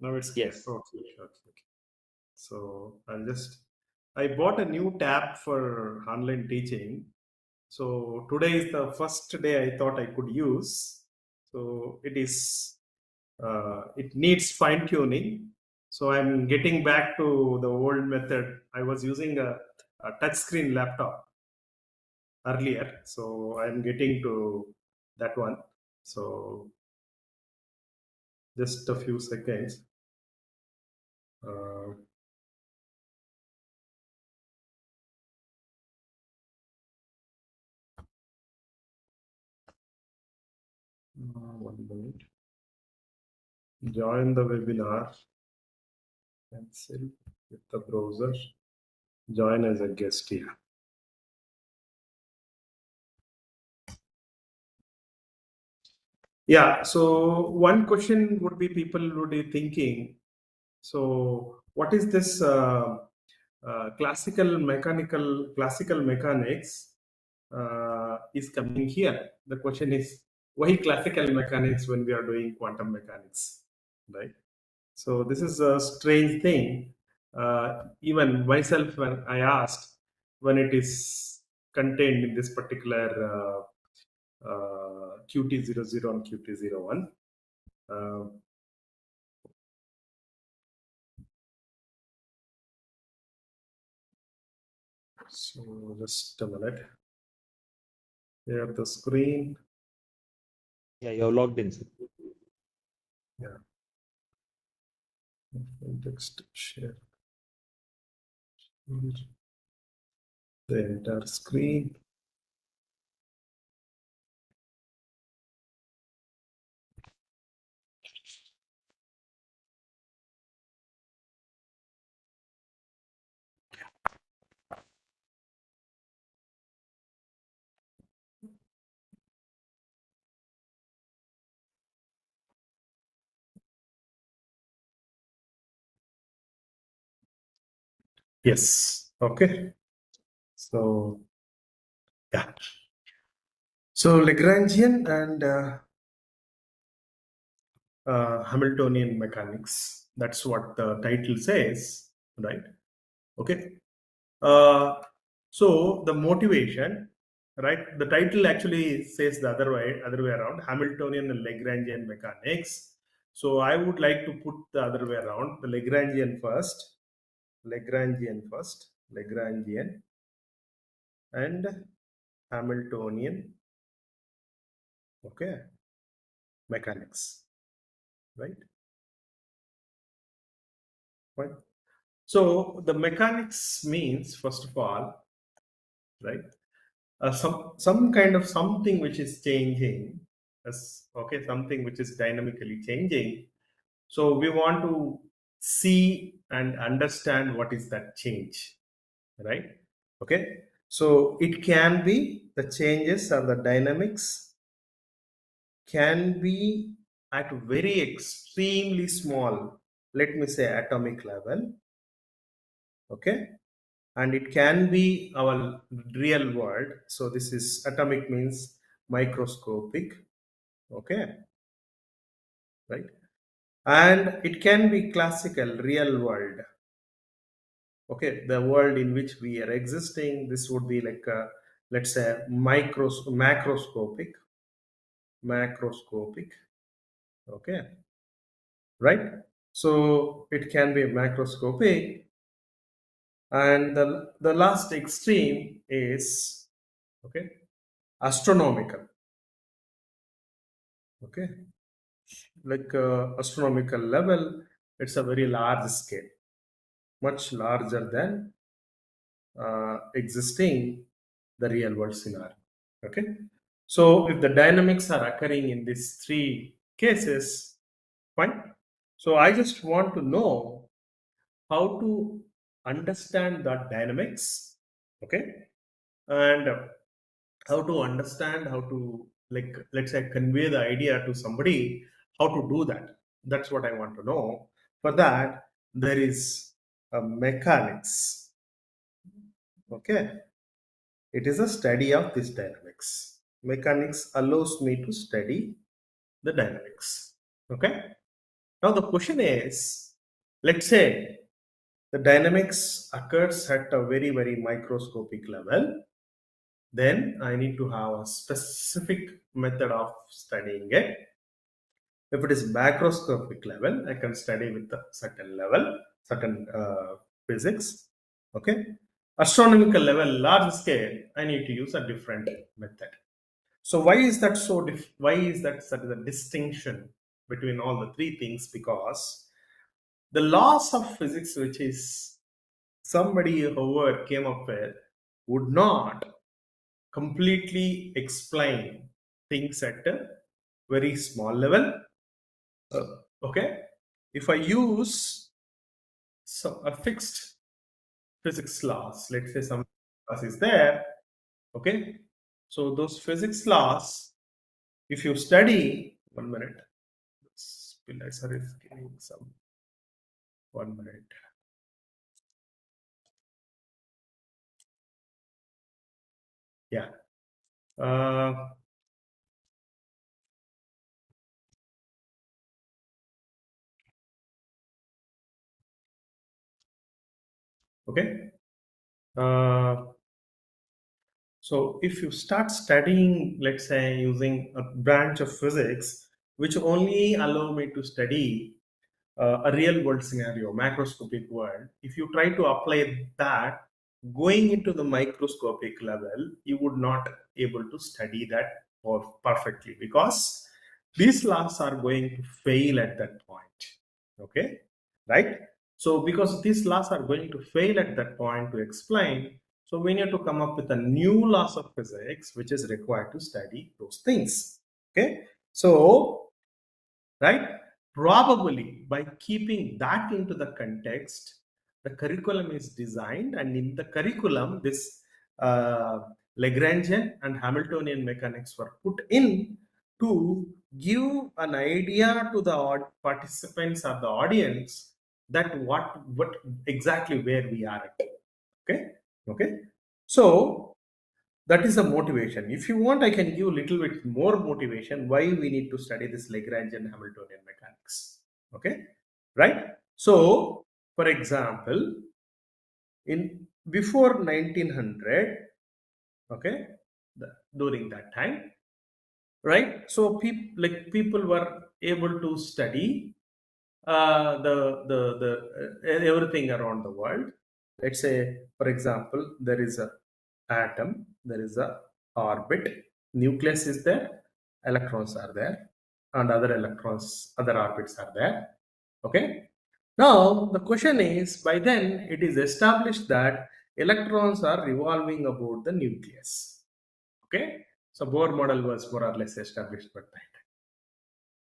Now it's clear. Yes. Okay, okay. So I bought a new tab for online teaching. So today is the first day I thought I could use. So it needs fine tuning. So I'm getting back to the old method. I was using a touchscreen laptop earlier. So I'm getting to that one. So just a few seconds. Uh, 1 minute. Join the webinar. Cancel with the browser. Join as a guest here. Yeah. So one question would be people would be thinking. So what is this classical mechanics is coming here? The question is why classical mechanics when we are doing quantum mechanics, right? So this is a strange thing. Even myself, when I asked when it is contained in this particular QT-00 and QT-01. Uh, so just a minute. Here the screen. Yeah, you're logged in, sir. Yeah. Text share. The entire screen. Yes. Okay. So yeah. So Lagrangian and Hamiltonian mechanics. That's what the title says, right? Okay. Uh, so the motivation, right? The title actually says the other way around, Hamiltonian and Lagrangian mechanics. So I would like to put the other way around, the Lagrangian and Hamiltonian, okay, mechanics, right? Right. So the mechanics means, first of all, right, some kind of something which is changing, as okay, something which is dynamically changing. So we want to see and understand what is that change, right? Okay. So it can be the changes or the dynamics can be at very extremely small, let me say atomic level, okay, and it can be our real world. So this is atomic means microscopic, okay, right, and it can be classical real world, okay, the world in which we are existing. This would be like let's say macroscopic, okay, right. So it can be macroscopic, and the last extreme is, okay, astronomical, okay, like astronomical level. It's a very large scale, much larger than existing the real world scenario, okay. So if the dynamics are occurring in these three cases, fine. So I just want to know how to understand that dynamics, okay, and how to understand, how to, like, let's say convey the idea to somebody, how to do that. That's what I want to know. For that, there is a mechanics, okay. It is a study of this dynamics. Mechanics allows me to study the dynamics, okay. Now the question is, let's say the dynamics occurs at a very, very microscopic level, then I need to have a specific method of studying it. If it is macroscopic level, I can study with a certain level, certain physics. Okay. Astronomical level, large scale, I need to use a different method. So why is that so? Why is that such a distinction between all the three things? Because the laws of physics, which is somebody whoever came up with, would not completely explain things at a very small level. Okay, if I use a fixed physics laws, let's say some class is there. Okay, so those physics laws, if you study, 1 minute, Spilizer is giving some 1 minute. Yeah. Uh, okay. Uh, so if you start studying, let's say, using a branch of physics, which only allow me to study a real world scenario, macroscopic world, if you try to apply that going into the microscopic level, you would not able to study that perfectly, because these laws are going to fail at that point. Okay, right? So because these laws are going to fail at that point to explain, so we need to come up with a new laws of physics which is required to study those things. Okay, so right, probably by keeping that into the context, the curriculum is designed, and in the curriculum this uh, Lagrangian and Hamiltonian mechanics were put in to give an idea to the participants or the audience that what exactly where we are at. Okay, okay, so that is the motivation. If you want, I can give a little bit more motivation why we need to study this Lagrangian Hamiltonian mechanics. Okay, right? So, for example, in before 1900, okay, during that time, right? So, people were able to study the everything around the world. Let's say, for example, there is a atom, there is a orbit, nucleus is there, electrons are there, and other electrons, other orbits are there. Okay. Now the question is, by then it is established that electrons are revolving about the nucleus. Okay. So Bohr model was more or less established by that.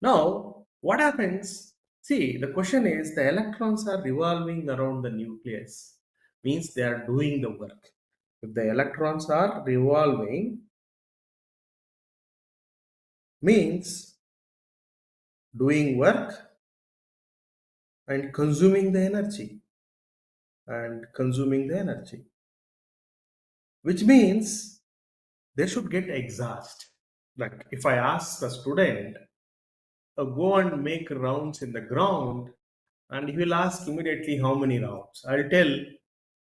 Now, what happens? See, the question is the electrons are revolving around the nucleus, means they are doing the work. If the electrons are revolving, means doing work and consuming the energy, which means they should get exhaust. Like if I ask a student, go and make rounds in the ground, and he will ask immediately how many rounds. I'll tell,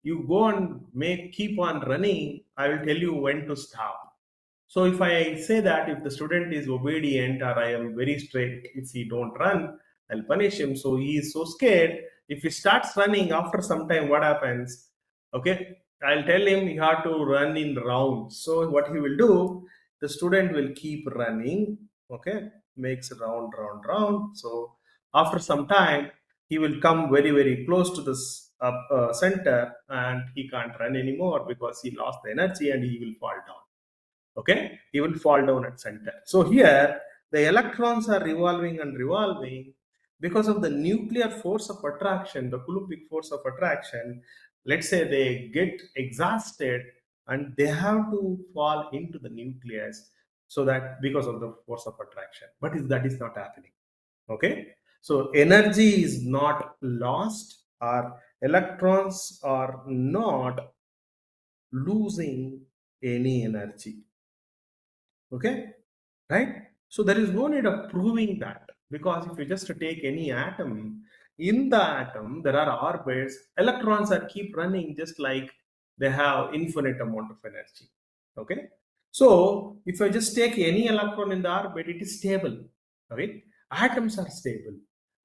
you go and keep on running, I will tell you when to stop. So if I say that if the student is obedient or I am very strict, if he don't run, I'll punish him. So he is so scared. If he starts running, after some time, what happens? Okay, I'll tell him you have to run in rounds. So what he will do, the student will keep running. Okay, makes round, round, round. So after some time, he will come very, very close to this center, and he can't run anymore because he lost the energy and he will fall down. Okay, he will fall down at center. So here the electrons are revolving and revolving because of the nuclear force of attraction, the Coulombic force of attraction. Let's say they get exhausted and they have to fall into the nucleus, so that because of the force of attraction, but that is not happening. Okay, so energy is not lost, or electrons are not losing any energy. Okay, right? So there is no need of proving that. because if you just take any atom, in the atom there are orbits, electrons are keep running just like they have infinite amount of energy. Okay, so if I just take any electron in the orbit, it is stable. Right, atoms are stable,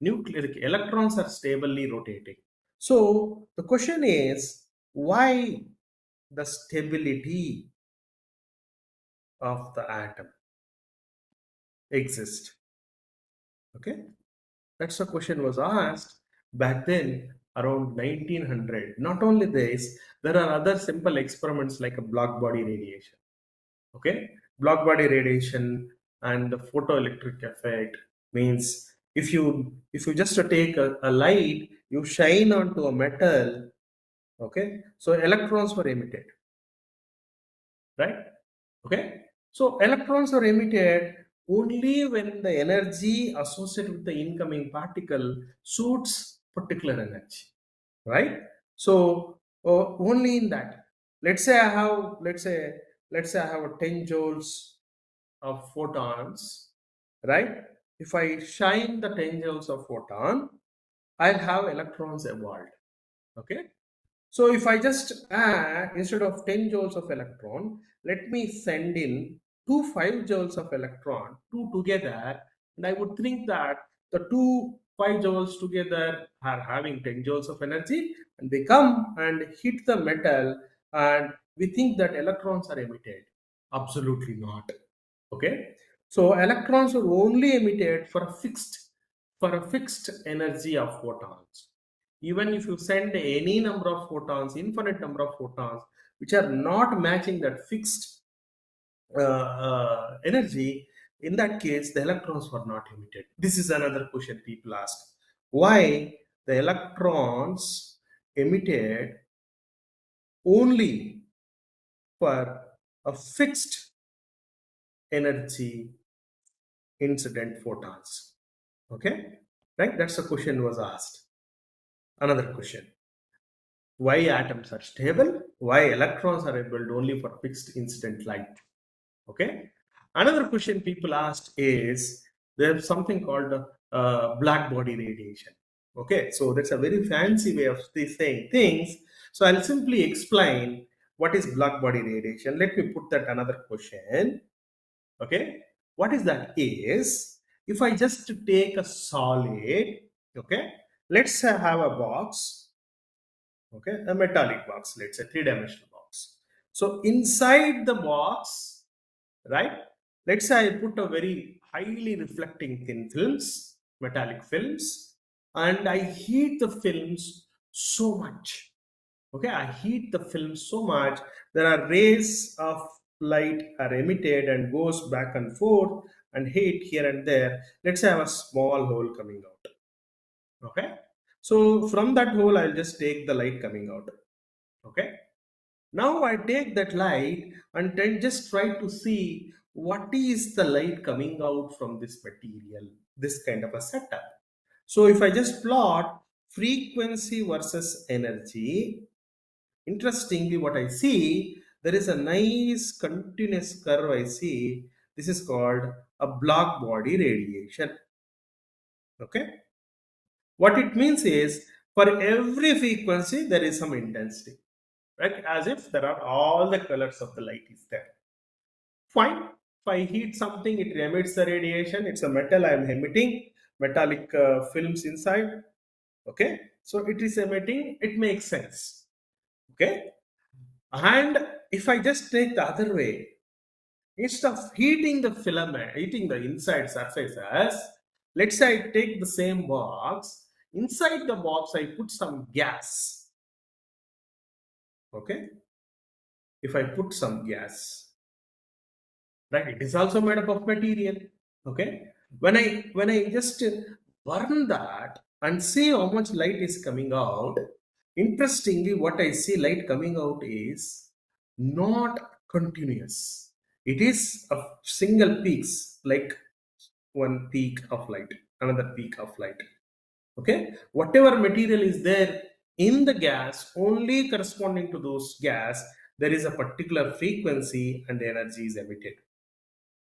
nuclear electrons are stably rotating. So the question is, why the stability of the atom exists? Okay, that's the question was asked back then around 1900. Not only this, there are other simple experiments like a black body radiation. Okay, black body radiation and the photoelectric effect means if you just take a light, you shine onto a metal. Okay, so electrons were emitted, right? Okay, so electrons are emitted only when the energy associated with the incoming particle suits particular energy, right? So only in that. Let's say I have, let's say I have a 10 joules of photons, right? If I shine the 10 joules of photon, I'll have electrons evolved. Okay, so if I just add, instead of 10 joules of electron, let me send in two 5 joules of electron, two together, and I would think that the two 5 joules together are having 10 joules of energy, and they come and hit the metal, and we think that electrons are emitted. Absolutely not. Okay, so electrons are only emitted for a fixed energy of photons. Even if you send any number of photons, infinite number of photons, which are not matching that fixed energy, in that case, the electrons were not emitted. This is another question people ask. Why the electrons emitted only for a fixed energy incident photons? Okay, right? That's the question was asked. Another question. Why atoms are stable? Why electrons are able only for fixed incident light? Okay. Another question people asked is there's something called black body radiation. Okay, so that's a very fancy way of saying things. So I'll simply explain what is black body radiation. Let me put that another question. Okay, what is that is, if I just take a solid, okay, let's say I have a box, okay, a metallic box, let's say three-dimensional box. So inside the box, right, let's say I put a very highly reflecting thin films, metallic films, and I heat the films so much. Okay, I heat the film so much, there are rays of light are emitted and goes back and forth and hit here and there. Let's say I have a small hole coming out. Okay, so from that hole I'll just take the light coming out. Okay, now I take that light and then just try to see what is the light coming out from this material, this kind of a setup. So if I just plot frequency versus energy, interestingly, what I see, there is a nice continuous curve I see. This is called a black body radiation. Okay. What it means is, for every frequency, there is some intensity, right? As if there are all the colors of the light is there. Fine. If I heat something, it emits the radiation. It's a metal I am emitting, metallic films inside. Okay. So it is emitting, it makes sense. Okay. And if I just take the other way, instead of heating the filament, heating the inside surfaces, let's say I take the same box. Inside the box, I put some gas. Okay. If I put some gas, right, it is also made up of material. Okay. When I just burn that and see how much light is coming out, interestingly, what I see light coming out is not continuous. It is a single peaks, like one peak of light, another peak of light. Okay, whatever material is there in the gas, only corresponding to those gas, there is a particular frequency and energy is emitted.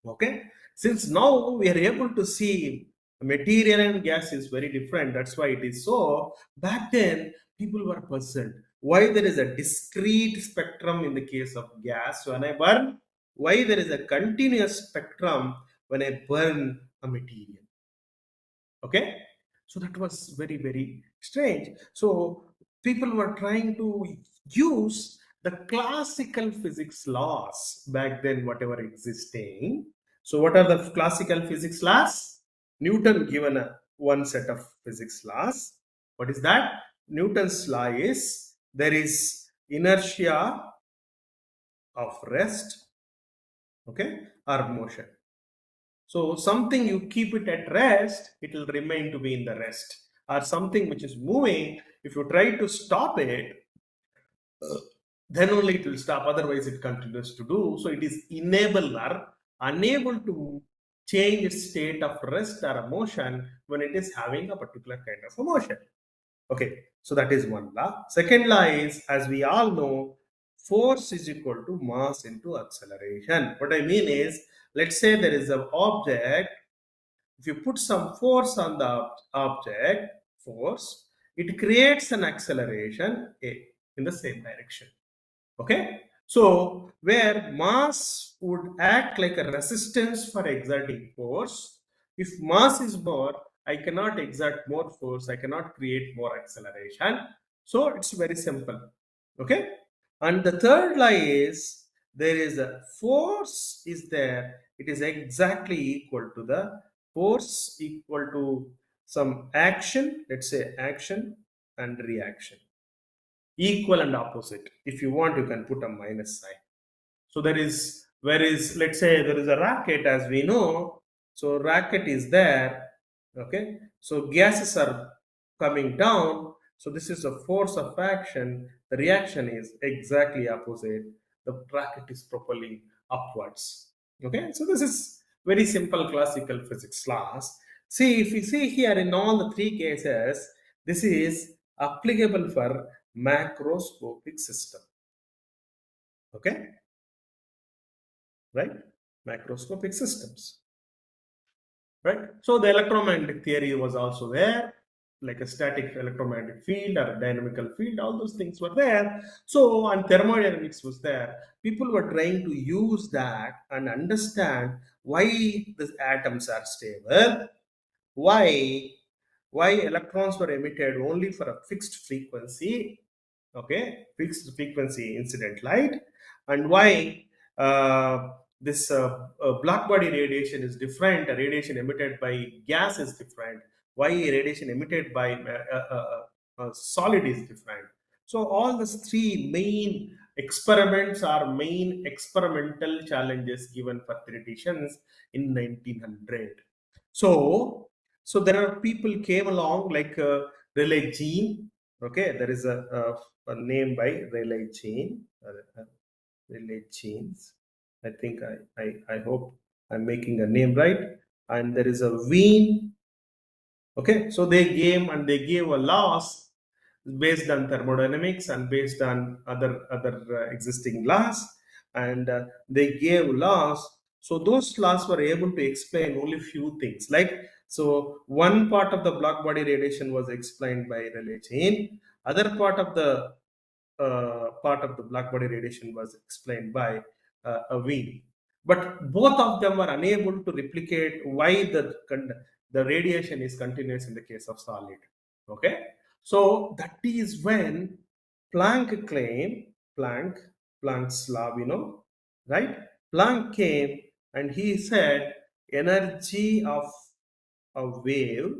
Okay, since now we are able to see Material and gas is very different. That's why it is so. Back then, people were puzzled. Why there is a discrete spectrum in the case of gas when I burn? Why there is a continuous spectrum when I burn a material? Okay, so that was very, very strange. So people were trying to use the classical physics laws back then, whatever existing. So what are the classical physics laws? Newton given a one set of physics laws. What is that? Newton's law is there is inertia of rest, okay, or motion. So something you keep it at rest, it will remain to be in the rest. Or something which is moving, if you try to stop it, then only it will stop. Otherwise, it continues to do. So it is enabler, unable to change its state of rest or motion when it is having a particular kind of a motion. Okay, so that is one law. Second law is, as we all know, force is equal to mass into acceleration. What I mean is, let's say there is an object. If you put some force on the object, force, it creates an acceleration A in the same direction. Okay, so where mass would act like a resistance for exerting force, if mass is more, I cannot exert more force, I cannot create more acceleration. So it's very simple. Okay, and the third law is there is a force is there, it is exactly equal to the force equal to some action, let's say action and reaction, equal and opposite. If you want, you can put a minus sign. So there is, whereas let's say there is a racket, as we know. So racket is there. Okay. So gases are coming down. So this is a force of action. The reaction is exactly opposite. The racket is propelling upwards. Okay. So this is very simple classical physics laws. See, if you see here in all the three cases, this is applicable for macroscopic system. Okay, right? Macroscopic systems, right? So the electromagnetic theory was also there, like a static electromagnetic field or a dynamical field. All those things were there. So and thermodynamics was there. People were trying to use that and understand why the atoms are stable, why electrons were emitted only for a fixed frequency, okay, fixed frequency incident light, and why this black body radiation is different, radiation emitted by gas is different, why radiation emitted by solid is different. So all these three main experiments are main experimental challenges given for theoreticians in 1900. So there are people came along like Relay Jean. Okay, there is a name by Relay Jean. Relay Jeans. I think I hope I'm making a name right. And there is a Wien. Okay, so they gave a laws based on thermodynamics and based on other existing laws, and they gave laws. So those laws were able to explain only few things. Like, so one part of the black body radiation was explained by Relay chain. Other part of the black body radiation was explained by a Wien. But both of them were unable to replicate why the radiation is continuous in the case of solid. Okay, so that is when Planck claimed, Planck's law, right? Planck came and he said energy of a wave,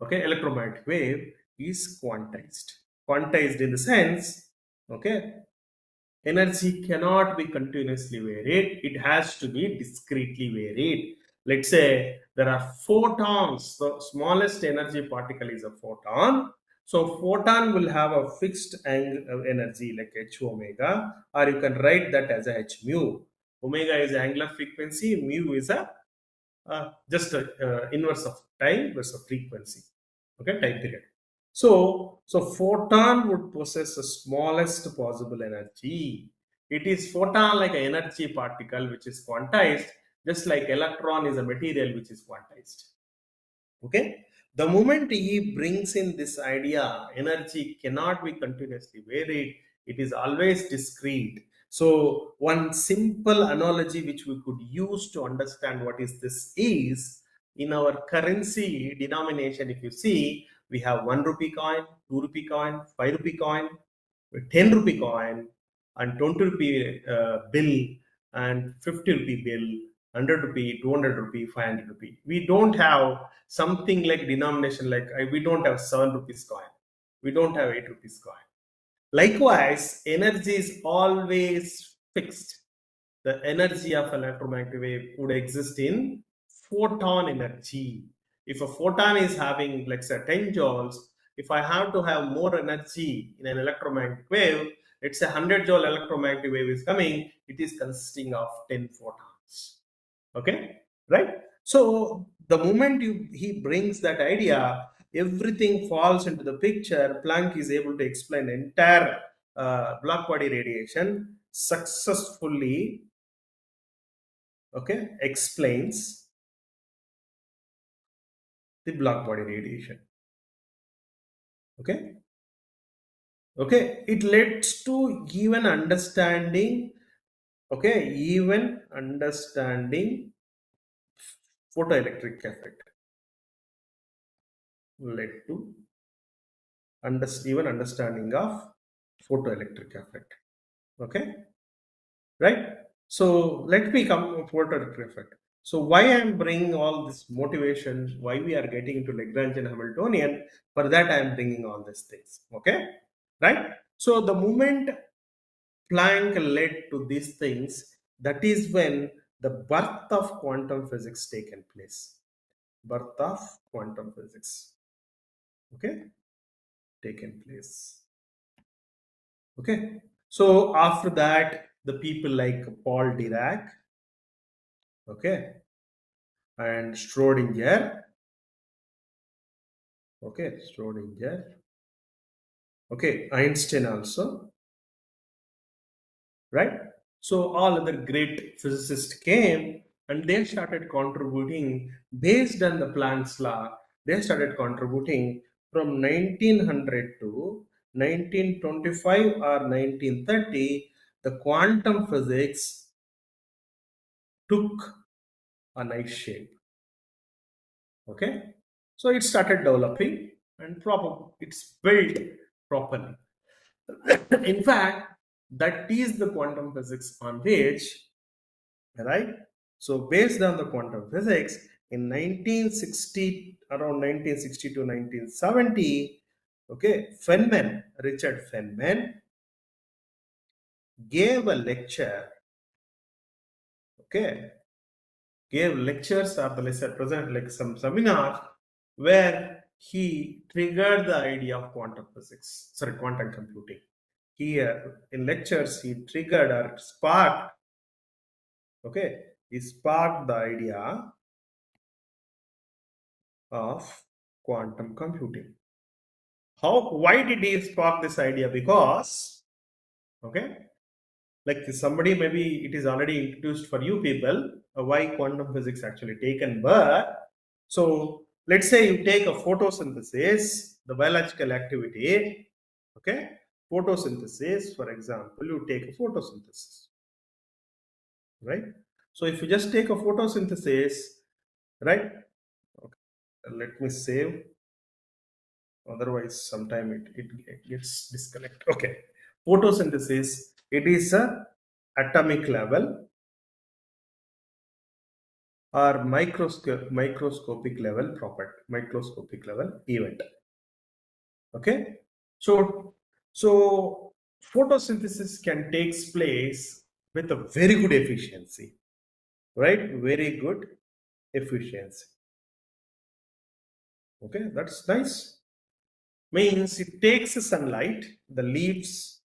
okay, electromagnetic wave is quantized. Quantized in the sense, okay, energy cannot be continuously varied, it has to be discretely varied. Let's say there are photons, the smallest energy particle is a photon. So photon will have a fixed energy like h omega, or you can write that as a h mu. Omega is angular frequency, mu is a just a inverse of time versus frequency, okay, time period. So photon would possess the smallest possible energy. It is photon like an energy particle which is quantized. just like electron is a material which is quantized. Okay, the moment he brings in this idea, energy cannot be continuously varied, it is always discrete. So one simple analogy which we could use to understand what is this is, in our currency denomination, if you see, we have 1 rupee coin, 2 rupee coin, 5 rupee coin, 10 rupee coin, and 20 rupee bill, and 50 rupee bill, 100 rupee, 200 rupee, 500 rupee. We don't have something like denomination, like we don't have 7 rupees coin. We don't have 8 rupees coin. Likewise, energy is always fixed. The energy of electromagnetic wave would exist in photon energy. If a photon is having, let's say, 10 joules, if I have to have more energy in an electromagnetic wave, it's a 100 joule electromagnetic wave is coming, it is consisting of 10 photons. Okay, right? So the moment he brings that idea, everything falls into the picture. Planck is able to explain entire black body radiation successfully. Okay, explains the black body radiation. Okay, okay, it leads to even understanding. Okay, even understanding photoelectric effect led to even understanding of photoelectric effect. Okay, right? So let me come to photoelectric effect. So why I'm bringing all this motivation, why we are getting into Lagrangian Hamiltonian, for that I'm bringing all these things. Okay, right? So the moment Planck led to these things, that is when the birth of quantum physics taken place. Birth of quantum physics. Okay, taken place. Okay, so after that, the people like Paul Dirac, okay, and Schrodinger, okay, Schrodinger, okay, Einstein also, right? So all other great physicists came and they started contributing based on the Planck's law. They started contributing from 1900 to 1925 or 1930. The quantum physics took a nice shape. Okay, so it started developing and it's built properly. In fact, that is the quantum physics on which, right? So based on the quantum physics, in 1960, around 1960 to 1970, okay, Richard Feynman gave a lecture, okay, gave lectures or the lesser present like some seminars where he triggered the idea of quantum physics, sorry, quantum computing. Here in lectures, he triggered or sparked, okay, he sparked the idea of quantum computing. Why did he spark this idea? Because, okay, like somebody, maybe it is already introduced for you people, why quantum physics actually taken, but so let's say you take a photosynthesis, the biological activity, okay, photosynthesis, for example, you take a photosynthesis, right? So if you just take a photosynthesis, right, okay, let me save, otherwise sometime it gets disconnected. Okay, photosynthesis, it is a atomic level or microscopic level property, microscopic level event. Okay, so photosynthesis can take place with a very good efficiency, right? Very good efficiency. Okay, that's nice. Means it takes the sunlight, the leaves,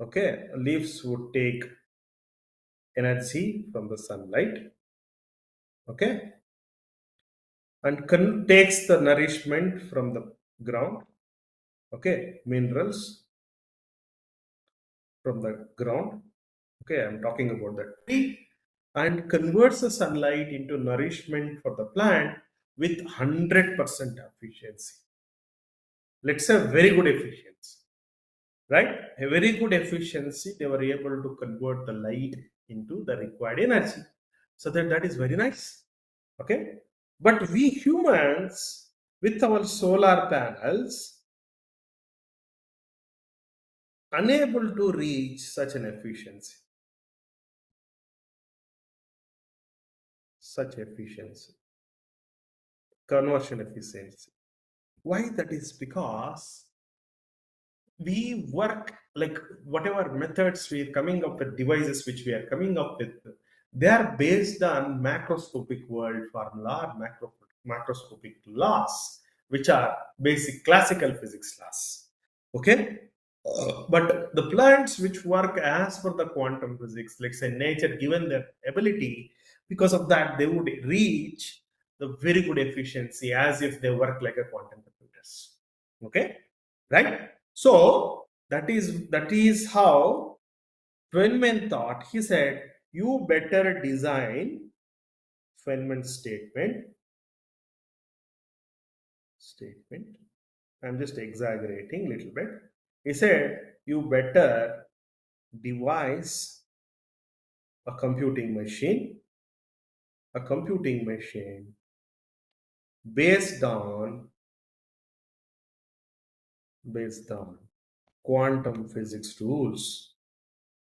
okay, leaves would take energy from the sunlight, okay, and takes the nourishment from the ground, okay, minerals from the ground. Okay, I'm talking about the tree. and converts the sunlight into nourishment for the plant with 100% efficiency. Let's say very good efficiency, right? A very good efficiency, they were able to convert the light into the required energy. So that is very nice. Okay. But we humans, with our solar panels, unable to reach such an efficiency, such efficiency, conversion efficiency. Why that is? Because we work like whatever methods we are coming up with, devices which we are coming up with, they are based on macroscopic world formula or macroscopic laws, which are basic classical physics laws. Okay. But the plants which work as per the quantum physics, let's say nature given their ability, because of that they would reach the very good efficiency as if they work like a quantum computers. Okay, right? So that is how Feynman thought. He said, "You better design Feynman's statement. I'm just exaggerating a little bit. He said, "You better devise a computing machine, a computing machine based on based on quantum physics rules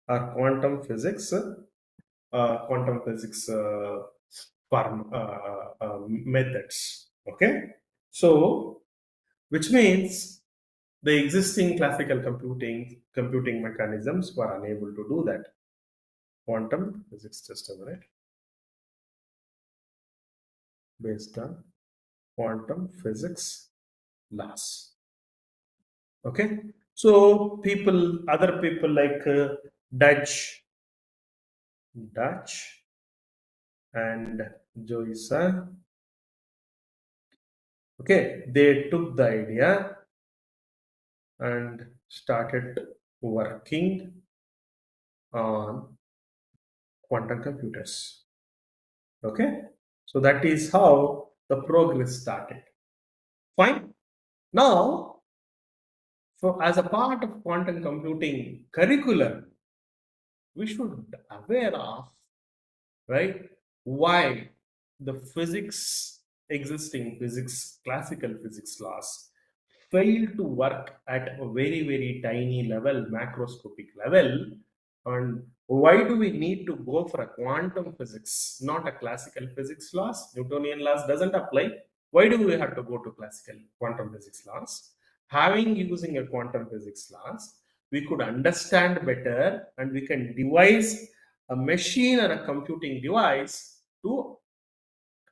or quantum physics methods." Okay, so which means the existing classical computing mechanisms were unable to do that. Quantum physics, just a minute, based on quantum physics laws. Okay, so other people like Dutch and Joyce, okay, they took the idea and started working on quantum computers. Okay, so that is how the progress started. Fine. Now, as a part of quantum computing curriculum, we should aware of, right, why the classical physics laws fail to work at a very, very tiny level, macroscopic level, and why do we need to go for a quantum physics, not a classical physics laws? Newtonian laws doesn't apply. Why do we have to go to classical quantum physics laws? Having using a quantum physics laws, we could understand better and we can devise a machine or a computing device to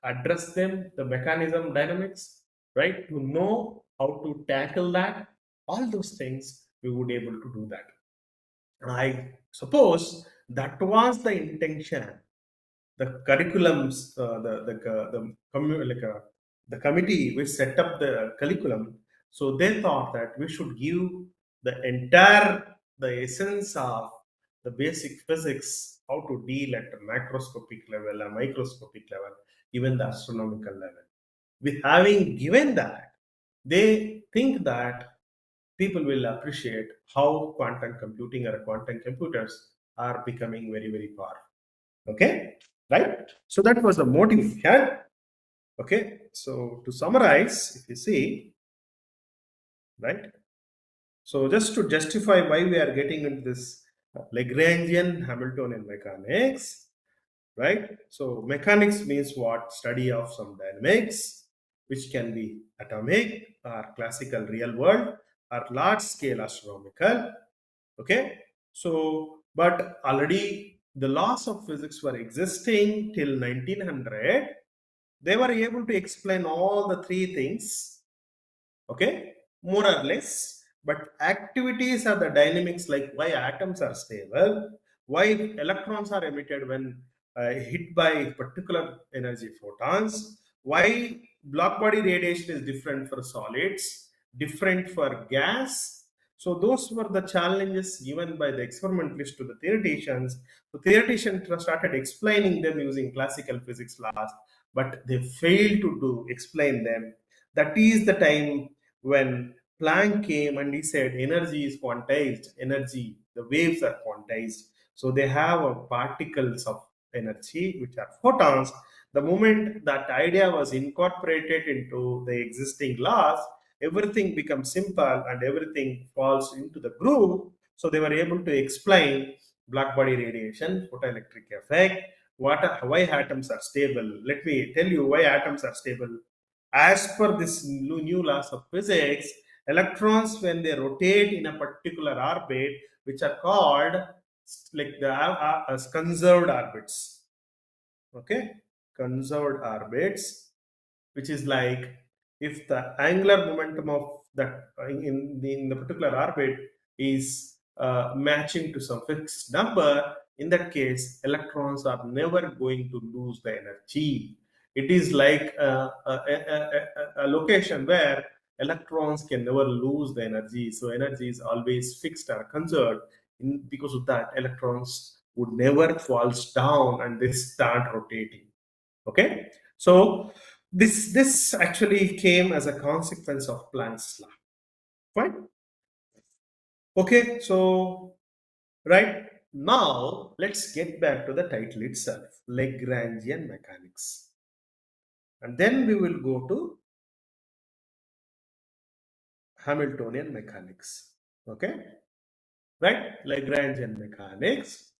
address them, the mechanism dynamics, right? To know how to tackle that, all those things we would able to do that. I suppose that was the intention. The curriculums, the committee which set up the curriculum. So they thought that we should give the essence of the basic physics, how to deal at a macroscopic level, a microscopic level, even the astronomical level. With having given that, they think that people will appreciate how quantum computing or quantum computers are becoming very, very powerful. Okay, right? So that was the motive here. Okay, so to summarize, if you see, right? So just to justify why we are getting into this Lagrangian Hamiltonian mechanics, right? So mechanics means what? Study of some dynamics, which can be atomic or classical real world or large scale astronomical. Okay, so but already the laws of physics were existing till 1900. They were able to explain all the three things, okay, more or less. But activities are the dynamics, like why atoms are stable, why electrons are emitted when hit by particular energy photons, why black body radiation is different for solids, different for gas, So those were the challenges given by the experimentalists to the theoreticians. The theoreticians started explaining them using classical physics laws, but they failed to explain them. That is the time when Planck came and he said energy is quantized, energy, the waves are quantized. So they have a particles of energy, which are photons. The moment that idea was incorporated into the existing laws, everything becomes simple and everything falls into the groove. So they were able to explain black body radiation, photoelectric effect, why atoms are stable. Let me tell you why atoms are stable. As per this new laws of physics, electrons, when they rotate in a particular orbit, which are called like the as conserved orbits. Okay, conserved orbits, which is like if the angular momentum of that in the particular orbit is matching to some fixed number, in that case electrons are never going to lose the energy. It is like a location where electrons can never lose the energy, so energy is always fixed or conserved. Because of that, electrons would never falls down and they start rotating. Okay, so this actually came as a consequence of Planck's law. Fine. Okay, so right now let's get back to the title itself, Lagrangian mechanics, and then we will go to Hamiltonian mechanics. Okay, right? Lagrangian mechanics.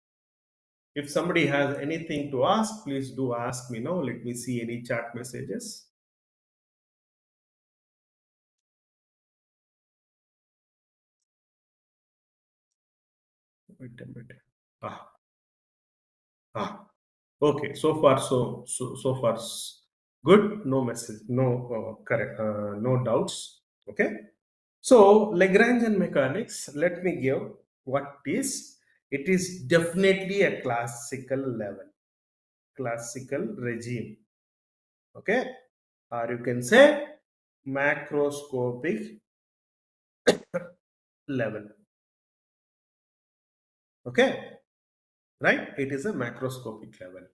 If somebody has anything to ask, please do ask me now. Let me see any chat messages. Wait a minute. Ah, ah. Okay, so far so far good. No message, no correct, no doubts. Okay, so Lagrangian mechanics. Let me give what is. It is definitely a classical level, classical regime. Okay, or you can say macroscopic level. Okay, right? It is a macroscopic level.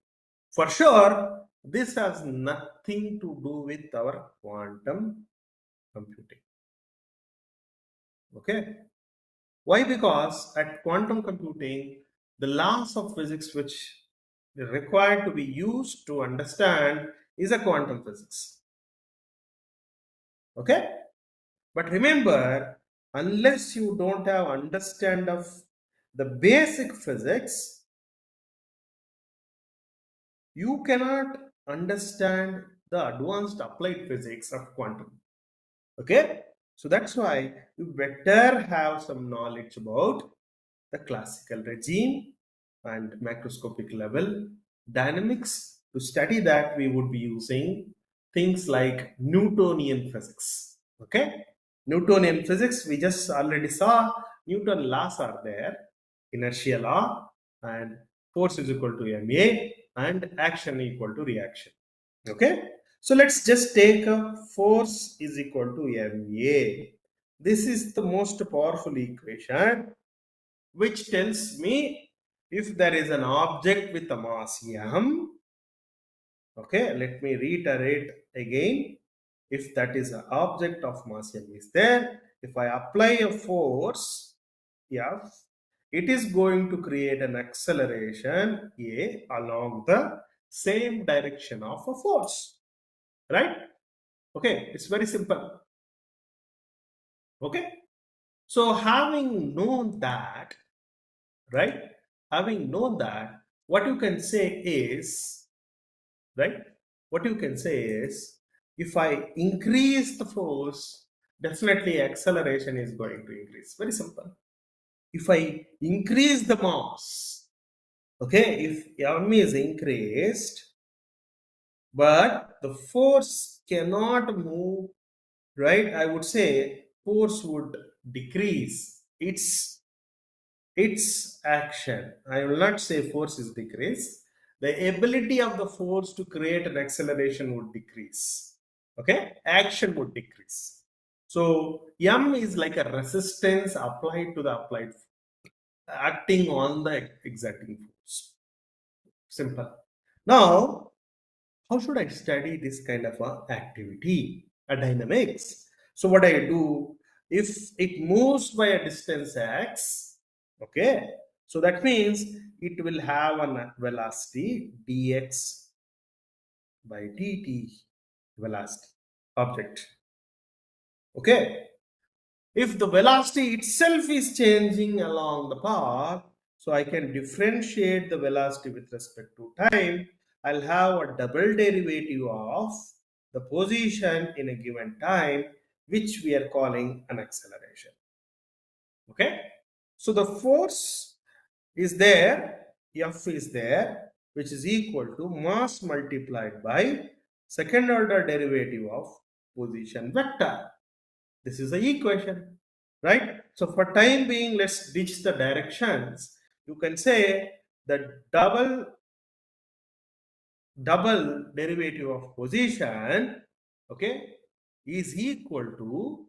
For sure, this has nothing to do with our quantum computing. Okay. Why? Because at quantum computing, the laws of physics which are required to be used to understand is a quantum physics. Okay. But remember, unless you don't have understand of the basic physics, you cannot understand the advanced applied physics of quantum. Okay, so that's why you better have some knowledge about the classical regime and macroscopic level dynamics. To study that, we would be using things like Newtonian physics. Okay, Newtonian physics, we just already saw Newton laws are there: inertia law, and force is equal to ma, and action equal to reaction. Okay, so let's just take a force is equal to ma. This is the most powerful equation which tells me if there is an object with a mass m. Okay, let me reiterate again. If that is an object of mass m is there, if I apply a force F, it is going to create an acceleration a along the same direction of a force, right? Okay, it's very simple. Okay, so having known that, right? Having known that, what you can say is, right? What you can say is, if I increase the force, definitely acceleration is going to increase. Very simple. If I increase the mass, okay, if m is increased, but the force cannot move, right? I would say force would decrease its action. I will not say force is decrease. The ability of the force to create an acceleration would decrease. Okay, action would decrease. So M is like a resistance applied to the applied, acting on the exerting force. Simple. Now, how should I study this kind of a activity, a dynamics? So what I do, if it moves by a distance x, okay, so that means it will have a velocity dx by dt, velocity object. Okay, if the velocity itself is changing along the path, so I can differentiate the velocity with respect to time. I'll have a double derivative of the position in a given time, which we are calling an acceleration. Okay, so the force is there, F is there, which is equal to mass multiplied by second order derivative of position vector. This is the equation, right? So for time being, let's ditch the directions. You can say the double derivative of position, okay, is equal to,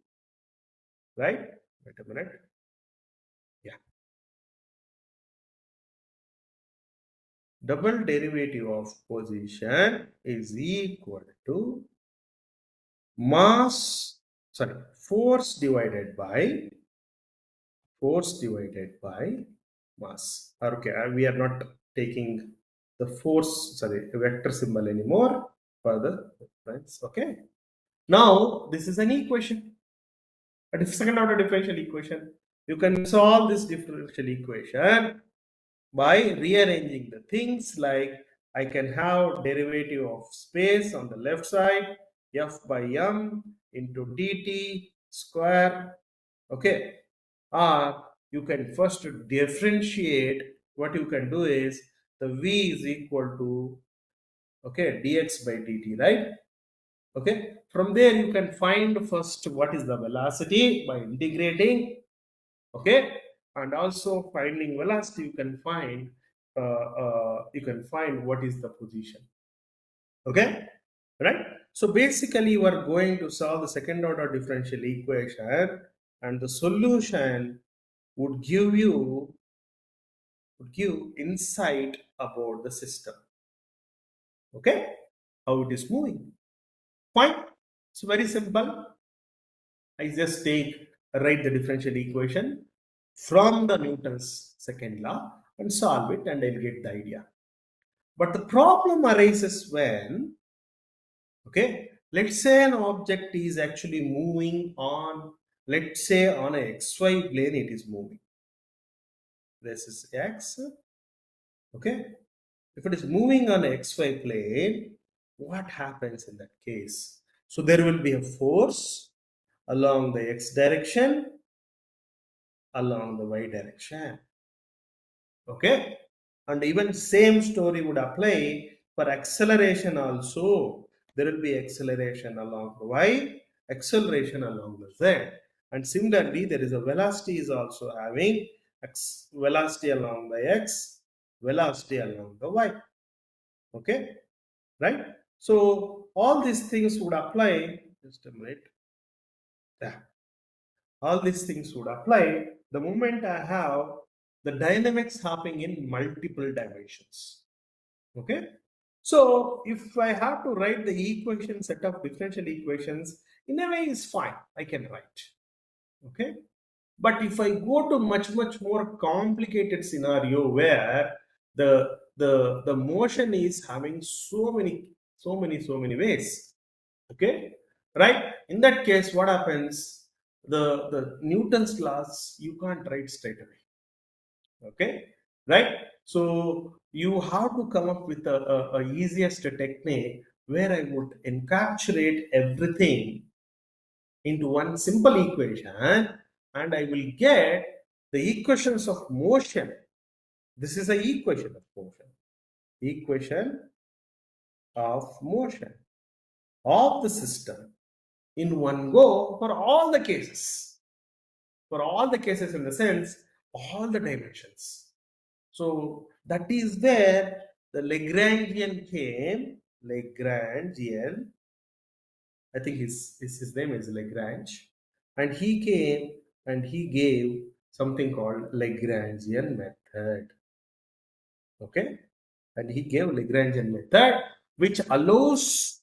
right? Wait a minute. Yeah. Double derivative of position is equal to mass, sorry, force divided by mass. Okay, we are not taking the force, sorry, vector symbol anymore for the reference. Okay. Now this is an equation, a second order differential equation. You can solve this differential equation by rearranging the things, like I can have derivative of space on the left side, f by m into dt square. Okay, or you can first differentiate. What you can do is the v is equal to, okay, dx by dt, right? Okay, from there you can find first what is the velocity by integrating. Okay, and also finding velocity, you can find what is the position. Okay, right? So basically you are going to solve the second order differential equation, and the solution would give insight about the system. Okay, how it is moving. Fine. It's very simple. I just write the differential equation from the Newton's second law and solve it, and I'll get the idea. But the problem arises when, okay, let's say an object is actually moving on, let's say on a xy plane it is moving. This is x, okay. If it is moving on a xy plane, what happens in that case? So there will be a force along the x direction, along the y direction. Okay, and even same story would apply for acceleration also. There will be acceleration along the y, acceleration along the z, and similarly there is a velocity is also having velocity along the x, velocity along the y. Okay, right? So all these things would apply. Just a minute. Yeah. All these things would apply the moment I have the dynamics happening in multiple dimensions. Okay, so if I have to write the equation, set of differential equations, in a way is fine, I can write. Okay, but if I go to much more complicated scenario where the motion is having so many ways, okay, right? In that case, what happens? The Newton's laws you can't write straight away. Okay, right? So you have to come up with a easiest technique where I would encapsulate everything into one simple equation, and I will get the equations of motion. This is the equation of motion. Equation of motion of the system in one go for all the cases. For all the cases, in the sense, all the dimensions. So that is where the Lagrangian came. Lagrangian, I think his name is Lagrange. and he came and he gave something called Lagrangian method. Okay, and he gave Lagrangian method, which allows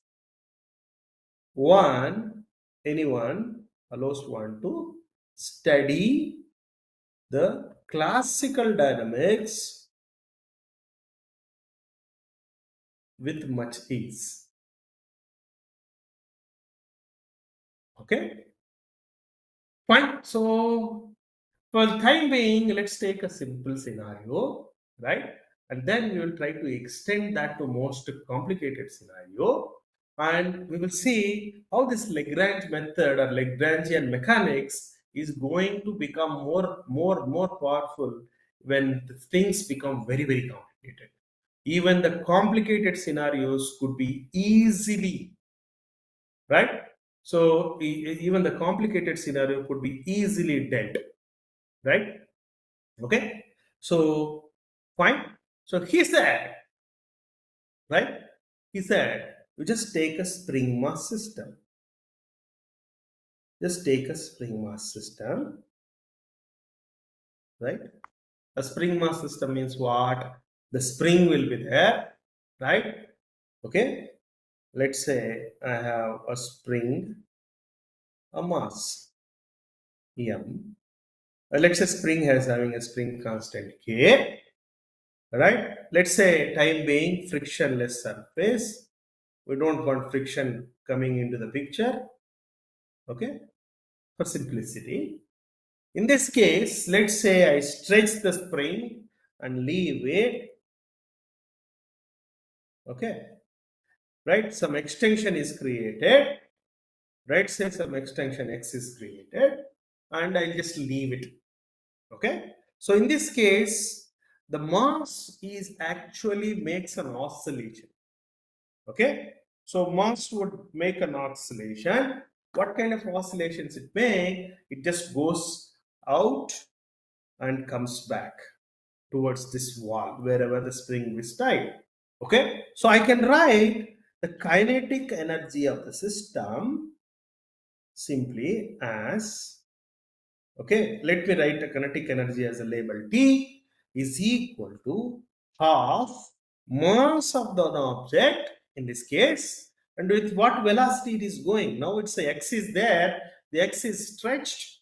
anyone allows one to study the classical dynamics with much ease. Okay, fine. So for the time being, let's take a simple scenario, right? And then we will try to extend that to most complicated scenario. And we will see how this Lagrange method or Lagrangian mechanics is going to become more powerful when the things become very, very complicated. Even the complicated scenarios could be easily, right? So even the complicated scenario could be easily dealt, right? Okay, so fine. So he said, right? He said, you just take a spring mass system. Just take a spring mass system, right? A spring mass system means what? The spring will be there, right? Okay. Let's say I have a spring, a mass M. Let's say spring has having a spring constant K, right? Let's say time being frictionless surface. We don't want friction coming into the picture, okay, for simplicity. In this case, let's say I stretch the spring and leave it, okay, right? Some extension is created, right? Say some extension X is created, and I just leave it, okay. So in this case, the mass is actually makes an oscillation. Okay, so mass would make an oscillation. What kind of oscillations it make? It just goes out and comes back towards this wall wherever the spring is tied. Okay, so I can write the kinetic energy of the system simply as, okay, let me write a kinetic energy as a label T is equal to half mass of the object in this case, and with what velocity it is going. Now it's a x is there, the x is stretched,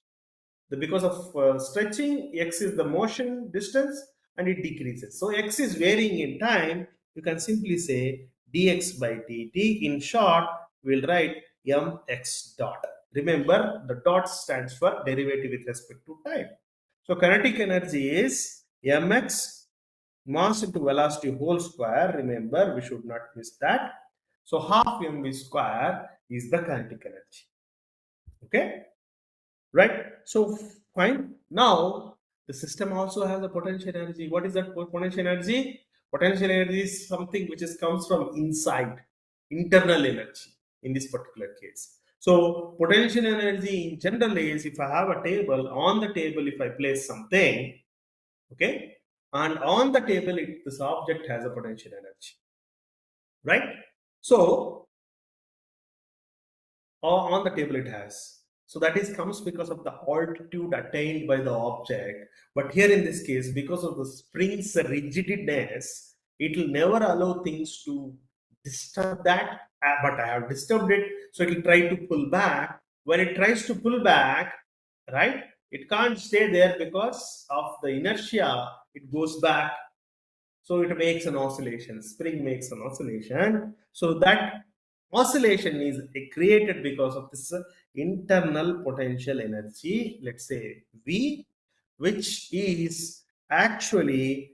because of stretching, x is the motion distance and it decreases. So x is varying in time. You can simply say dx by dt. In short, we'll write mx dot. Remember, the dot stands for derivative with respect to time. So kinetic energy is mx mass into velocity whole square. Remember, we should not miss that. So half mv square is the kinetic energy. Okay, right? So fine. Now the system also has a potential energy. What is that potential energy? Potential energy is something which is comes from inside, internal energy in this particular case. So potential energy in general is, if I have a table, on the table if I place something, okay, and on the table this object has a potential energy, right? So or on the table it has. So that is comes because of the altitude attained by the object. But here in this case, because of the spring's rigidness, it will never allow things to disturb that. But I have disturbed it, so it will try to pull back. When it tries to pull back, right, it can't stay there because of the inertia. It goes back, so it makes an oscillation. Spring makes an oscillation. So that oscillation is created because of this internal potential energy, let's say V, which is actually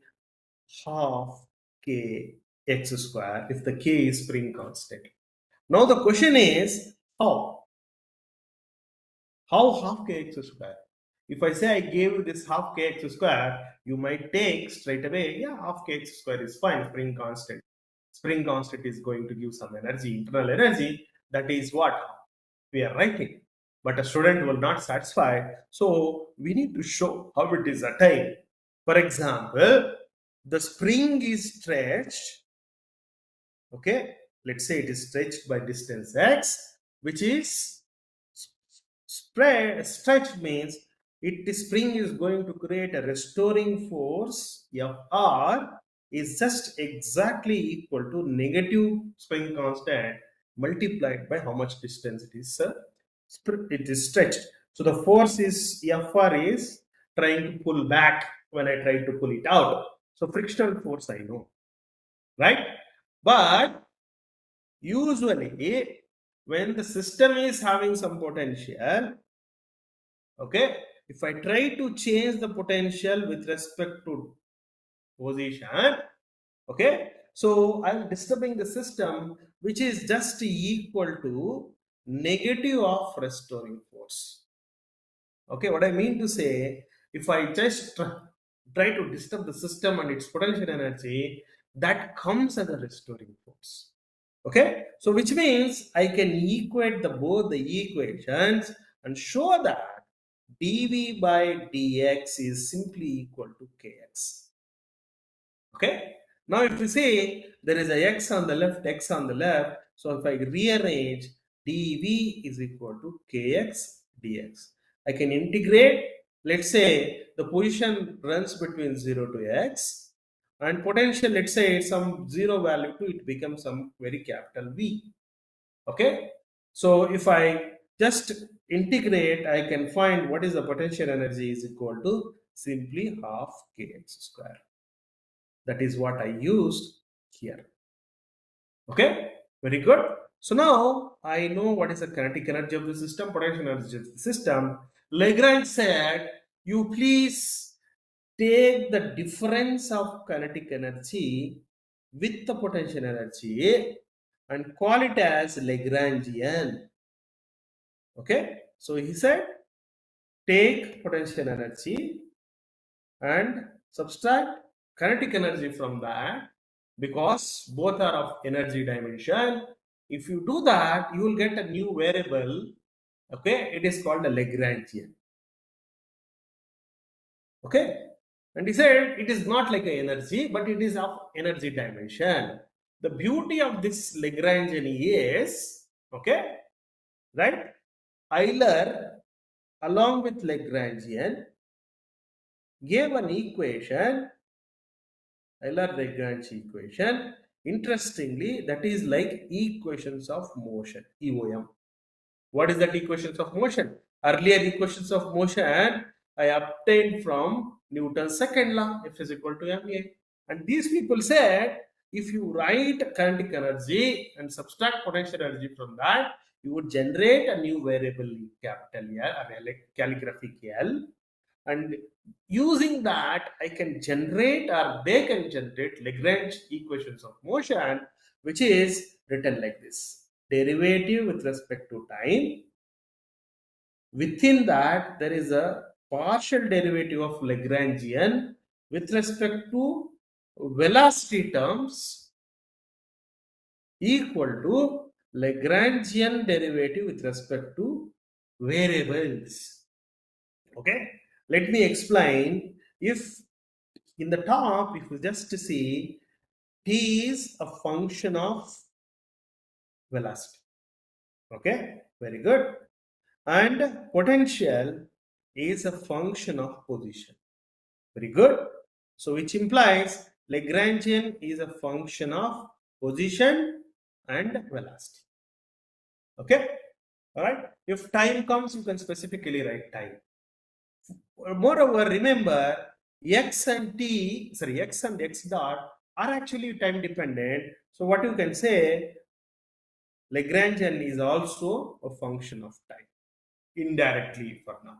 half k x square if the k is spring constant. Now the question is how? How half kx square? If I say I gave you this half kx square, you might take straight away, yeah, half kx square is fine, spring constant. Spring constant is going to give some energy, internal energy. That is what we are writing. But a student will not satisfy. So we need to show how it is attained. For example, the spring is stretched. Okay, let's say it is stretched by distance x, which is Stretched means the spring is going to create a restoring force. Fr is just exactly equal to negative spring constant multiplied by how much distance it is stretched. So the force is Fr is trying to pull back when I try to pull it out. So frictional force I know, right? But usually when the system is having some potential, okay, if I try to change the potential with respect to position, okay, so I'm disturbing the system, which is just equal to negative of restoring force. Okay, what I mean to say, if I just try to disturb the system and its potential energy, that comes as a restoring force. Okay, so which means I can equate both the equations and show that dv by dx is simply equal to kx. Okay, now if you say there is a x on the left, so if I rearrange, dv is equal to kx dx. I can integrate, let's say the position runs between 0 to x, and potential, let's say some 0 value to it becomes some very capital V. Okay, so if I just integrate, I can find what is the potential energy is equal to simply half kx square. That is what I used here. Okay, very good. So now I know what is the kinetic energy of the system, potential energy of the system. Lagrange said, you please take the difference of kinetic energy with the potential energy and call it as Lagrangian. Okay, so he said, take potential energy and subtract kinetic energy from that, because both are of energy dimension. If you do that, you will get a new variable. Okay, it is called a Lagrangian. Okay, and he said it is not like an energy, but it is of energy dimension. The beauty of this Lagrangian is, okay, right? Euler along with Lagrangian gave an equation, Euler-Lagrange equation. Interestingly, that is like equations of motion, EOM. What is that equations of motion? Earlier equations of motion I obtained from Newton's second law, F is equal to ma. And these people said, if you write kinetic energy and subtract potential energy from that, you would generate a new variable capital L or calligraphic L, and using that I can generate, or they can generate, Lagrange equations of motion, which is written like this: derivative with respect to time. Within that, there is a partial derivative of Lagrangian with respect to velocity terms equal to Lagrangian derivative with respect to variables. Okay, let me explain. If in the top, if you just see, t is a function of velocity. Okay, very good. And potential is a function of position. Very good. So which implies Lagrangian is a function of position and velocity. Okay, all right. If time comes, you can specifically write time. Moreover, remember, x and x dot are actually time dependent. So what you can say, Lagrangian is also a function of time, indirectly for now.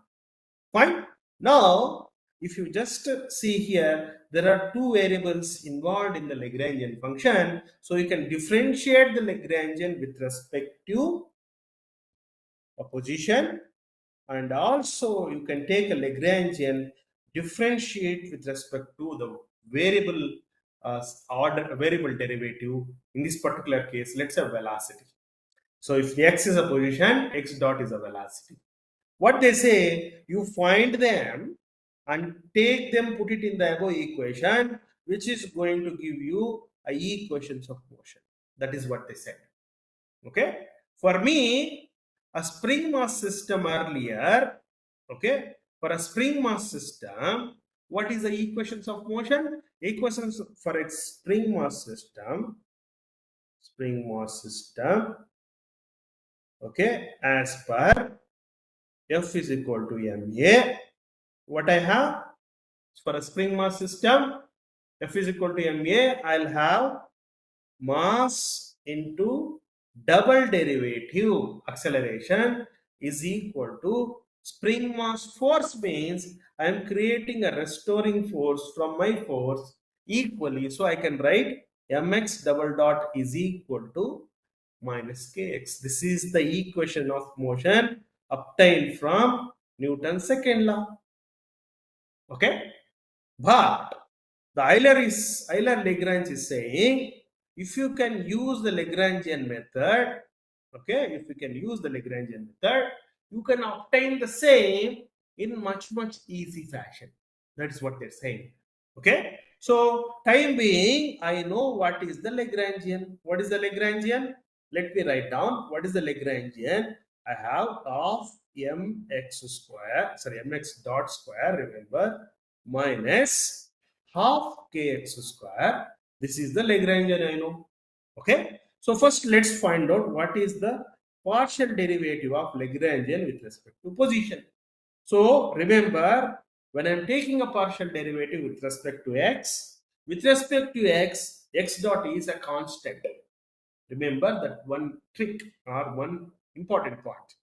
Fine. Now, if you just see here, there are two variables involved in the Lagrangian function. So you can differentiate the Lagrangian with respect to a position, and also you can take a Lagrangian, differentiate with respect to the variable variable derivative. In this particular case, let's say velocity. So if x is a position, x dot is a velocity. What they say, you find them and take them, put it in the above equation, which is going to give you a equations of motion. That is what they said. Okay, for me, a spring mass system earlier, okay, for a spring mass system, what is the equations of motion? Equations for a spring mass system, okay, as per F is equal to ma. What I have for a spring mass system, F is equal to ma, I'll have mass into double derivative acceleration is equal to spring mass force, means I am creating a restoring force from my force equally. So I can write mx double dot is equal to minus kx. This is the equation of motion obtained from Newton's second law. Okay, but the Euler-Lagrange is saying if you can use the Lagrangian method, okay, if you can use the Lagrangian method, you can obtain the same in much easy fashion. That is what they're saying. Okay, so time being, I know what is the Lagrangian. What is the Lagrangian? Let me write down what is the Lagrangian. I have of mx dot square, remember, minus half kx square. This is the Lagrangian, I know. Okay. So first let's find out what is the partial derivative of Lagrangian with respect to position. So remember, when I'm taking a partial derivative with respect to x, x dot is a constant. Remember that one trick or one important point.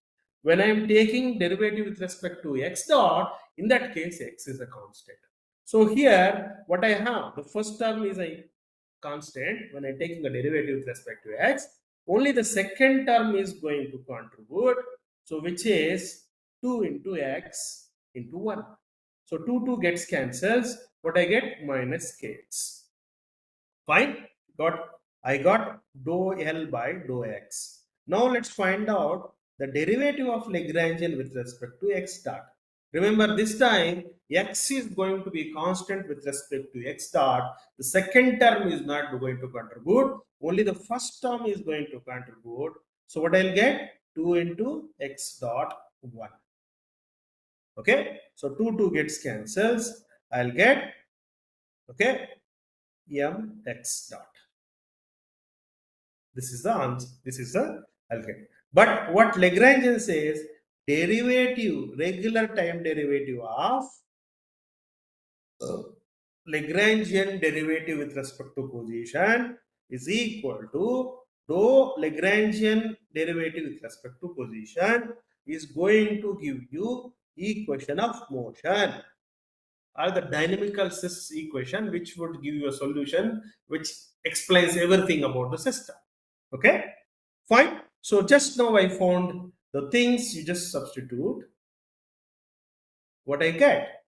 When I am taking derivative with respect to x dot, in that case, x is a constant. So here, what I have, the first term is a constant. When I'm taking a derivative with respect to x, only the second term is going to contribute. So which is 2 into x into 1. So 2 gets cancels. What I get? Minus kx. Fine. I got dou L by dou x. Now let's find out the derivative of Lagrangian with respect to x dot. Remember, this time x is going to be constant with respect to x dot. The second term is not going to contribute. Only the first term is going to contribute. So what I'll get? 2 into x dot 1. Okay. So 2 gets cancels. I'll get, okay, mx dot. This is the answer. This is the algorithm. But what Lagrangian says, derivative, regular time derivative of Lagrangian derivative with respect to position is equal to dou Lagrangian derivative with respect to position is going to give you equation of motion, or the dynamical sys equation, which would give you a solution which explains everything about the system. Okay, fine. So just now I found the things, you just substitute. What I get?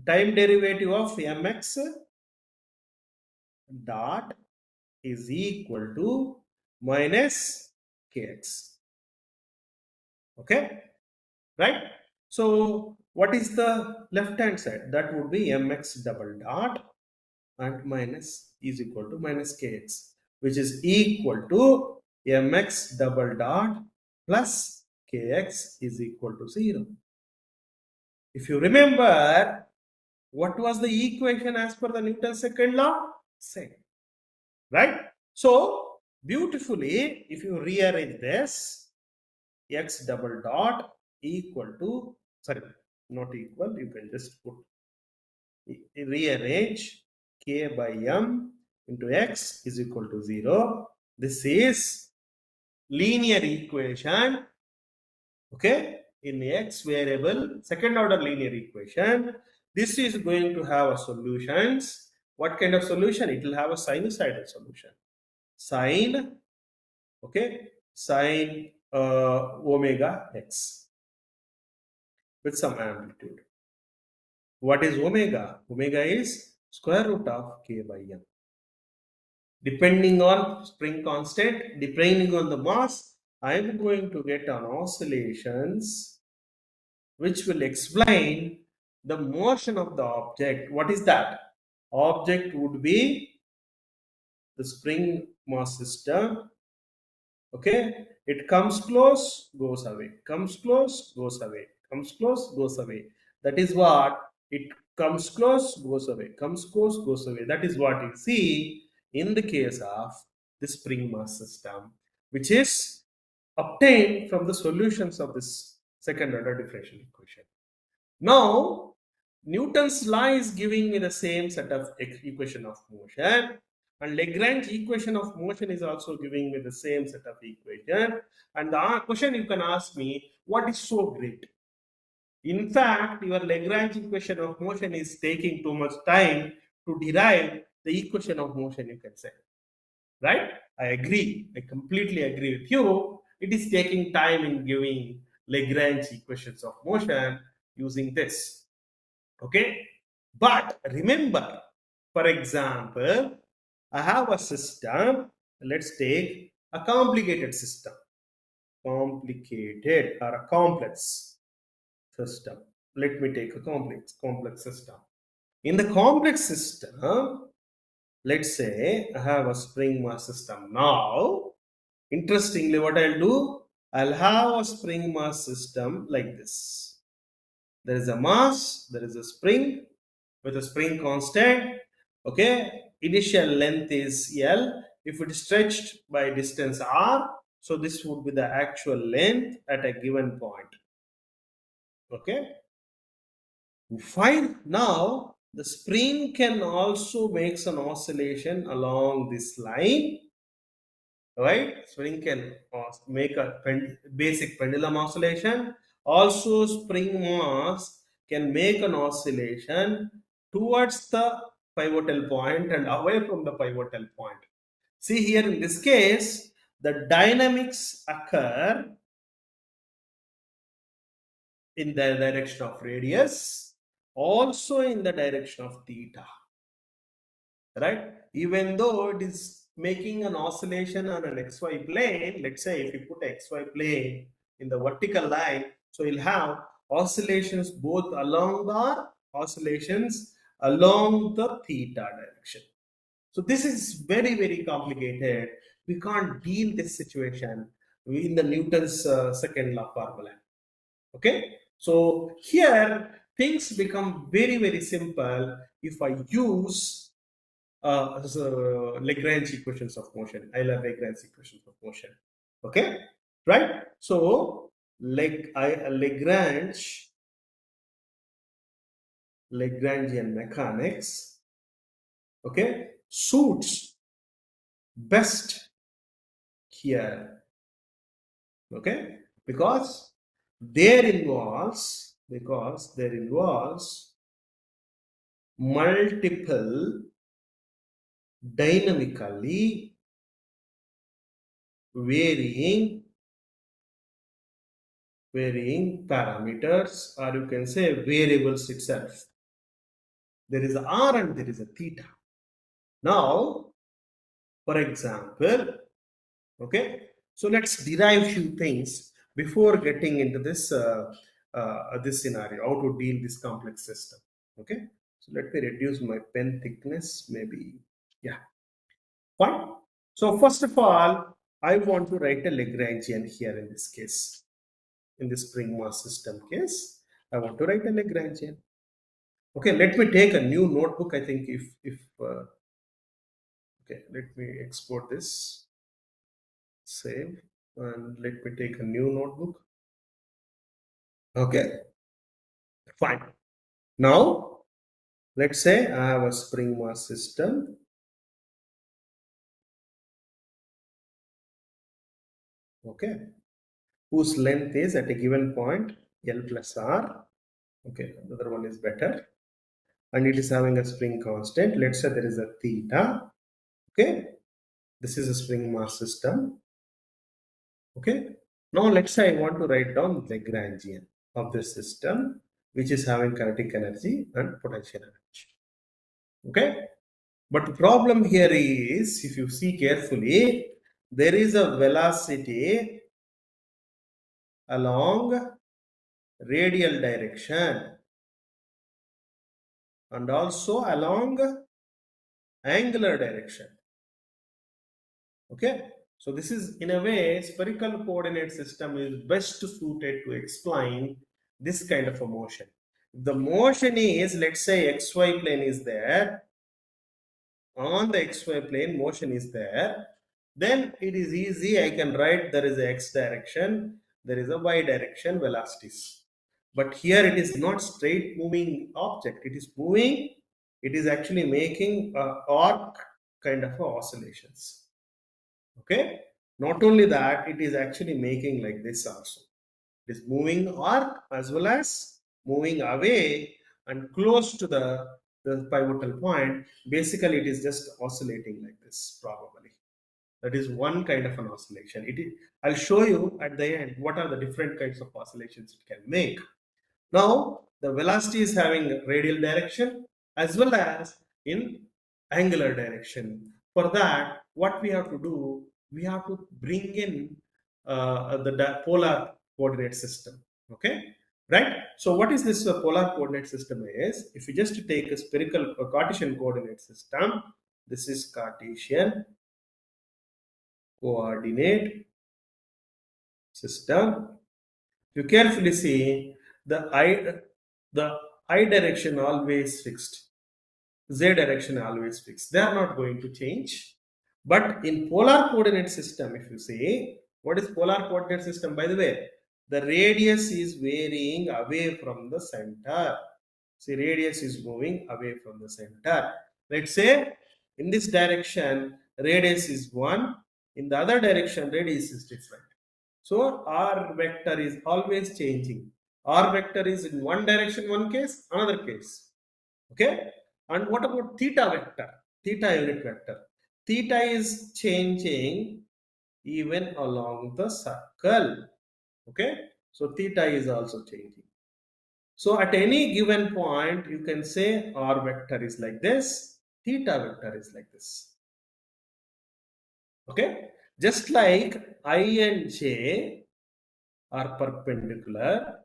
Time derivative of mx dot is equal to minus kx. Okay, right? So what is the left hand side? That would be mx double dot and minus is equal to minus kx, which is equal to mx double dot plus kx is equal to 0. If you remember, what was the equation as per the Newton's second law? Same, right? So beautifully, if you rearrange this, x double dot equal to, sorry, not equal, you can just put, rearrange k by m into x is equal to 0. This is linear equation, okay, in x variable, second order linear equation. This is going to have a solutions. What kind of solution? It will have a sinusoidal solution. Sine, okay, sine omega x with some amplitude. What is omega? Omega is square root of k by m. Depending on spring constant, depending on the mass, I am going to get an oscillations which will explain the motion of the object. What is that? Object would be the spring mass system, Okay, it comes close, goes away, comes close, goes away, comes close, goes away. That is what it comes close, goes away, comes close, goes away. That is what you see in the case of the spring mass system, which is obtained from the solutions of this second order differential equation. Now, Newton's law is giving me the same set of equation of motion, and Lagrange equation of motion is also giving me the same set of equation. And the question you can ask me, what is so great? In fact, your Lagrange equation of motion is taking too much time to derive the equation of motion, you can say. Right? I agree. I completely agree with you. It is taking time in giving Lagrange equations of motion using this. Okay, but remember, for example, I have a system. Let's take a complicated system, complicated or a complex system. Let me take a complex system. In the complex system, let's say I have a spring mass system. Now, interestingly, what I'll do, I'll have a spring mass system like this. There is a mass, there is a spring with a spring constant. Okay, initial length is L. If it is stretched by distance R, so this would be the actual length at a given point. Okay, fine. Now the spring can also make an oscillation along this line, right? Spring can make a basic pendulum oscillation. Also, spring mass can make an oscillation towards the pivotal point and away from the pivotal point. See here in this case, the dynamics occur in the direction of radius, also in the direction of theta, right? Even though it is making an oscillation on an xy plane, let's say if you put xy plane in the vertical line, so you'll have oscillations both along the oscillations along the theta direction. So this is very, very complicated. We can't deal this situation in the Newton's second law formula. Okay, so here things become very, very simple if I use Lagrange equations of motion. I love Lagrange equations of motion. Okay, right? So Lagrangian mechanics, okay, suits best here. Okay, because there involves multiple dynamically varying parameters, or you can say variables itself. There is a r and there is a theta. Now, for example, okay, so let's derive few things before getting into this scenario, how to deal this complex system. Okay, so let me reduce my pen thickness, maybe. Yeah, fine. So first of all, I want to write a Lagrangian here in this case. In this spring mass system case, I want to write a Lagrangian. Okay, let me take a new notebook. I think okay, let me export this, save, and let me take a new notebook. Okay, fine. Now, let's say I have a spring mass system. Okay, whose length is at a given point L plus R. Okay, another one is better. And it is having a spring constant. Let's say there is a theta. Okay, this is a spring mass system. Okay, now let's say I want to write down the Lagrangian of this system, which is having kinetic energy and potential energy. Okay, but the problem here is, if you see carefully, there is a velocity along radial direction and also along angular direction. Okay, So this is, in a way, spherical coordinate system is best suited to explain this kind of a motion. If the motion is, let's say, xy plane is there, on the xy plane motion is there, then it is easy. I can write there is a x direction, there is a y direction velocities. But here it is not straight moving object. It is moving, it is actually making arc kind of oscillations. Okay. Not only that, it is actually making like this also. It is moving arc as well as moving away and close to the pivotal point. Basically, it is just oscillating like this, probably. That is one kind of an oscillation. I'll show you at the end what are the different kinds of oscillations it can make. Now, the velocity is having radial direction as well as in angular direction. For that, what we have to do, we have to bring in the polar coordinate system. Okay, right? So, what is this polar coordinate system is? If you just take a spherical Cartesian coordinate system, this is Cartesian coordinate system. If you carefully see, the I direction always fixed, z direction always fixed. They are not going to change. But in polar coordinate system, if you see, what is polar coordinate system? By the way, the radius is varying away from the center. See, radius is moving away from the center. Let's say in this direction, radius is 1. In the other direction, radius is different. So r vector is always changing. R vector is in one direction, one case, another case. Okay. And what about theta vector? Theta unit vector. Theta is changing even along the circle. Okay. So theta is also changing. So at any given point, you can say r vector is like this, theta vector is like this. Okay. Just like I and j are perpendicular.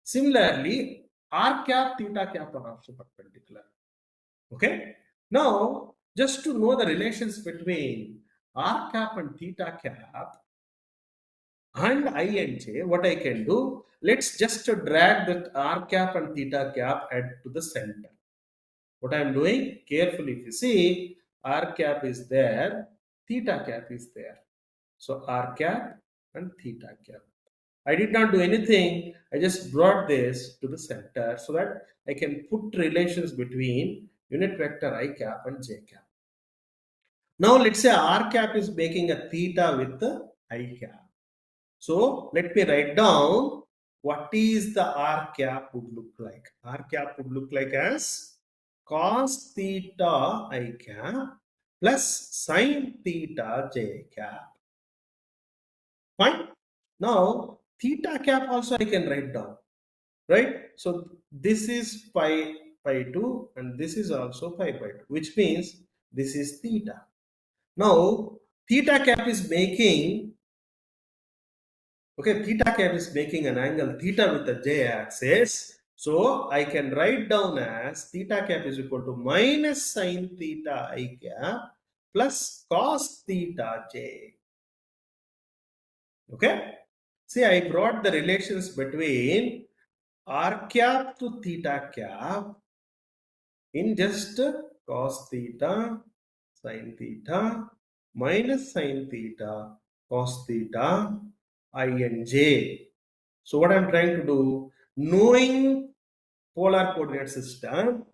Similarly, r cap, theta cap are also perpendicular. Okay. Now, just to know the relations between r cap and theta cap and I and j, what I can do, let's just drag that r cap and theta cap to the center. What I am doing, carefully if you see, r cap is there, theta cap is there. So r cap and theta cap. I did not do anything. I just brought this to the center so that I can put relations between unit vector I cap and j cap. Now let's say r cap is making a theta with the I cap. So let me write down what is the r cap would look like. R cap would look like as cos theta I cap plus sin theta j cap. Fine. Now theta cap also I can write down, right? So this is pi 2 and this is also pi by 2, which means this is theta. Now theta cap is making, okay, theta cap is making an angle theta with the j axis. So I can write down as theta cap is equal to minus sin theta I cap plus cos theta j. Okay. See, I brought the relations between r cap to theta cap in just cos theta, sin theta, minus sin theta, cos theta, I and j. So what I'm trying to do, knowing polar coordinate system,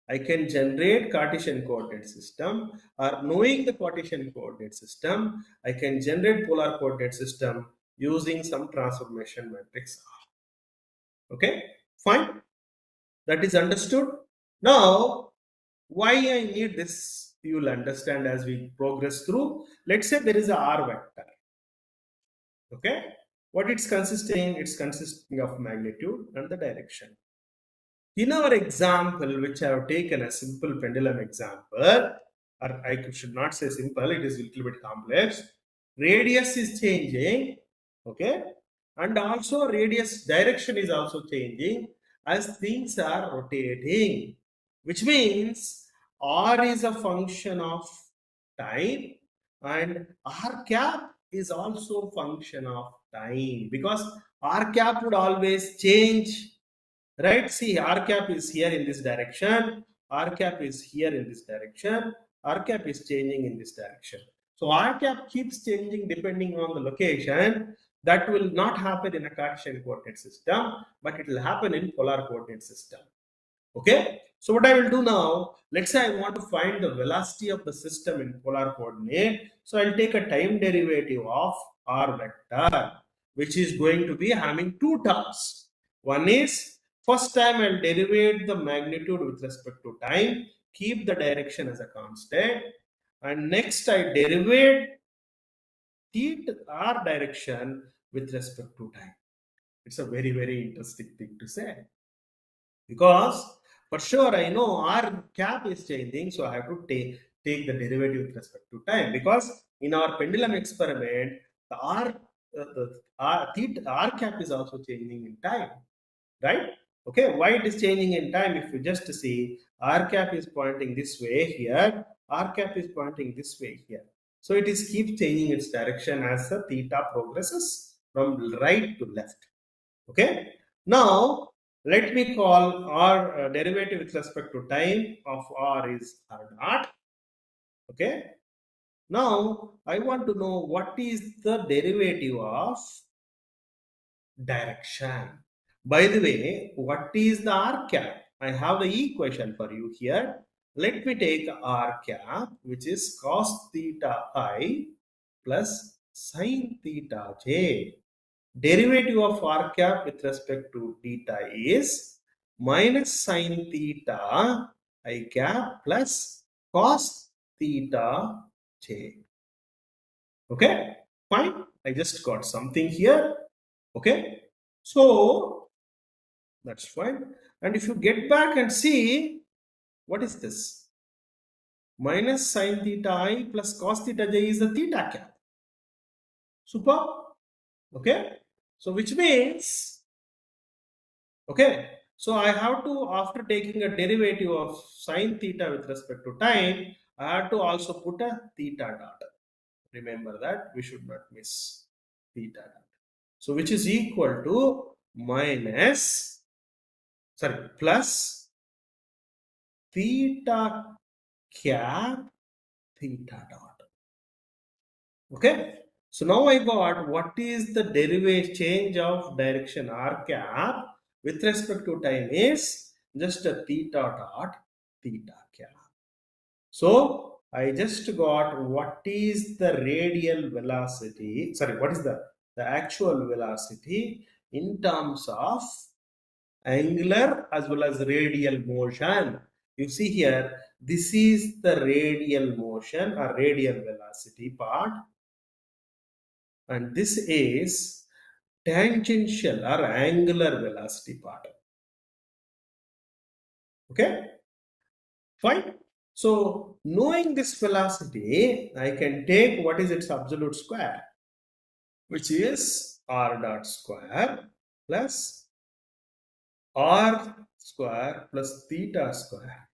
I can generate Cartesian coordinate system, or knowing the Cartesian coordinate system, I can generate polar coordinate system using some transformation matrix. Okay, fine. That is understood. Now, why I need this, you will understand as we progress through. Let's say there is a r vector. Okay, what it's consisting? It's consisting of magnitude and the direction. In our example, which I have taken a simple pendulum example, or I should not say simple, it is a little bit complex. Radius is changing, okay, and also radius direction is also changing as things are rotating, which means r is a function of time and r cap is also function of time, because r cap would always change, right? See, r cap is here in this direction, r cap is here in this direction, r cap is changing in this direction. So r cap keeps changing depending on the location. That will not happen in a Cartesian coordinate system, but it will happen in polar coordinate system. Okay, so what I will do now, let's say I want to find the velocity of the system in polar coordinate. So I'll take a time derivative of r vector, which is going to be having two terms. One is, first time I'll derivate the magnitude with respect to time, keep the direction as a constant, and next I derivate theta r direction with respect to time. It's a very, very interesting thing to say, because for sure I know r cap is changing, so I have to take the derivative with respect to time, because in our pendulum experiment the theta r cap is also changing in time, right? Okay, why it is changing in time? If you just see, r cap is pointing this way here, r cap is pointing this way here, so it is keep changing its direction as the theta progresses from right to left. Okay, now let me call r derivative with respect to time of r is r dot. Okay, now I want to know what is the derivative of direction. By the way, what is the r cap? I have the equation for you here. Let me take r cap, which is cos theta I plus sin theta j. Derivative of r cap with respect to theta is minus sin theta I cap plus cos theta j. Okay, fine. I just got something here. Okay, so that's fine. And if you get back and see, what is this? Minus sin theta I plus cos theta j is the theta cap. Super. Okay, so which means, okay, so I have to, after taking a derivative of sine theta with respect to time, I have to also put a theta dot. Remember that, we should not miss theta dot. So which is equal to minus, sorry, plus theta cap theta dot. Okay, so now I got what is the derivative change of direction r cap with respect to time is just a theta dot theta cap. So I just got what is the radial velocity, sorry, what is the actual velocity in terms of angular as well as radial motion. You see here, this is the radial motion or radial velocity part, and this is tangential or angular velocity part. Okay, fine. So knowing this velocity, I can take what is its absolute square, which is r dot square plus r square plus theta square,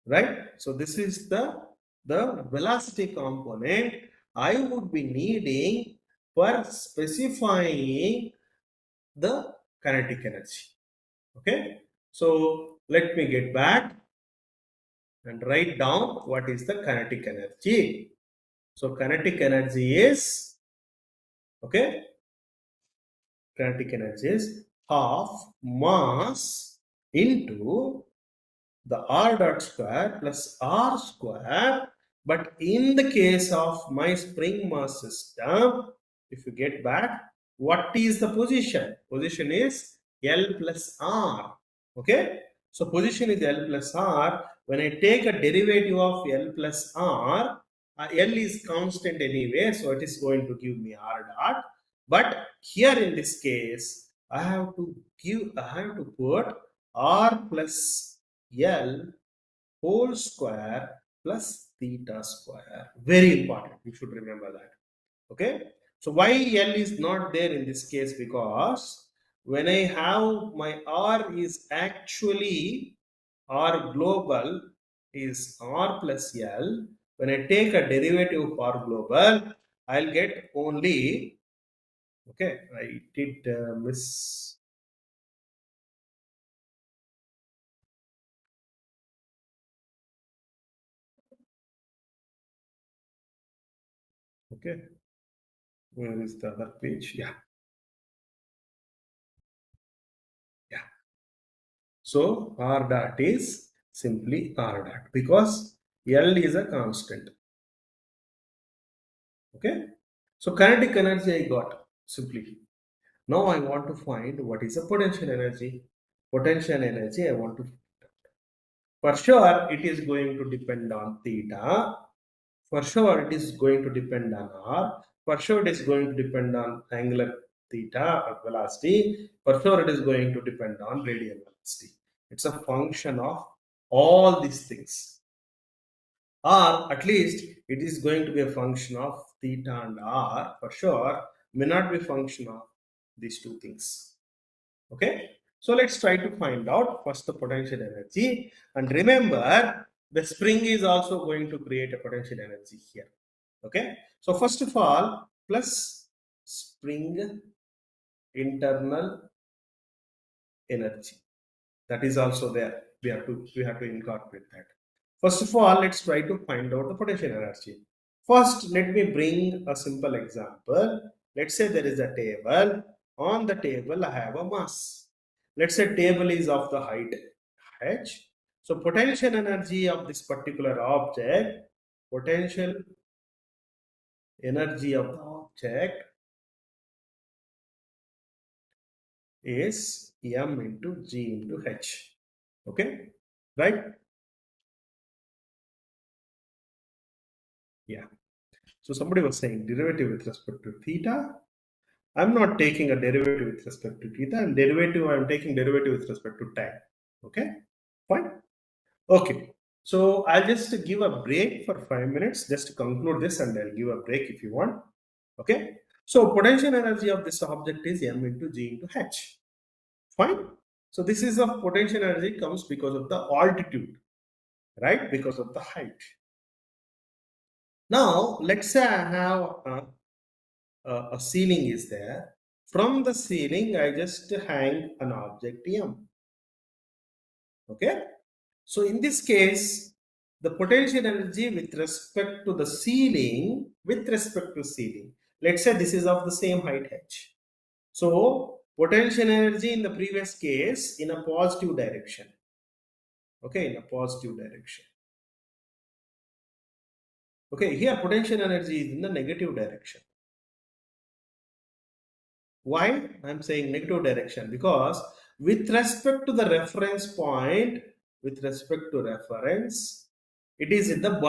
right? So this is the velocity component I would be needing for specifying the kinetic energy. Okay, so let me get back and write down what is the kinetic energy. So kinetic energy is, okay, kinetic energy is half mass into the r dot square plus r square. But in the case of my spring mass system, if you get back, what is the position? Position is L plus R. Okay, so position is L plus R. When I take a derivative of L plus R, L is constant anyway, so it is going to give me R dot. But here in this case, I have to put R plus L whole square plus theta square. Very important. You should remember that. Okay. So why L is not there in this case? Because when I have my R is actually R global is R plus L. When I take a derivative for global, I'll get only, okay, I did miss, okay, where is the other page? Yeah, yeah. So R dot is simply R dot because L is a constant. Okay. So kinetic energy I got simply. Now I want to find what is the potential energy. Potential energy I want to, for sure it is going to depend on theta. For sure it is going to depend on R. For sure it is going to depend on angular theta or velocity. For sure it is going to depend on radial velocity. It's a function of all these things. Or at least it is going to be a function of theta and R for sure, may not be a function of these two things. Okay, so let's try to find out first the potential energy, and remember the spring is also going to create a potential energy here. Okay, so first of all, plus spring internal energy, that is also there. We have to incorporate that. First of all, let's try to find out the potential energy. First, let me bring a simple example. Let's say there is a table. On the table, I have a mass. Let's say table is of the height h. So potential energy of this particular object, potential energy of the object is m into g into h. Okay, right? Yeah. So somebody was saying derivative with respect to theta. I'm not taking a derivative with respect to theta. I'm taking derivative with respect to tan. Okay, fine. Okay. So I'll just give a break for 5 minutes just to conclude this, and I'll give a break if you want. Okay. So potential energy of this object is m into g into h. Fine. So this is of potential energy comes because of the altitude, right? Because of the height. Now let's say I have a ceiling is there. From the ceiling, I just hang an object M. Okay. So in this case, the potential energy with respect to the ceiling, let's say this is of the same height h. So potential energy in the previous case in a positive direction. Okay, in a positive direction. Okay, here potential energy is in the negative direction. Why I'm saying negative direction? Because with respect to the reference point, with respect to reference, it is in the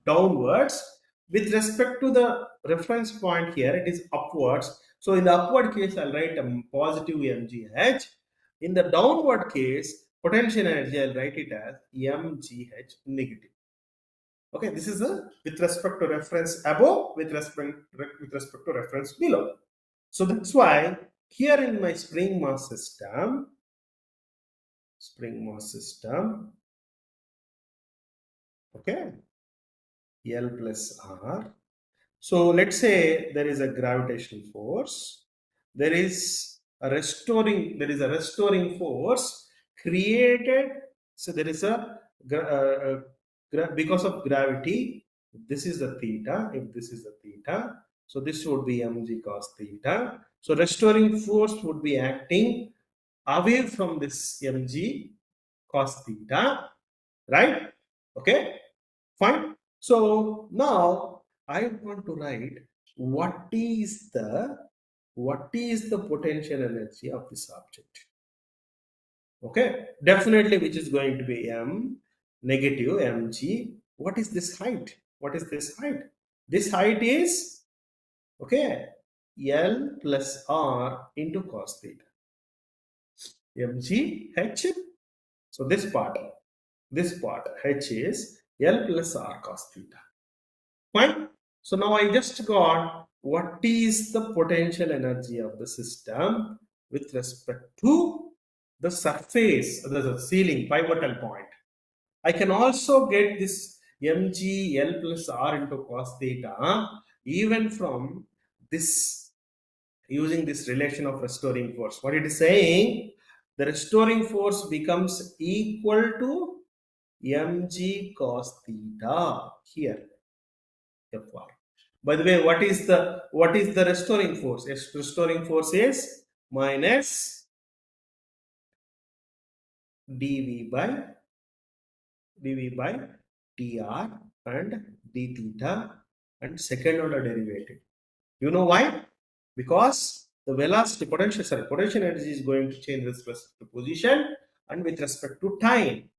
downwards. With respect to the reference point here, it is upwards. So in the upward case, I'll write a positive mgh. In the downward case, potential energy, I'll write it as mgh negative. Okay, this is a with respect to reference above, with respect to reference below. So that's why here in my spring mass system, okay, L plus R. So let's say there is a gravitational force. There is a restoring force created. So there is a, because of gravity, this is the theta, if this is the theta, so this would be mg cos theta. So restoring force would be acting away from this mg cos theta, right? Okay, fine. So now I want to write what is the potential energy of this object. Okay, definitely, which is going to be m negative mg. What is this height? What is this height? This height is, okay, L plus R into cos theta. mg h. So this part h is L plus R cos theta. Fine. So now I just got what is the potential energy of the system with respect to the surface, the ceiling pivotal point. I can also get this mg L plus R into cos theta, even from this, using this relation of restoring force. What it is saying, the restoring force becomes equal to mg cos theta here, Fr. By the way, what is the restoring force? Yes, restoring force is minus dv by dr and d theta and second order derivative. You know why? Because the velocity, potential energy is going to change with respect to position and with respect to time.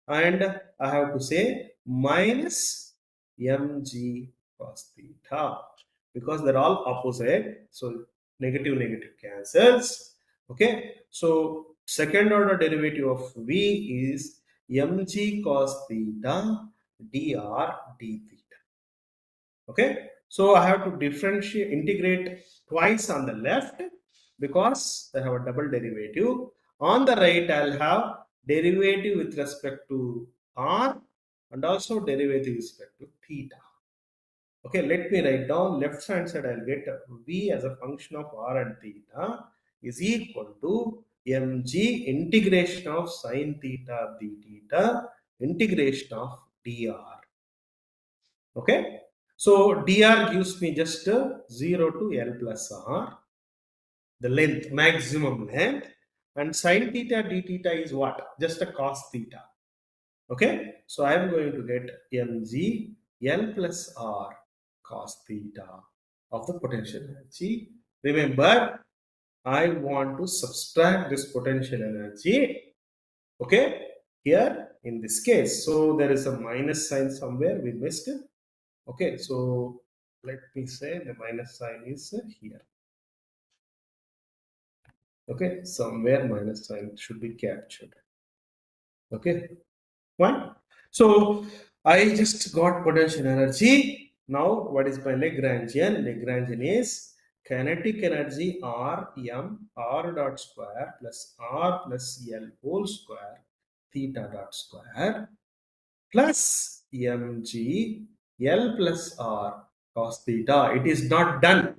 And I have to say minus mg cos theta, because they're all opposite. So negative negative cancels. Okay. So second order derivative of v is mg cos theta dr d theta. Okay, so I have to differentiate, integrate twice on the left because I have a double derivative. On the right, I'll have derivative with respect to r and also derivative with respect to theta. Okay, let me write down left hand side. I'll get v as a function of r and theta is equal to mg integration of sine theta d theta integration of dr. Okay, so dr gives me just 0 to L plus r, the length, maximum length, and sine theta d theta is what? Just a cos theta. Okay, so I am going to get mg L plus r cos theta of the potential energy. Remember, I want to subtract this potential energy. Okay, here in this case, so there is a minus sign somewhere we missed. Okay, so let me say the minus sign is here. Okay, somewhere minus sign should be captured. Okay, fine. So I just got potential energy. Now, what is my Lagrangian? Lagrangian is kinetic energy R m r dot square plus r plus L whole square theta dot square plus mg L plus r cos theta. It is not done.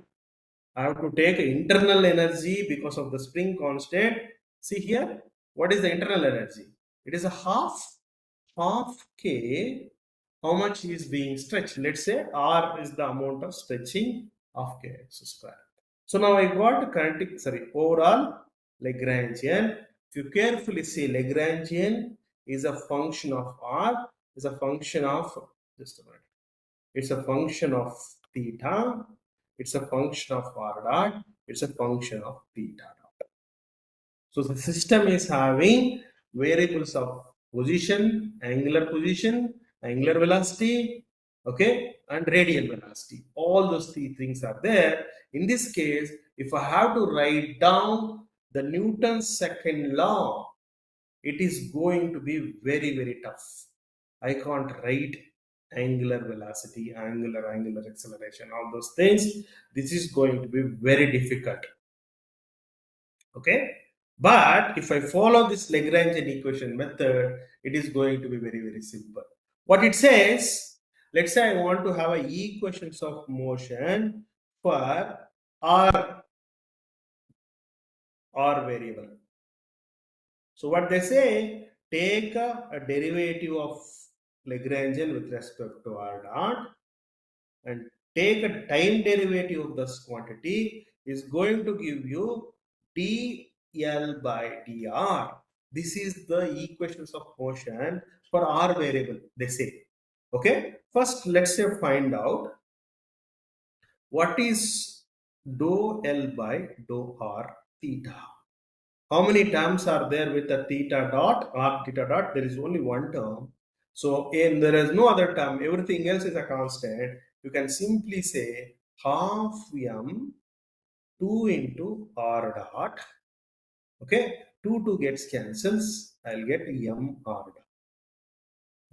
I have to take internal energy because of the spring constant. See here, what is the internal energy? It is a half k. How much is being stretched? Let's say R is the amount of stretching of k square. So now I got kinetic, overall Lagrangian. If you carefully see, Lagrangian is a function of R, is a function of, just a minute, it's a function of theta, it's a function of r dot, it's a function of theta dot. So the system is having variables of position, angular velocity, okay, and radial velocity. All those three things are there. In this case, if I have to write down the Newton's second law, it is going to be very, very tough. I can't write angular velocity, angular acceleration, all those things. This is going to be very difficult. Okay, but if I follow this Lagrangian equation method, it is going to be very, very simple. What it says, let's say I want to have a equations of motion for r variable. So what they say, take a derivative of Lagrangian with respect to r dot and take a time derivative of this quantity is going to give you dl by dr. This is the equations of motion for r variable, they say. Okay, first let's say find out what is dou L by dou R theta. How many terms are there with a theta dot or theta dot? There is only one term. So there is no other term. Everything else is a constant. You can simply say half m 2 into r dot. Okay, 2 gets cancels. I'll get m r dot.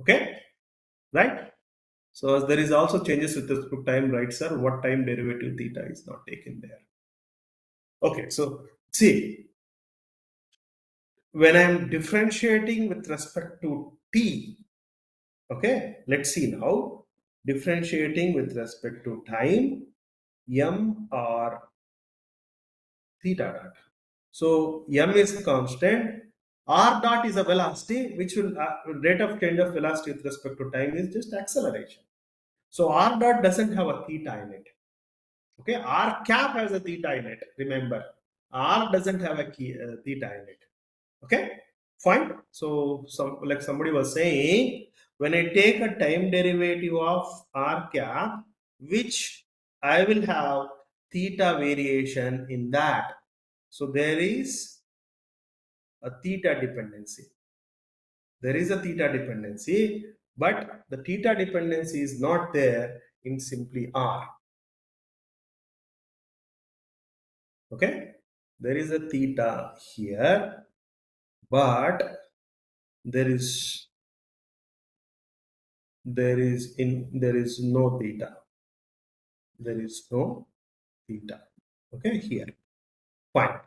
Okay, right? So there is also changes with respect to time, right, sir? What time derivative theta is not taken there? Okay, so see, when I'm differentiating with respect to t, Okay, let's see now. Differentiating with respect to time, m or theta dot. So m is constant. R dot is a velocity, which will rate of change of velocity with respect to time is just acceleration. So R dot doesn't have a theta in it. Okay, R cap has a theta in it. Remember, R doesn't have a theta in it. Okay, fine. So like somebody was saying, when I take a time derivative of R cap, which I will have theta variation in that. So there is a theta dependency. There is a theta dependency, but the theta dependency is not there in simply R. Okay, there is a theta here, but there is there is no theta. There is no theta. Okay, here. Fine.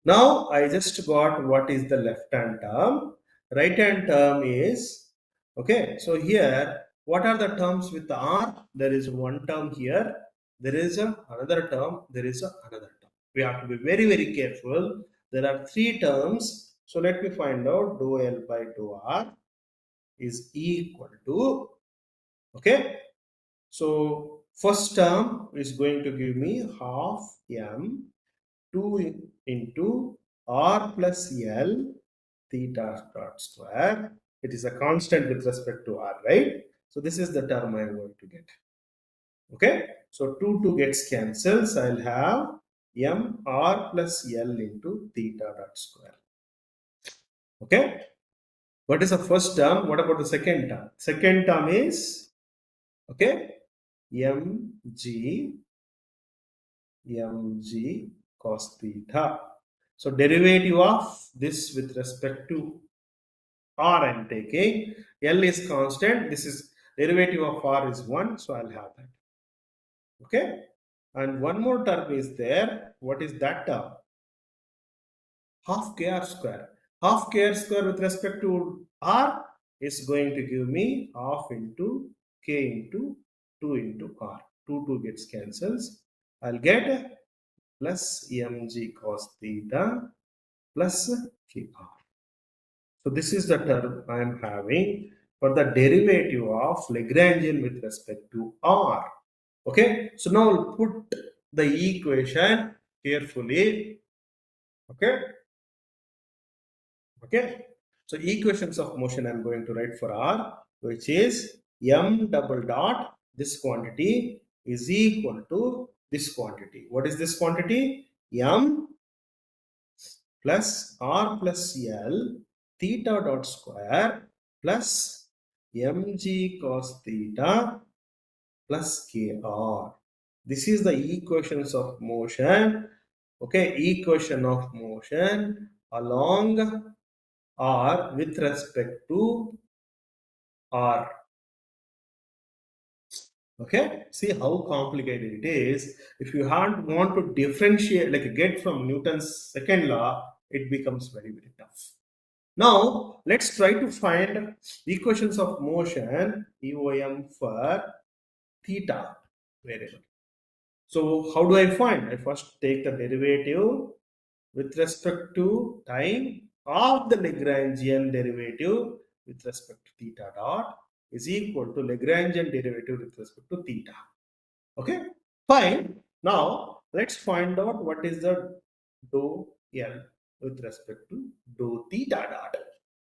Now I just got what is the left hand term. Right hand term is okay. So here, what are the terms with the R? There is one term here. There is another term. There is another term. We have to be very, very careful. There are three terms. So let me find out dou L by dou R is equal to, okay. So first term is going to give me half m 2 into r plus L theta dot square. It is a constant with respect to r, right? So this is the term I am going to get. Okay. So 2 gets cancels. I'll have m r plus L into theta dot square. Okay. What is the first term? What about the second term? Second term is, okay, mg cos theta. So derivative of this with respect to r I am taking. L is constant. This is derivative of r is 1. So I'll have that. Okay. And one more term is there. What is that term? Half kr square. Half kr square with respect to r is going to give me half into k into 2 into r. 2 gets cancels. I'll get plus mg cos theta plus kr. So this is the term I am having for the derivative of Lagrangian with respect to r. Okay, so now I'll put the equation carefully. Okay, okay. So equations of motion I'm going to write for r, which is m double dot this quantity is equal to this quantity. What is this quantity? M plus r plus L theta dot square plus mg cos theta plus kr. This is the equations of motion. Okay, equation of motion along r with respect to r. Okay, see how complicated it is. If you want to differentiate, like get from Newton's second law, it becomes very, very tough. Now, let's try to find equations of motion, EOM for theta variable. So, how do I find? I first take the derivative with respect to time of the Lagrangian derivative with respect to theta dot is equal to Lagrangian derivative with respect to theta. Okay, fine. Now, let's find out what is the dou L with respect to dou theta dot.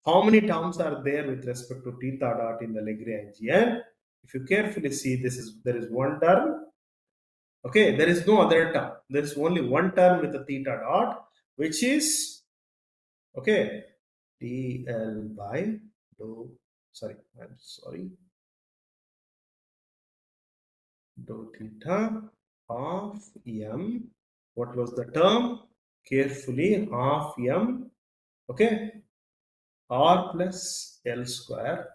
How many terms are there with respect to theta dot in the Lagrangian? If you carefully see, there is one term. Okay, there is no other term. There is only one term with the theta dot, which is okay dl by dou. Sorry, I'm sorry. Dou theta half m. What was the term? Carefully, half m. Okay, r plus L square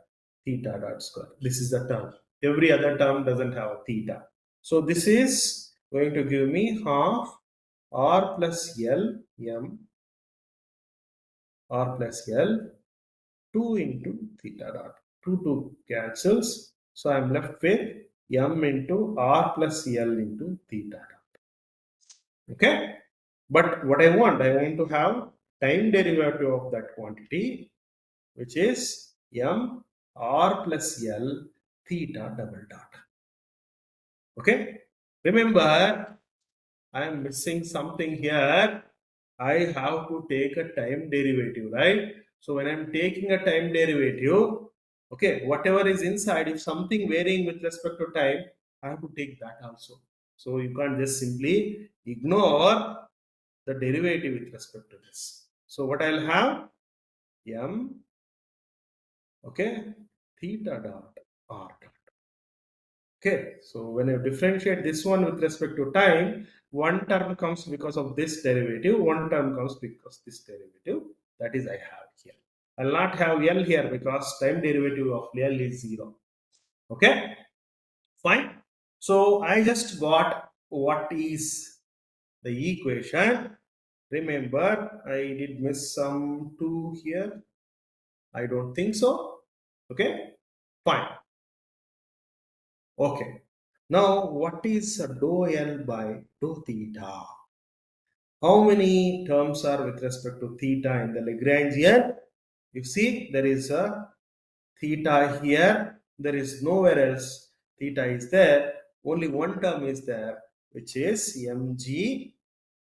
theta dot square. This is the term. Every other term doesn't have theta. So this is going to give me half r plus L m r plus L 2 into theta dot. 2 cancels. So I'm left with m into r plus L into theta. Okay. But what I want to have time derivative of that quantity, which is m r plus L theta double dot. Okay. Remember, I am missing something here. I have to take a time derivative, right? So when I'm taking a time derivative, okay, whatever is inside, if something varying with respect to time, I have to take that also. So you can't just simply ignore the derivative with respect to this. So what I'll have m, okay, theta dot r dot. Okay, so when you differentiate this one with respect to time, one term comes because of this derivative, one term comes because this derivative. That is I have here. I'll not have L here because time derivative of L is 0. Okay, fine. So I just got what is the equation. Remember, I did miss some 2 here. I don't think so. Okay, fine. Okay. Now, what is dou L by dou theta? How many terms are with respect to theta in the Lagrangian? You see, there is a theta here. There is nowhere else theta is there. Only one term is there, which is mg,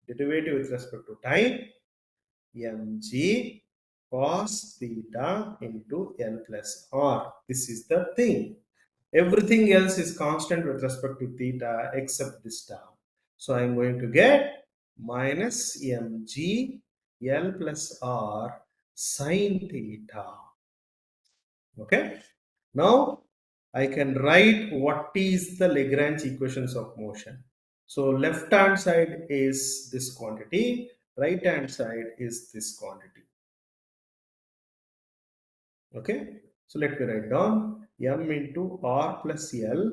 derivative with respect to time, mg cos theta into L plus R. This is the thing. Everything else is constant with respect to theta except this term. So I'm going to get minus mg L plus R sine theta. Okay. Now I can write what is the Lagrange equations of motion. So left hand side is this quantity, right hand side is this quantity. Okay. So let me write down m into r plus L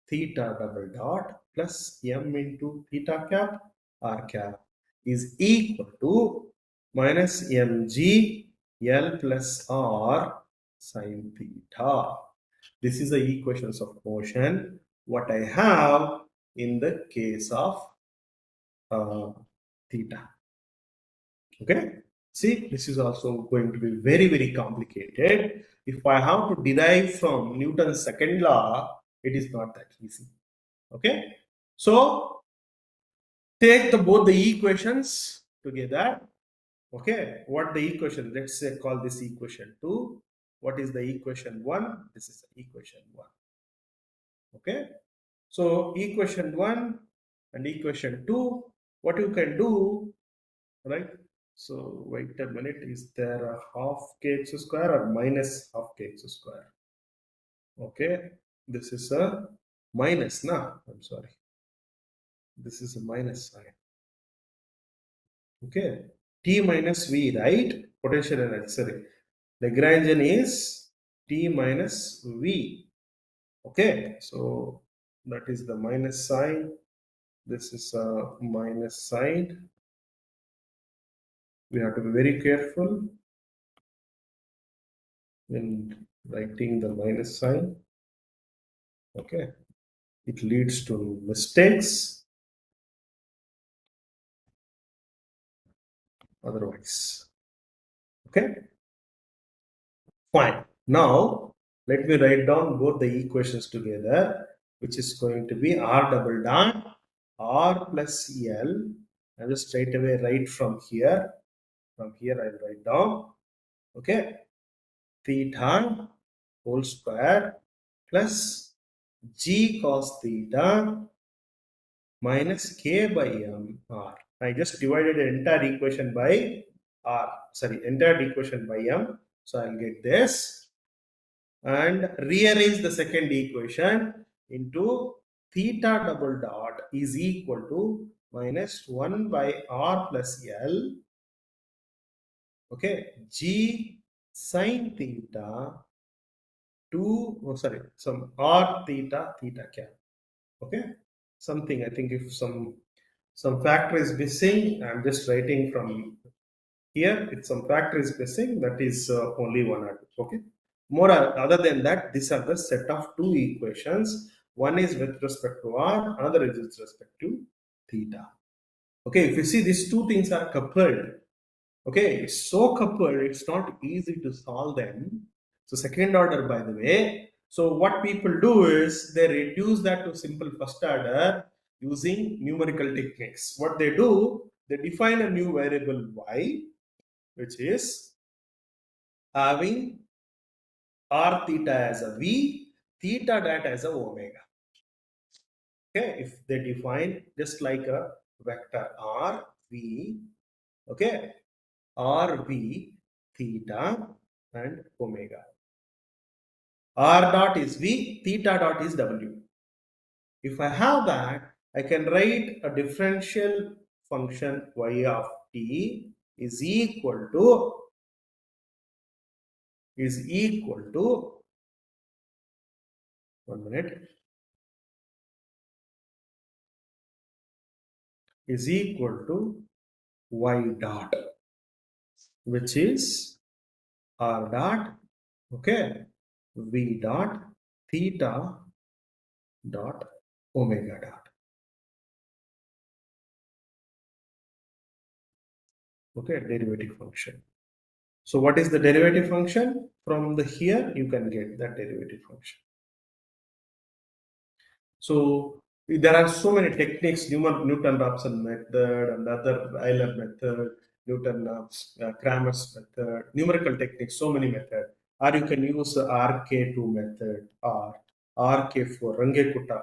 theta double dot plus m into theta cap r cap is equal to minus mg L plus r sine theta. This is the equations of motion what I have in the case of theta. Okay. See, this is also going to be very, very complicated. If I have to derive from Newton's second law, it is not that easy. Okay. So take both the equations together. Okay. What the equation? Let's say call this equation 2. What is the equation 1? This is the equation 1. Okay. So equation 1 and equation 2, what you can do, right? So wait a minute, is there a half kx square or minus half kx square? Okay, this is a minus, na? I'm sorry. This is a minus sign. Okay, T minus V, right? Potential energy, sorry. Lagrangian is T minus V. Okay, so that is the minus sign. This is a minus sign. We have to be very careful when writing the minus sign. Okay, it leads to mistakes otherwise. Okay, fine. Now let me write down both the equations together, which is going to be r double dot r plus L. I'll just straight away write from here. From here I'll write down. Okay, theta whole square plus g cos theta minus k by m r. I just divided the entire equation by r. Sorry, entire equation by m. So I'll get this and rearrange the second equation into theta double dot is equal to minus 1 by r plus L. Okay, g sine theta 2, oh sorry, some r theta theta cap. Okay, something I think if some factor is missing, I'm just writing from here. If some factor is missing, that is only one atom. Okay, More other than that, these are the set of two equations. One is with respect to r, another is with respect to theta. Okay, if you see these two things are coupled, okay, it's so coupled, it's not easy to solve them. So second order, by the way. So what people do is they reduce that to simple first order using numerical techniques. What they do, they define a new variable y, which is having r theta as a v, theta that as a omega. Okay, if they define just like a vector r v, okay, r v theta and omega. R dot is v, theta dot is w. If I have that, I can write a differential function y of t is equal to one minute, is equal to y dot, which is r dot, okay, v dot theta dot omega dot. Okay, derivative function. So what is the derivative function? From the here you can get that derivative function. So there are so many techniques, Newton-Raphson method and other Euler method, Newton-Cramer's method, numerical techniques, so many methods. Or you can use the RK2 method or RK4, Rangekutta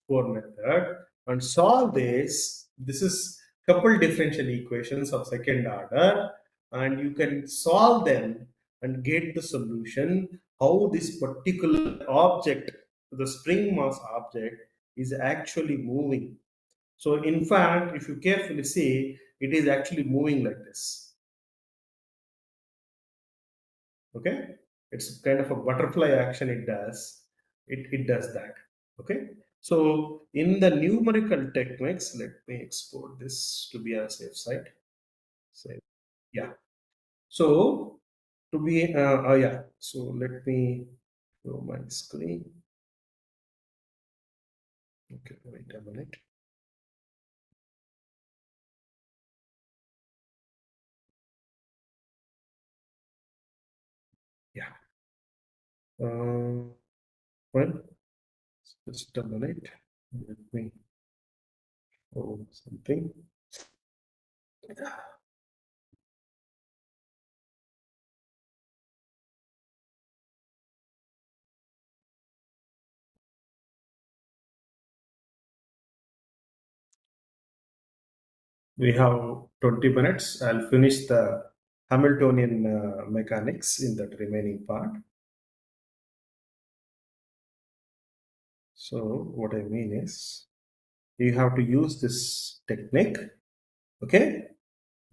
4 method and solve this. This is couple differential equations of second order and you can solve them and get the solution how this particular object, the spring mass object, is actually moving. So in fact, if you carefully see, it is actually moving like this. Okay, it's kind of a butterfly action. It does. It does that. Okay. So in the numerical techniques, let me export this to be a safe side. Save. Yeah. So to be yeah. So let me show my screen. Okay, wait a minute. Yeah. Well, just a minute. Let me show something. We have 20 minutes. I'll finish the Hamiltonian mechanics in that remaining part. So what I mean is, you have to use this technique, okay,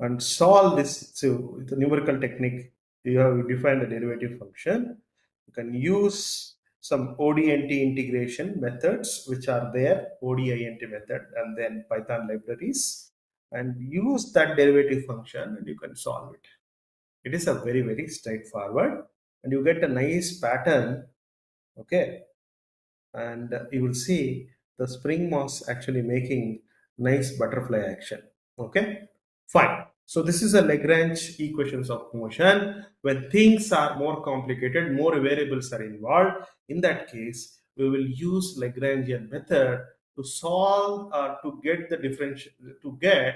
and solve this. So the numerical technique, you have to define the derivative function. You can use some ODNT integration methods, which are there, ODINT method, and then Python libraries, and use that derivative function, and you can solve it. It is a very, very straightforward, and you get a nice pattern, okay, and you will see the spring mass actually making nice butterfly action. Okay, fine. So this is a Lagrange equations of motion. When things are more complicated, more variables are involved, in that case we will use Lagrangian method to solve or to get the differential, to get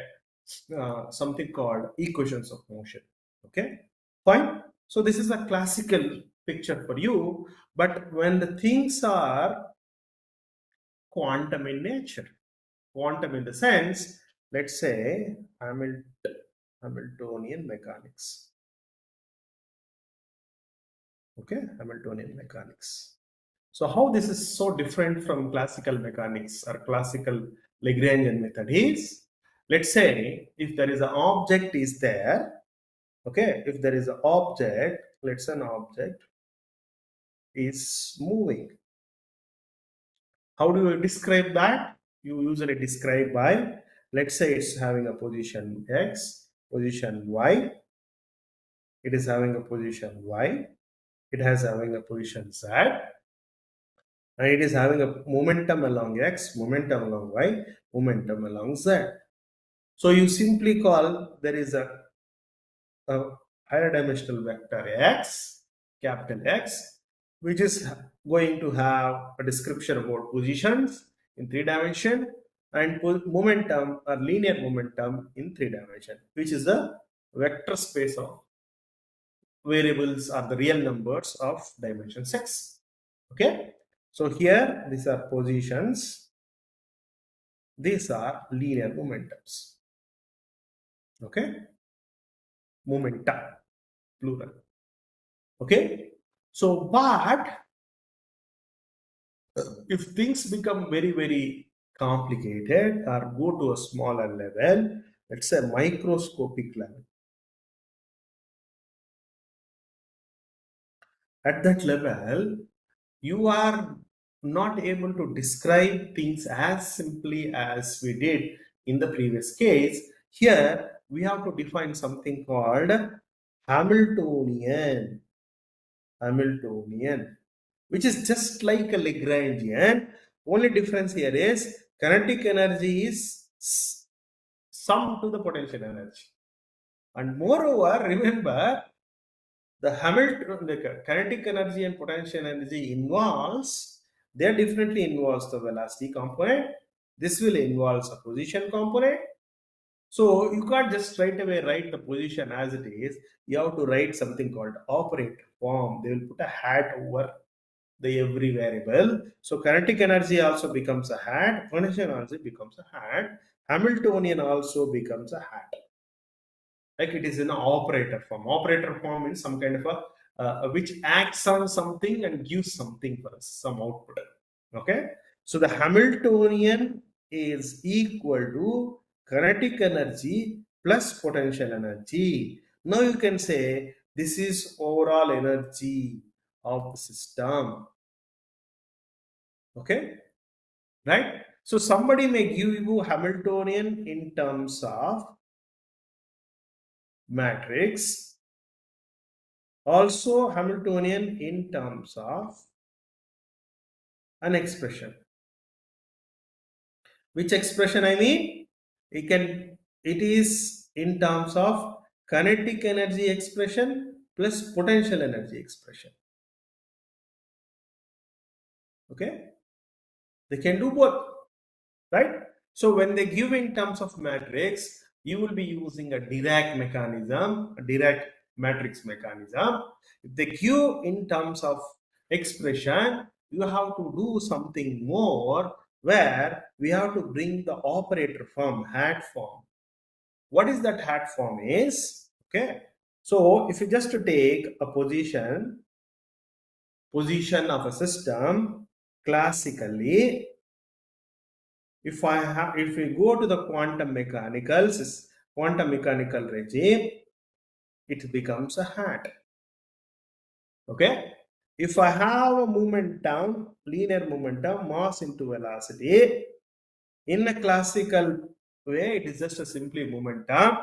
something called equations of motion. Okay, fine. So this is a classical picture for you, but when the things are quantum in nature, quantum in the sense, let's say Hamiltonian mechanics. Okay, Hamiltonian mechanics. So how this is so different from classical mechanics or classical Lagrangian method is, let's say if there is an object is there, okay, if there is an object, let's say an object is moving. How do you describe that? You usually describe by, let's say it's having a position x, position y, it is having a position y, it has having a position Z, and it is having a momentum along X, momentum along Y, momentum along Z. So you simply call there is a higher dimensional vector X, capital X, which is going to have a description about positions in 3 dimension and momentum or linear momentum in 3 dimension, which is the vector space of variables or the real numbers of dimension 6. Okay, so here these are positions, these are linear momentums. Okay, momenta plural. Okay, so but if things become very complicated or go to a smaller level, let's say microscopic level, at that level you are not able to describe things as simply as we did in the previous case. Here we have to define something called Hamiltonian. Hamiltonian, which is just like a Lagrangian. Only difference here is kinetic energy is sum to the potential energy. And moreover, remember the Hamilton, the kinetic energy and potential energy involves, they definitely involves the velocity component. This will involve a position component. So you can't just straight away write the position as it is. You have to write something called operator form. They will put a hat over the every variable. So kinetic energy also becomes a hat, potential energy becomes a hat, Hamiltonian also becomes a hat. Like it is in an operator form. Operator form is some kind of a which acts on something and gives something for us, some output. Okay, so the Hamiltonian is equal to kinetic energy plus potential energy. Now you can say this is overall energy of the system. Okay, right? So somebody may give you Hamiltonian in terms of matrix, also Hamiltonian in terms of an expression. Which expression I mean? It is in terms of kinetic energy expression plus potential energy expression. Okay, they can do both, right? So when they give in terms of matrix, you will be using a Dirac mechanism, a Dirac matrix mechanism. If they give in terms of expression, you have to do something more where we have to bring the operator form, hat form. What is that hat form is? Okay, so if you just take a position of a system classically, if we go to the quantum mechanical regime, it becomes a hat. Okay, if I have a momentum, linear momentum, mass into velocity, in a classical way, it is just a simply momentum.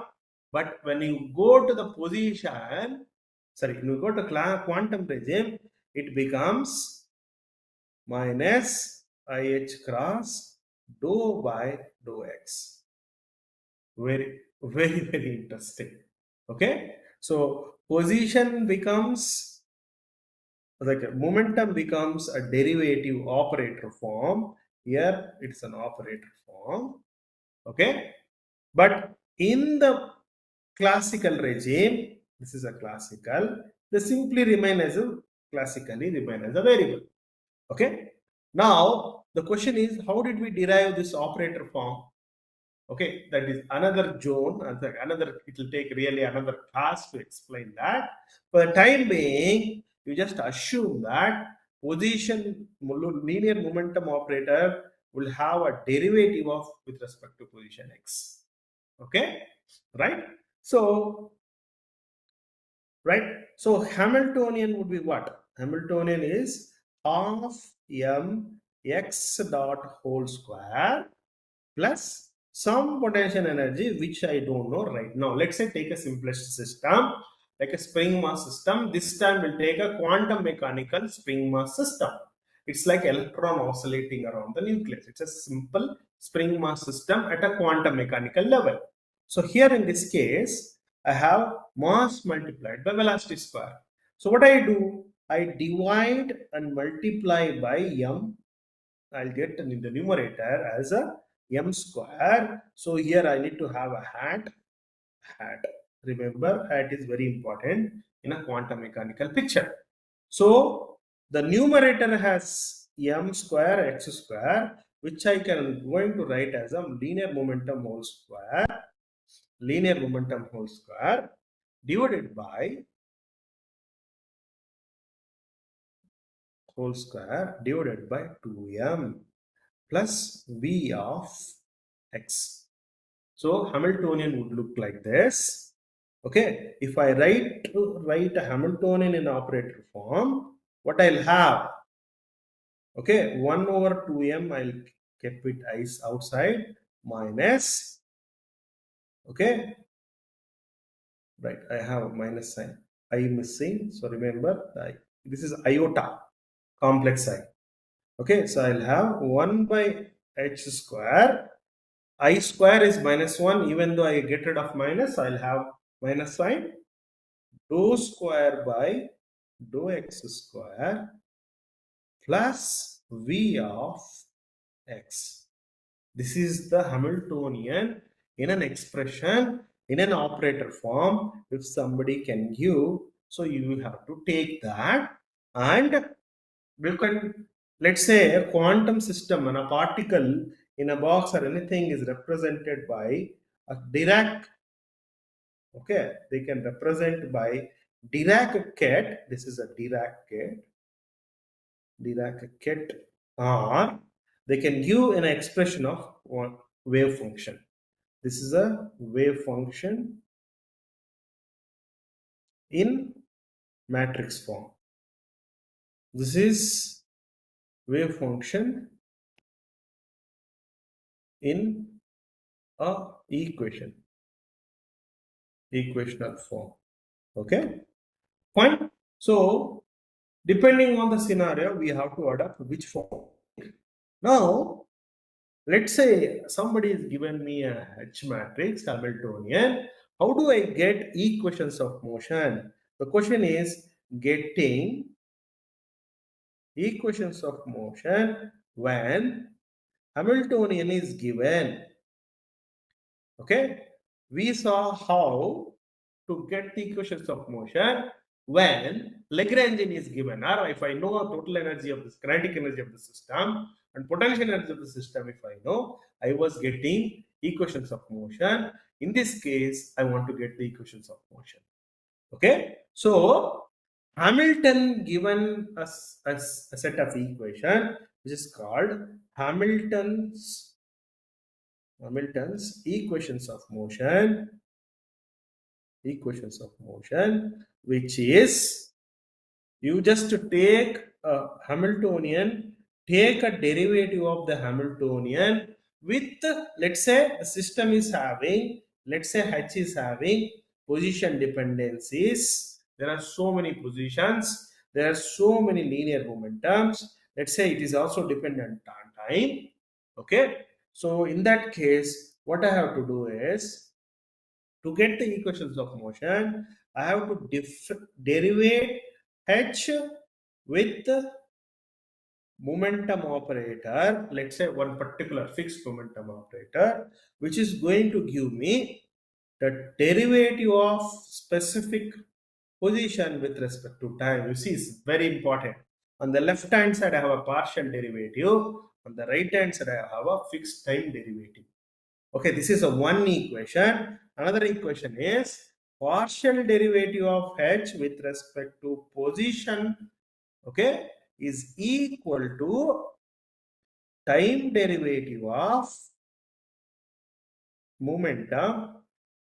But when you go to the position, sorry, when you go to quantum regime, it becomes minus IH cross dou by dou x. Very interesting. Okay, so position becomes, like momentum becomes a derivative operator form. Here it's an operator form. Okay, but in the classical regime, this is a classical, they simply remain as a classically remain as a variable. Okay, now the question is, how did we derive this operator form? Okay, that is another zone, another, it will take really another class to explain that. For the time being, you just assume that position linear momentum operator will have a derivative of with respect to position x. Okay, right? So Hamiltonian would be what? Hamiltonian is half m x dot whole square plus some potential energy which I don't know right now. Let's say take a simplest system. like a spring mass system. This time we'll take a quantum mechanical spring mass system. It's like electron oscillating around the nucleus. It's a simple spring mass system at a quantum mechanical level. So here in this case, I have mass multiplied by velocity square. So what I do? I divide and multiply by m. I'll get in the numerator as a m square. So here I need to have a hat. Remember, hat is very important in a quantum mechanical picture. So the numerator has m square x square, which I can going to write as a linear momentum whole square divided by whole square divided by 2m plus v of x. So Hamiltonian would look like this. Okay, if I write a Hamiltonian in operator form, what I'll have, okay, 1 over 2m, I'll keep it outside, minus, okay, right, I have a minus sign, I missing, so remember, this is iota, complex sign. Okay, so I'll have 1 by h square, I square is minus 1, even though I get rid of minus, I'll have minus sign, dou square by dou x square plus v of x. This is the Hamiltonian in an expression in an operator form. If somebody can give, so you have to take that, and we can, let's say a quantum system and a particle in a box or anything is represented by a Dirac. Okay, they can represent by Dirac ket. This is a Dirac ket, or they can give an expression of one wave function. This is a wave function in matrix form. This is wave function in a equational form. Okay, fine. So depending on the scenario, we have to adopt which form. Now let's say somebody is given me a H matrix Hamiltonian. How do I get equations of motion? The question is getting equations of motion when Hamiltonian is given. Okay, we saw how to get the equations of motion when Lagrangian is given, or if I know total energy of this kinetic energy of the system and potential energy of the system, if I know, I was getting equations of motion. In this case, I want to get the equations of motion. Okay, so Hamilton given us a set of equation which is called Hamilton's equations of motion, which is, you just take a Hamiltonian, take a derivative of the Hamiltonian with, let's say the system is having, let's say H is having position dependencies. There are so many positions, there are so many linear momentums. Let's say it is also dependent on time. Okay, so in that case, what I have to do is, to get the equations of motion, I have to derivate H with momentum operator, let's say one particular fixed momentum operator, which is going to give me the derivative of specific position with respect to time. You see, it's very important. On the left hand side, I have a partial derivative. On the right hand side, I have a fixed time derivative. Okay, this is a one equation. Another equation is partial derivative of H with respect to position, okay, is equal to time derivative of momentum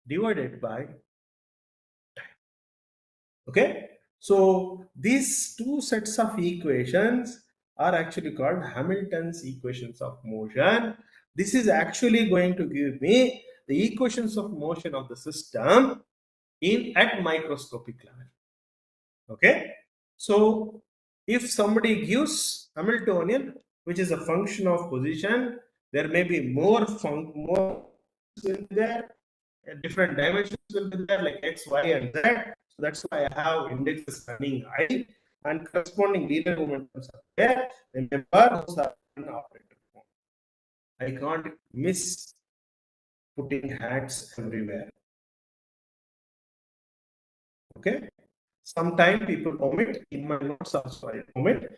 divided by time. Okay, so these two sets of equations are actually called Hamilton's equations of motion. This is actually going to give me the equations of motion of the system at microscopic level. Okay, so if somebody gives Hamiltonian, which is a function of position, there may be more will be there, different dimensions will be there, like x, y, and z. So that's why I have indexes running I, and corresponding linear momentums are there. Remember, those are an operator form. I can't miss putting hats everywhere. Okay. Sometimes people omit in my notes also. I omit,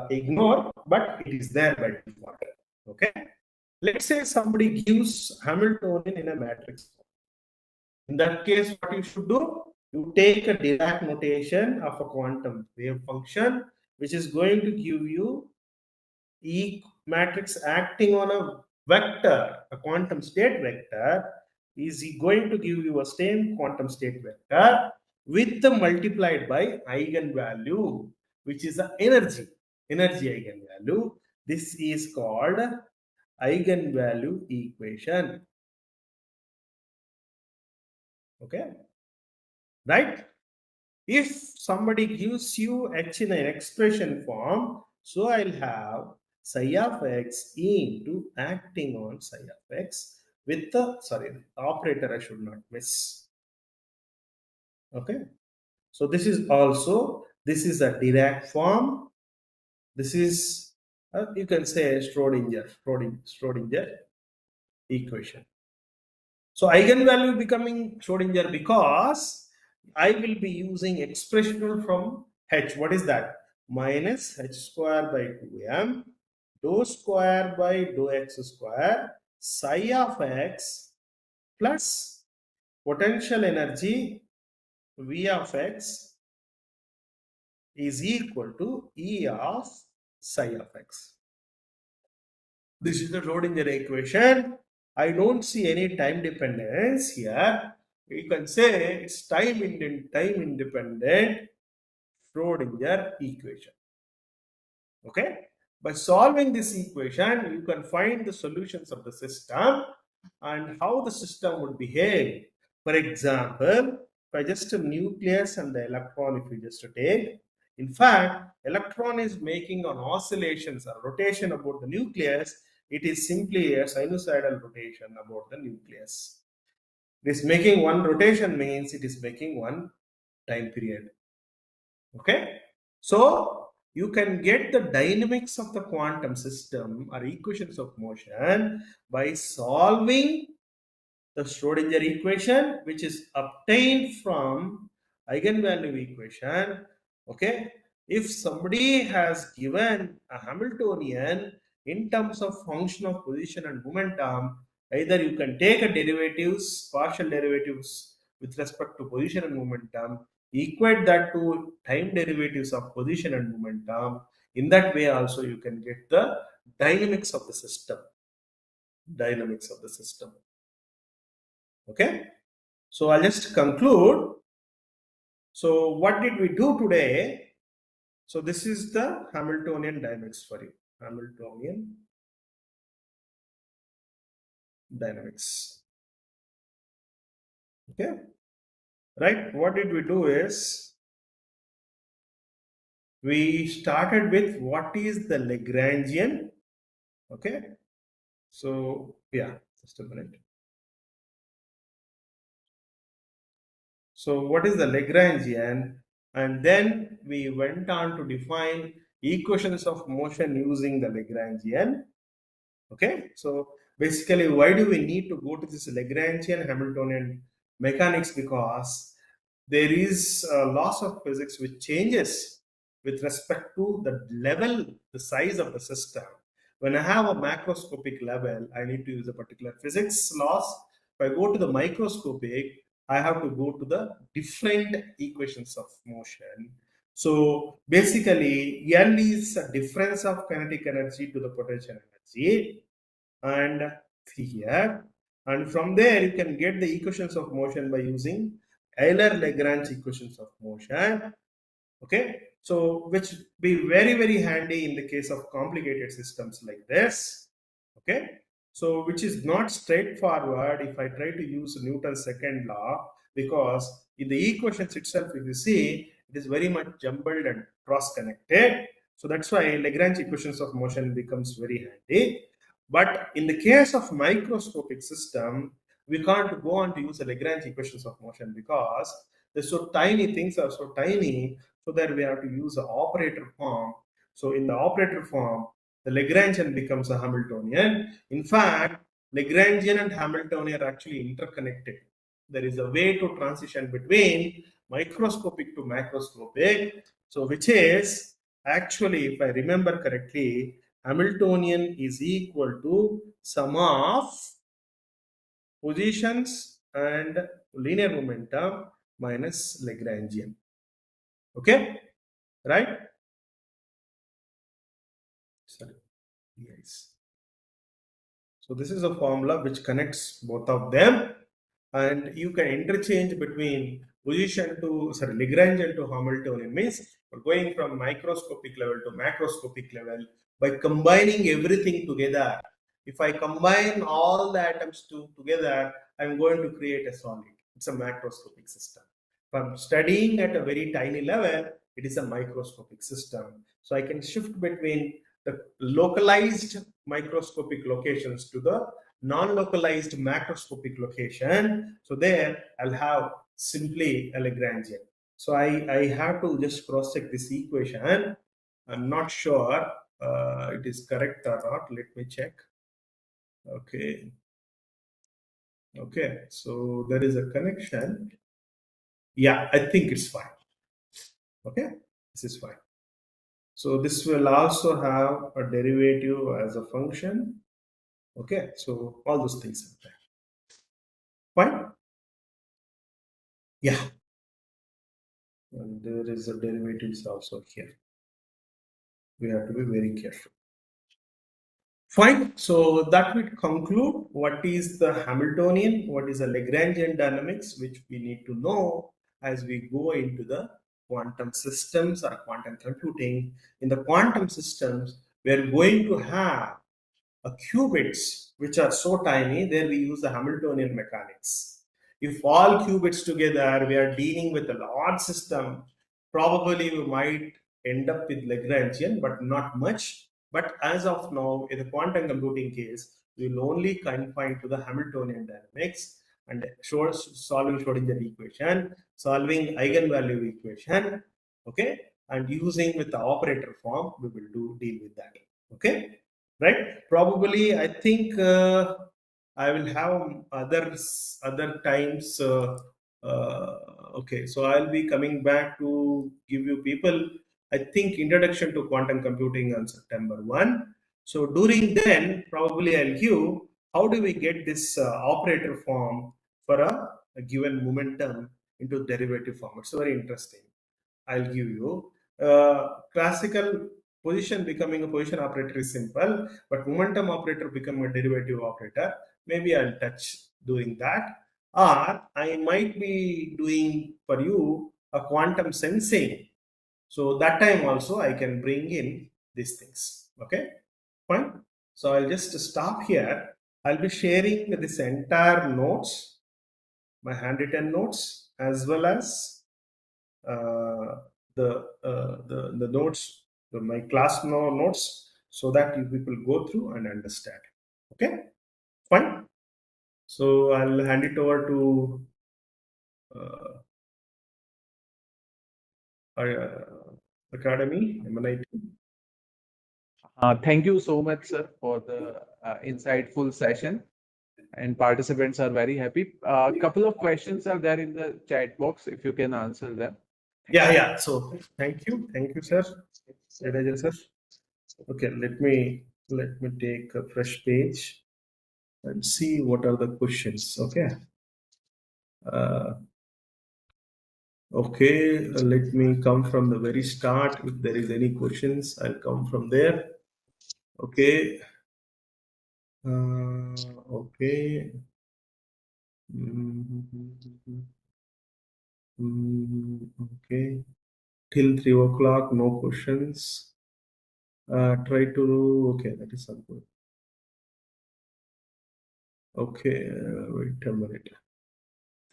ignore, but it is there by default. Okay. Let's say somebody gives Hamiltonian in a matrix. In that case, what you should do? You take a Dirac notation of a quantum wave function, which is going to give you E matrix acting on a vector, a quantum state vector, is going to give you a same quantum state vector with the multiplied by eigenvalue, which is the energy eigenvalue. This is called eigenvalue equation. Okay, right? If somebody gives you h in an expression form, so I'll have psi of x into acting on psi of x with the, sorry, the operator I should not miss. Okay. So this is also, this is a Dirac form. This is, you can say Schrodinger equation. So eigenvalue becoming Schrodinger because I will be using expression from h. What is that? Minus h square by 2m dou square by dou x square psi of x plus potential energy V of x is equal to E of psi of x. This is the Schrodinger equation. I don't see any time dependence here. You can say it's time independent Schrodinger equation. Okay. By solving this equation, you can find the solutions of the system and how the system would behave. For example, if I just a nucleus and the electron, if you just take, in fact, electron is making an oscillations or rotation about the nucleus. It is simply a sinusoidal rotation about the nucleus. This making one rotation means it is making one time period. Okay, so you can get the dynamics of the quantum system or equations of motion by solving the Schrodinger equation, which is obtained from eigenvalue equation. Okay, if somebody has given a Hamiltonian in terms of function of position and momentum, either you can take a derivatives, partial derivatives with respect to position and momentum, equate that to time derivatives of position and momentum. In that way also you can get the dynamics of the system. Dynamics of the system. Okay, so I'll just conclude. So what did we do today? So this is the Hamiltonian dynamics for you. Hamiltonian dynamics. Okay, right? What did we do is we started with what is the Lagrangian. Okay, so yeah, just a minute. So what is the Lagrangian? And then we went on to define equations of motion using the Lagrangian. Okay, so basically, why do we need to go to this Lagrangian Hamiltonian mechanics? Because there is a laws of physics which changes with respect to the level, the size of the system. When I have a macroscopic level, I need to use a particular physics laws. If I go to the microscopic, I have to go to the different equations of motion. So basically, N is a difference of kinetic energy to the potential energy, and here, and from there you can get the equations of motion by using Euler-Lagrange equations of motion. Okay, so which be very handy in the case of complicated systems like this. Okay, so which is not straightforward. If I try to use Newton's second law, because in the equations itself, if you see, it is very much jumbled and cross-connected. So that's why Lagrange equations of motion becomes very handy. But in the case of microscopic system, we can't go on to use the Lagrange equations of motion because they're so tiny, things are so tiny, so that we have to use the operator form. So in the operator form, the Lagrangian becomes a Hamiltonian. In fact, Lagrangian and Hamiltonian are actually interconnected. There is a way to transition between microscopic to macroscopic. So which is actually, if I remember correctly, Hamiltonian is equal to sum of positions and linear momentum minus Lagrangian. Okay, right? Sorry. Yes. So this is a formula which connects both of them, and you can interchange between position to, sorry, Lagrangian to Hamiltonian, means we're going from microscopic level to macroscopic level by combining everything together. If I combine all the atoms together, I'm going to create a solid. It's a macroscopic system. If I'm studying at a very tiny level, it is a microscopic system. So I can shift between the localized microscopic locations to the non-localized macroscopic location. So there I'll have simply a Lagrangian. So I have to just cross-check this equation. I'm not sure it is correct or not. Let me check. Okay. Okay. So there is a connection. Yeah, I think it's fine. Okay. This is fine. So this will also have a derivative as a function. Okay. So all those things are there. Fine. Yeah. And there is a derivatives also here. We have to be very careful. Fine. So that would conclude what is the Hamiltonian, what is the Lagrangian dynamics, which we need to know as we go into the quantum systems or quantum computing. In the quantum systems, we are going to have qubits, which are so tiny, there we use the Hamiltonian mechanics. If all qubits together, we are dealing with a large system, probably we might end up with Lagrangian, but not much. But as of now, in the quantum computing case, we will only confine to the Hamiltonian dynamics and solving Schrodinger equation, solving eigenvalue equation, okay, and using with the operator form, we will deal with that, okay, right? Probably, I think I will have other times. Uh, okay, so I'll be coming back to give you people, I think, introduction to quantum computing on September 1. So during then, probably I'll give how do we get this operator form for a given momentum into derivative form. It's very interesting. I'll give you. Classical position becoming a position operator is simple, but momentum operator become a derivative operator. Maybe I'll touch doing that. Or I might be doing for you a quantum sensing. So that time also I can bring in these things. Okay, fine. So I'll just stop here. I'll be sharing this entire notes, my handwritten notes, as well as uh, the notes, my class notes, so that you people go through and understand. Okay, fine. So I'll hand it over to uh, Academy, MNIT. Thank you so much, sir, for the insightful session. And participants are very happy. A couple of questions are there in the chat box, if you can answer them. Yeah, yeah. So thank you, sir. Rajan sir. Okay, let me take a fresh page and see what are the questions. Okay. Uh, Okay, let me come from the very start. If there is any questions, I'll come from there. Okay. Okay. Mm, okay. Till 3 o'clock, no questions. Try to, okay, that is some good. Okay, wait a minute.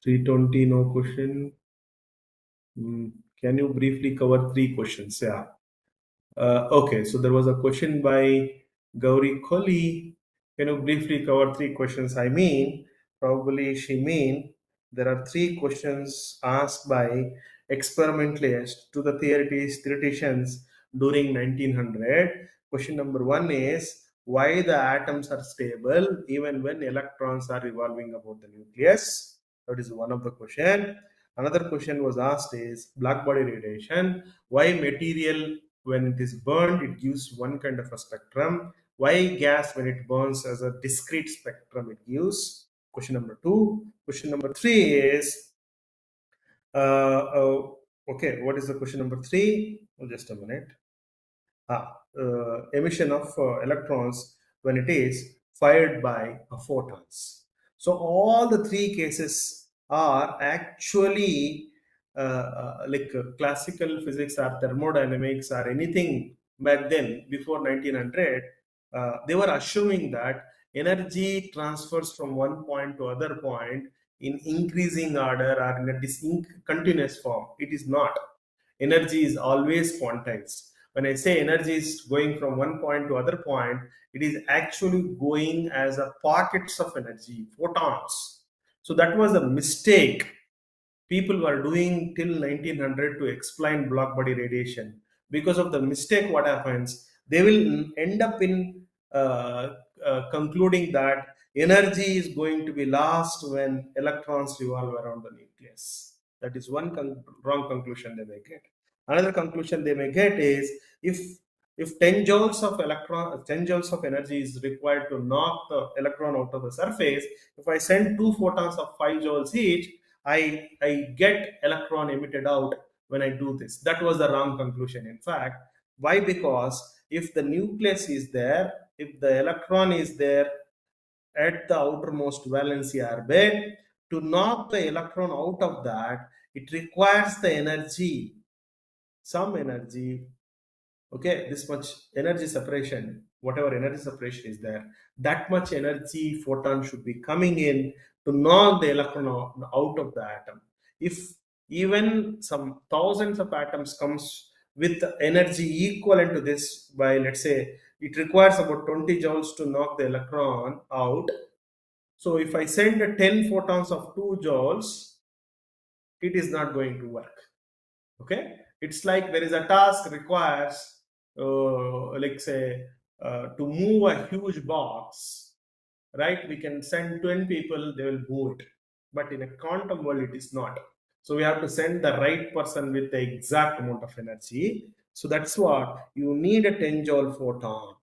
320, no question. Hmm, can you briefly cover three questions? Yeah. Okay, so there was a question by Gauri Kohli. Can you briefly cover three questions? I mean, probably she mean there are three questions asked by experimentalists to the theoreticians during 1900. Question number one is why the atoms are stable even when electrons are revolving about the nucleus. That is one of the question. Another question was asked is black body radiation. Why material when it is burned it gives one kind of a spectrum, why gas when it burns as a discrete spectrum it gives. Question number two. Question number three is okay, what is the question number three? Oh, just a minute. Emission of electrons when it is fired by photons. So all the three cases are actually classical physics or thermodynamics or anything back then before 1900. They were assuming that energy transfers from one point to other point in increasing order or in a continuous form. It is not. Energy is always quantized. When I say energy is going from one point to other point, it is actually going as a pockets of energy, photons. So that was a mistake people were doing till 1900 to explain black body radiation. Because of the mistake, what happens? They will end up in concluding that energy is going to be lost when electrons revolve around the nucleus. That is one wrong conclusion they may get. Another conclusion they may get is if 10 joules of 10 joules of energy is required to knock the electron out of the surface, if I send two photons of 5 joules each, I get electron emitted out when I do this. That was the wrong conclusion. In fact, why? Because if the nucleus is there, if the electron is there at the outermost valency orbit, to knock the electron out of that, it requires the energy, some energy. Okay, this much energy separation, whatever energy separation is there, that much energy photon should be coming in to knock the electron out of the atom. If even some thousands of atoms comes with energy equivalent to this, by let's say it requires about 20 joules to knock the electron out. So if I send 10 photons of 2 joules, it is not going to work. Okay, it's like there is a task requires like say to move a huge box, right? We can send 20 people, they will move it, but in a quantum world it is not. So we have to send the right person with the exact amount of energy. So that's what you need, a 10 joule photon.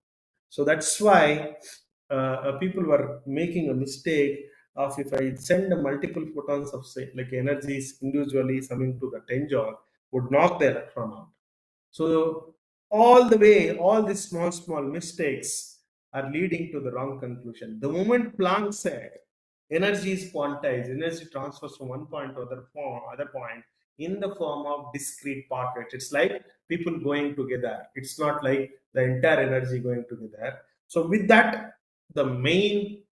So that's why people were making a mistake of if I send multiple photons of say like energies individually summing to the 10 joule would knock the electron out. So all the way, all these small mistakes are leading to the wrong conclusion. The moment Planck said energy is quantized, energy transfers from one point to other point in the form of discrete pockets. It's like people going together. It's not like the entire energy going together. So with that, the main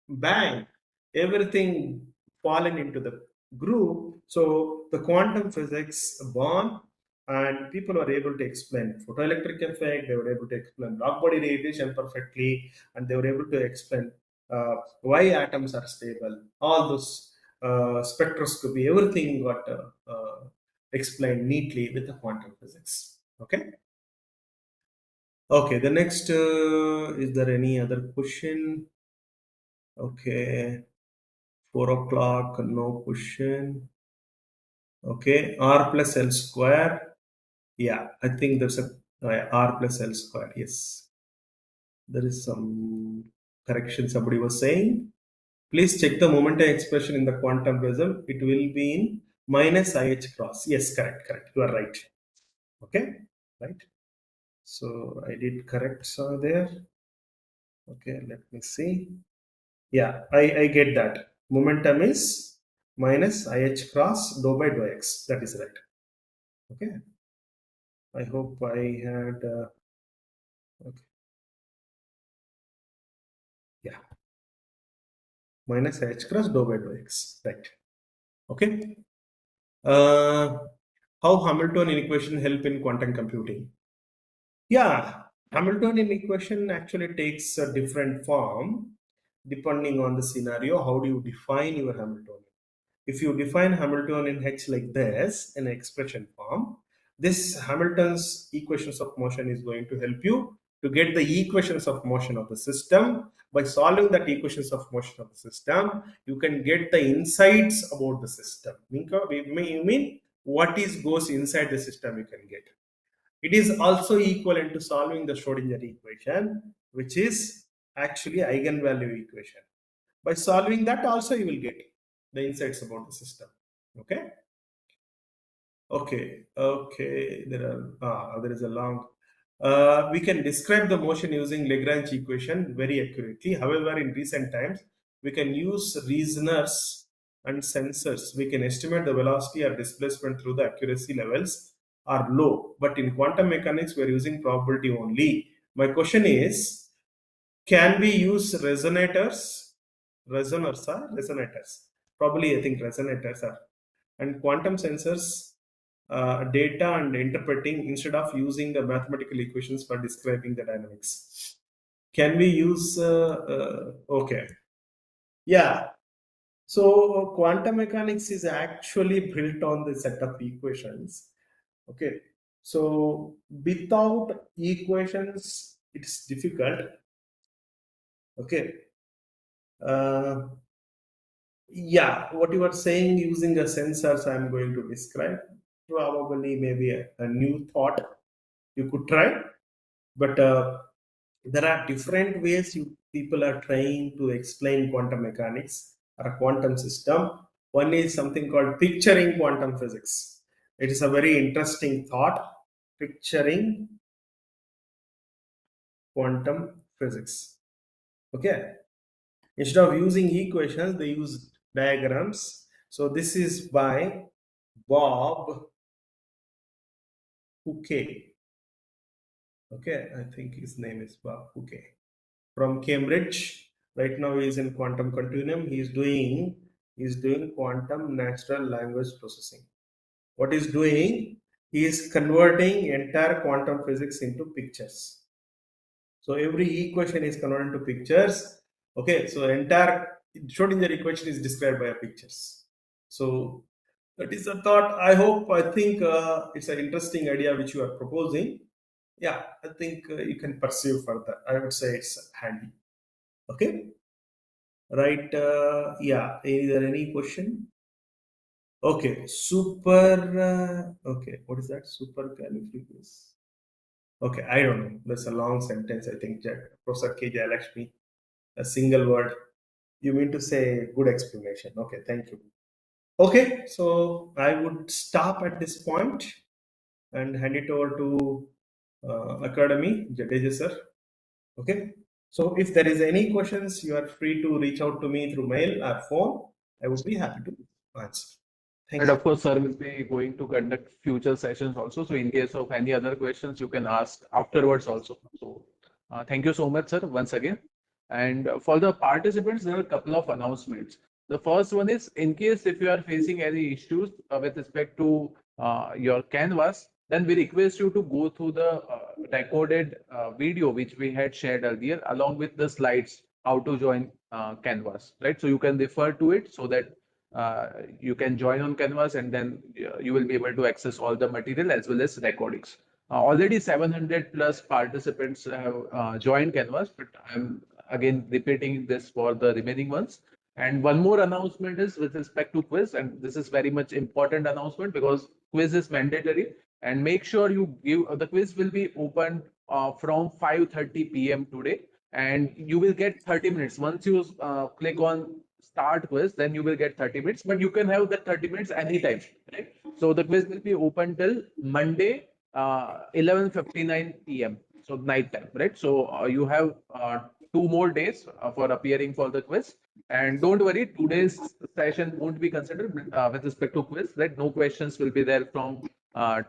bang, everything fallen into the groove. So the quantum physics born, and people were able to explain photoelectric effect. They were able to explain black body radiation perfectly, and they were able to explain why atoms are stable. All those spectroscopy, everything got explained neatly with the quantum physics. Okay. Okay. The next, is there any other question? Okay. 4 o'clock, no question. Okay, R plus L square. Yeah, I think there's a R plus L square. Yes, there is some correction somebody was saying. Please check the momentum expression in the quantum prism. It will be in minus IH cross. Yes, correct. You are right. Okay, right. So I did correct there. Okay, let me see. Yeah, I get that. Momentum is minus IH cross dou by dou x. That is right. Okay. I hope I had. Okay. Yeah. Minus IH cross dou by dou x. Right. Okay. Uh, how Hamiltonian equation help in quantum computing? Yeah, Hamiltonian equation actually takes a different form depending on the scenario. How do you define your Hamiltonian? If you define Hamiltonian H like this in expression form, this Hamilton's equations of motion is going to help you to get the equations of motion of the system. By solving that equations of motion of the system, you can get the insights about the system. You mean what is goes inside the system you can get. It is also equivalent to solving the Schrodinger equation, which is actually eigenvalue equation. By solving that also you will get the insights about the system. Okay. Okay. There is a long. We can describe the motion using Lagrange equation very accurately. However, in recent times, we can use reasoners and sensors. We can estimate the velocity or displacement through the accuracy levels are low. But in quantum mechanics, we are using probability only. My question is, can we use resonators? Resonators. Probably, I think resonators are and quantum sensors data and interpreting instead of using the mathematical equations for describing the dynamics. Can we use? Okay, yeah. So quantum mechanics is actually built on the set of equations. Okay, so without equations, it's difficult. Okay. Uh, Yeah, what you are saying using the sensors, I'm going to describe. Probably maybe a new thought you could try, but there are different ways people are trying to explain quantum mechanics or a quantum system. One is something called picturing quantum physics. It is a very interesting thought, picturing quantum physics. Okay. Instead of using equations, they use diagrams. So this is by Bob Houquet. Okay, I think his name is Bob Houquet from Cambridge. Right now he is in quantum continuum. He is doing quantum natural language processing. What he's doing, he is converting entire quantum physics into pictures. So every equation is converted into pictures. Okay, so entire Schrodinger equation is described by pictures. So that is a thought. I think it's an interesting idea which you are proposing. Yeah, I think you can pursue further. I would say it's handy. Okay, right? Yeah. Is there any question? Okay, super. Okay, what is that? Supercalifragilistic. Okay, I don't know. That's a long sentence. I think Professor K. Jayalakshmi. A single word. You mean to say good explanation? Okay, thank you. Okay, so I would stop at this point and hand it over to Academy, Jadeja sir. Okay, so if there is any questions, you are free to reach out to me through mail or phone. I would be happy to answer. And Thank you. of course, sir will be going to conduct future sessions also. So in case of any other questions, you can ask afterwards also. So thank you so much, sir, once again. And for the participants, there are a couple of announcements. The first one is in case if you are facing any issues with respect to your canvas, then we request you to go through the recorded video which we had shared earlier, along with the slides how to join canvas, right? So you can refer to it so that uh, you can join on Canvas, and then you will be able to access all the material as well as recordings. Already 700 plus participants have joined Canvas, but I'm again repeating this for the remaining ones. And one more announcement is with respect to quiz, and this is very much important announcement because quiz is mandatory. And make sure you give the quiz will be open from 5:30 p.m. today, and you will get 30 minutes. Once you click on start quiz, then you will get 30 minutes, but you can have that 30 minutes anytime, right? So the quiz will be open till Monday, 11:59 p.m. So night time, right? So you have 2 more days for appearing for the quiz. And don't worry, today's session won't be considered with respect to quiz, right? No questions will be there from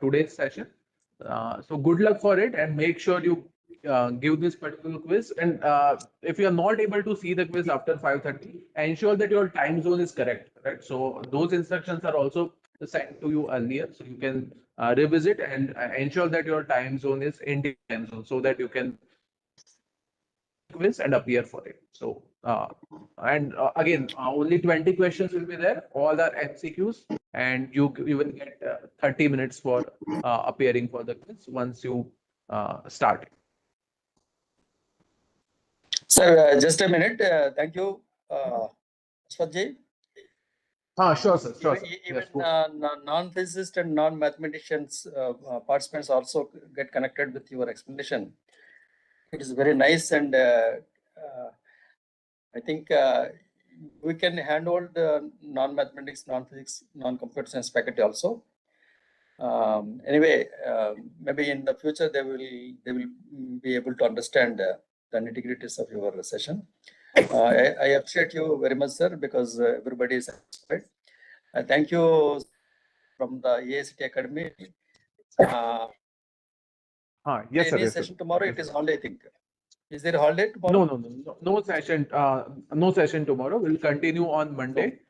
today's session. So good luck for it, and make sure you give this particular quiz. And if you are not able to see the quiz after 5:30, ensure that your time zone is correct, right? So those instructions are also sent to you earlier, so you can revisit and ensure that your time zone is Indian time zone, so that you can quiz and appear for it. So and again, only 20 questions will be there. All are MCQs, and you will get 30 minutes for appearing for the quiz once you start. Sir, just a minute. Thank you, Swajay. Sure, sir. Sure, sir. Even Yes, go. non-physicists and non-mathematicians participants also get connected with your explanation. It is very nice, and I think we can handle the non-mathematics, non-physics, non-computer science faculty also. Anyway, maybe in the future they will be able to understand the nitty-gritties of your session. I appreciate you very much, sir, because everybody is satisfied. Thank you from the AICT Academy. Yes, sir. Any Yes, sir. session tomorrow? Yes, It is sir. holiday, I think. Is there a holiday tomorrow? No session. No session tomorrow. We'll continue on Monday.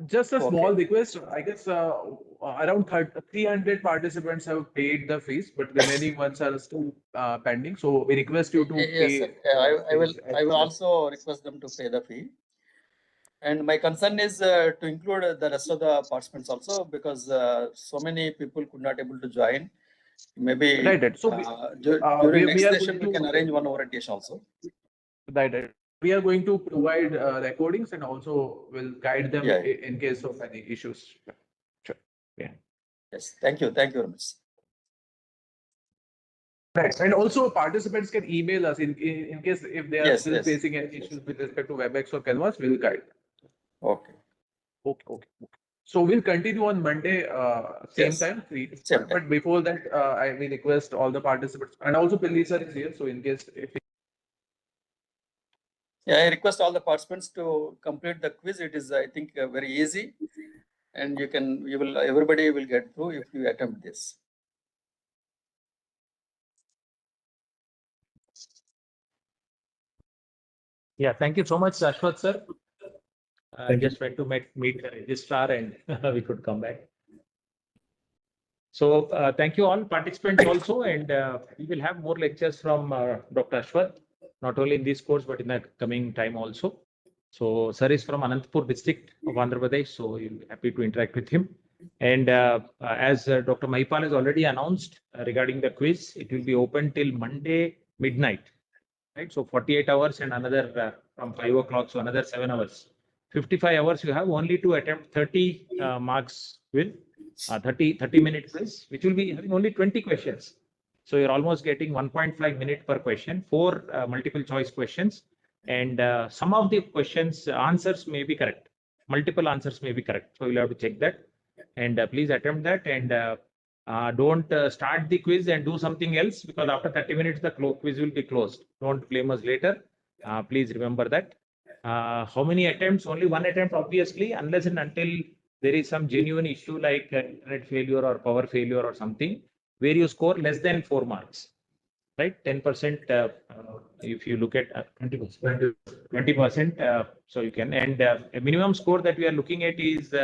Just a small request. I guess around 300 participants have paid the fees, but remaining ones are still pending. So we request you to Yes, sir. pay the fees. I will also request them to pay the fee. And my concern is to include the rest of the participants also, because so many people could not able to join. Maybe Right. So during we next are session going we can to arrange one orientation also. right. We are going to provide recordings, and also will guide them Yeah. in case of any issues. Sure. Yeah. Yes. Thank you. Thank you very much. Right. And also participants can email us in case if they are Yes, still yes. facing any issues with respect to WebEx or Canvas, we'll guide. Okay. Okay. So we'll continue on Monday, same Yes. time, 3 to Same 5. time. But before that, I will request all the participants, and also Pilli sir is here. So in case if Yeah, I request all the participants to complete the quiz. It is, I think, very easy, and everybody will get through if you attempt this. Yeah, thank you so much, Ashwath sir. I just went to meet the registrar and we could come back. So thank you all participants also, and we will have more lectures from Dr. Ashwath, not only in this course but in the coming time also. So sir is from Anantapur district of Andhra Pradesh, so you'll be happy to interact with him. And as Dr. Mahipal has already announced regarding the quiz, it will be open till Monday midnight. Right, so 48 hours and another from 5 o'clock, so another 7 hours. 55 hours you have only to attempt 30 marks with 30-minute quiz, which will be having only 20 questions. So you're almost getting 1.5 minute per question, 4 multiple choice questions, and some of the questions answers may be correct. Multiple answers may be correct. So you'll have to check that, and please attempt that, and don't start the quiz and do something else, because after 30 minutes the quiz will be closed. Don't blame us later. Please remember that. How many attempts? Only one attempt, obviously, unless and until there is some genuine issue like internet failure or power failure or something, where you score less than 4 marks. Right, 10%. If you look at 20%, 20%, so you can, and a minimum score that we are looking at is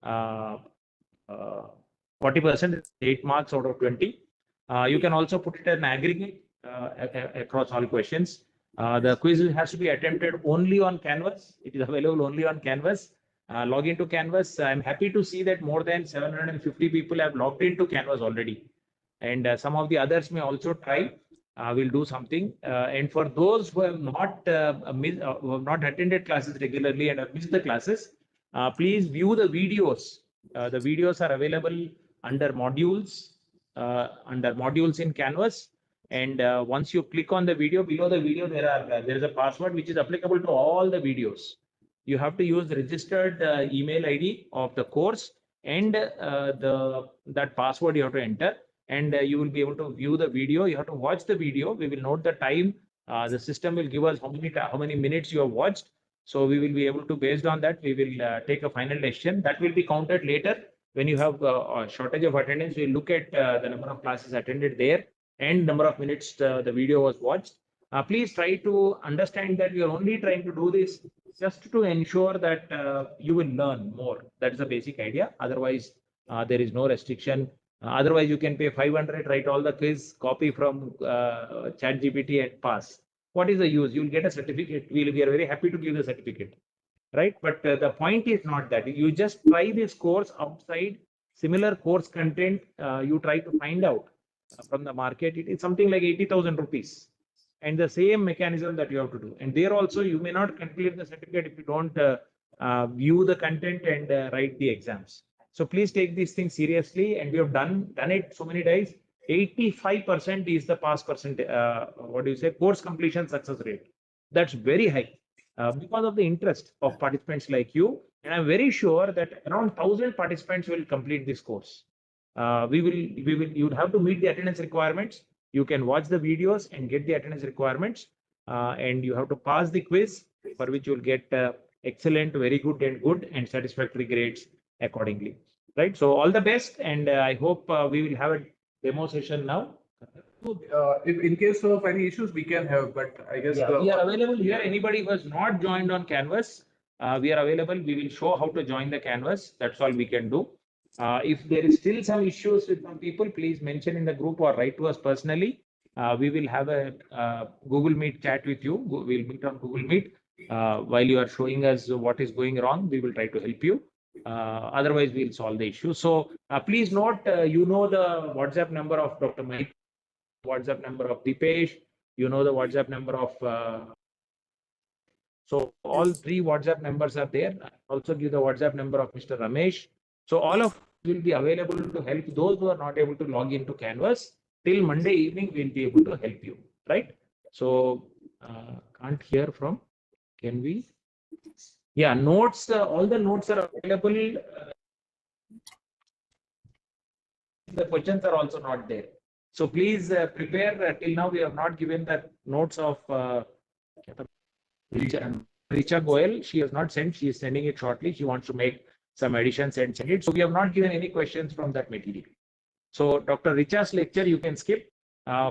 40%, 8 marks out of 20. You can also put it an aggregate across all questions. The quiz has to be attempted only on Canvas. It is available only on Canvas. Log into Canvas. I'm happy to see that more than 750 people have logged into Canvas already. And some of the others may also try. We'll do something. And for those who have not attended classes regularly and have missed the classes, please view the videos. The videos are available under modules in Canvas. And once you click on the video, below the video there is a password which is applicable to all the videos. You have to use the registered email ID of the course, and that password you have to enter, and you will be able to view the video. You have to watch the video. We will note the time. The system will give us how many minutes you have watched. So we will be able to, based on that, we will take a final decision. That will be counted later when you have a shortage of attendance. We'll look at the number of classes attended there and number of minutes the video was watched. Please try to understand that we are only trying to do this just to ensure that you will learn more. That's the basic idea. Otherwise, there is no restriction. Otherwise, you can pay 500, write all the quiz, copy from ChatGPT and pass. What is the use? You'll get a certificate. We are very happy to give the certificate, right? But the point is not that. You just try this course outside, similar course content, you try to find out from the market. It is something like 80,000 rupees. And the same mechanism that you have to do. And there also, you may not complete the certificate if you don't view the content and write the exams. So please take these things seriously. And we have done it so many days. 85% is the pass percent, course completion success rate. That's very high because of the interest of participants like you. And I'm very sure that around 1,000 participants will complete this course. You would have to meet the attendance requirements. You can watch the videos and get the attendance requirements. And you have to pass the quiz, for which you will get excellent, very good, and satisfactory grades accordingly. Right. So all the best. And I hope we will have a demo session now. If in case of any issues, we can have, but I guess we are available here. Anybody who has not joined on Canvas, we are available. We will show how to join the Canvas. That's all we can do. If there is still some issues with some people, please mention in the group or write to us personally. We will have a Google Meet chat with you. We'll meet on Google Meet. While you are showing us what is going wrong, we will try to help you. Otherwise, we'll solve the issue. So please note, you know the WhatsApp number of Dr. Mike, WhatsApp number of Dipesh, you know the WhatsApp number of. So all three WhatsApp numbers are there. I'll also give the WhatsApp number of Mr. Ramesh. So all of will be available to help those who are not able to log into Canvas. Till Monday evening, we'll be able to help you, right? So can't hear from. Can we? Yeah, notes. All the notes are available. The questions are also not there. So please prepare. Till now, we have not given the notes of Richa Goel. She has not sent. She is sending it shortly. She wants to make some additions and send it. So we have not given any questions from that material. So Dr. Richa's lecture, you can skip.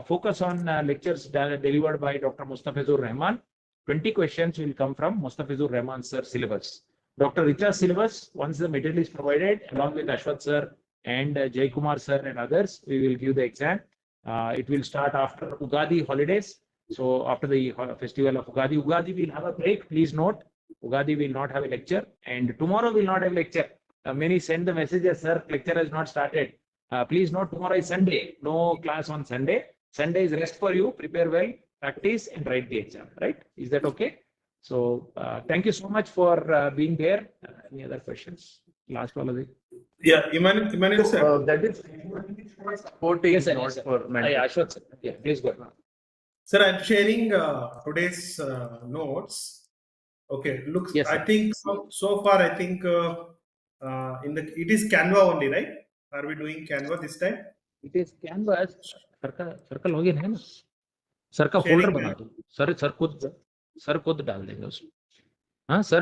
Focus on lectures delivered by Dr. Mustafizur Rahman. 20 questions will come from Mustafizur Rahman sir syllabus. Dr. Richa's syllabus, once the material is provided, along with Ashwath sir and Jay Kumar sir and others, we will give the exam. It will start after Ugadi holidays. So after the festival of Ugadi, will have a break. Please note, Ugadi will not have a lecture, and tomorrow will not have a lecture. Many send the messages, sir, lecture has not started. Please note, tomorrow is Sunday. No class on Sunday. Sunday is rest for you. Prepare well, practice, and write the exam. Right? Is that okay? So thank you so much for being there. Any other questions? Last one of the. Yeah, Emmanuel sir. That is supporting Yes, sir, not yes, sir. for Ashwath sir. Yeah, please go ahead. Sir, I'm sharing today's notes. Okay, looks. Yes, sir. I think so far. I think it is Canva only, right? Are we doing Canva this time? It is Canvas. Sir का login है ना, sir का Sharing folder बना दो, sir खुद डाल देंगे उसमें. हाँ sir,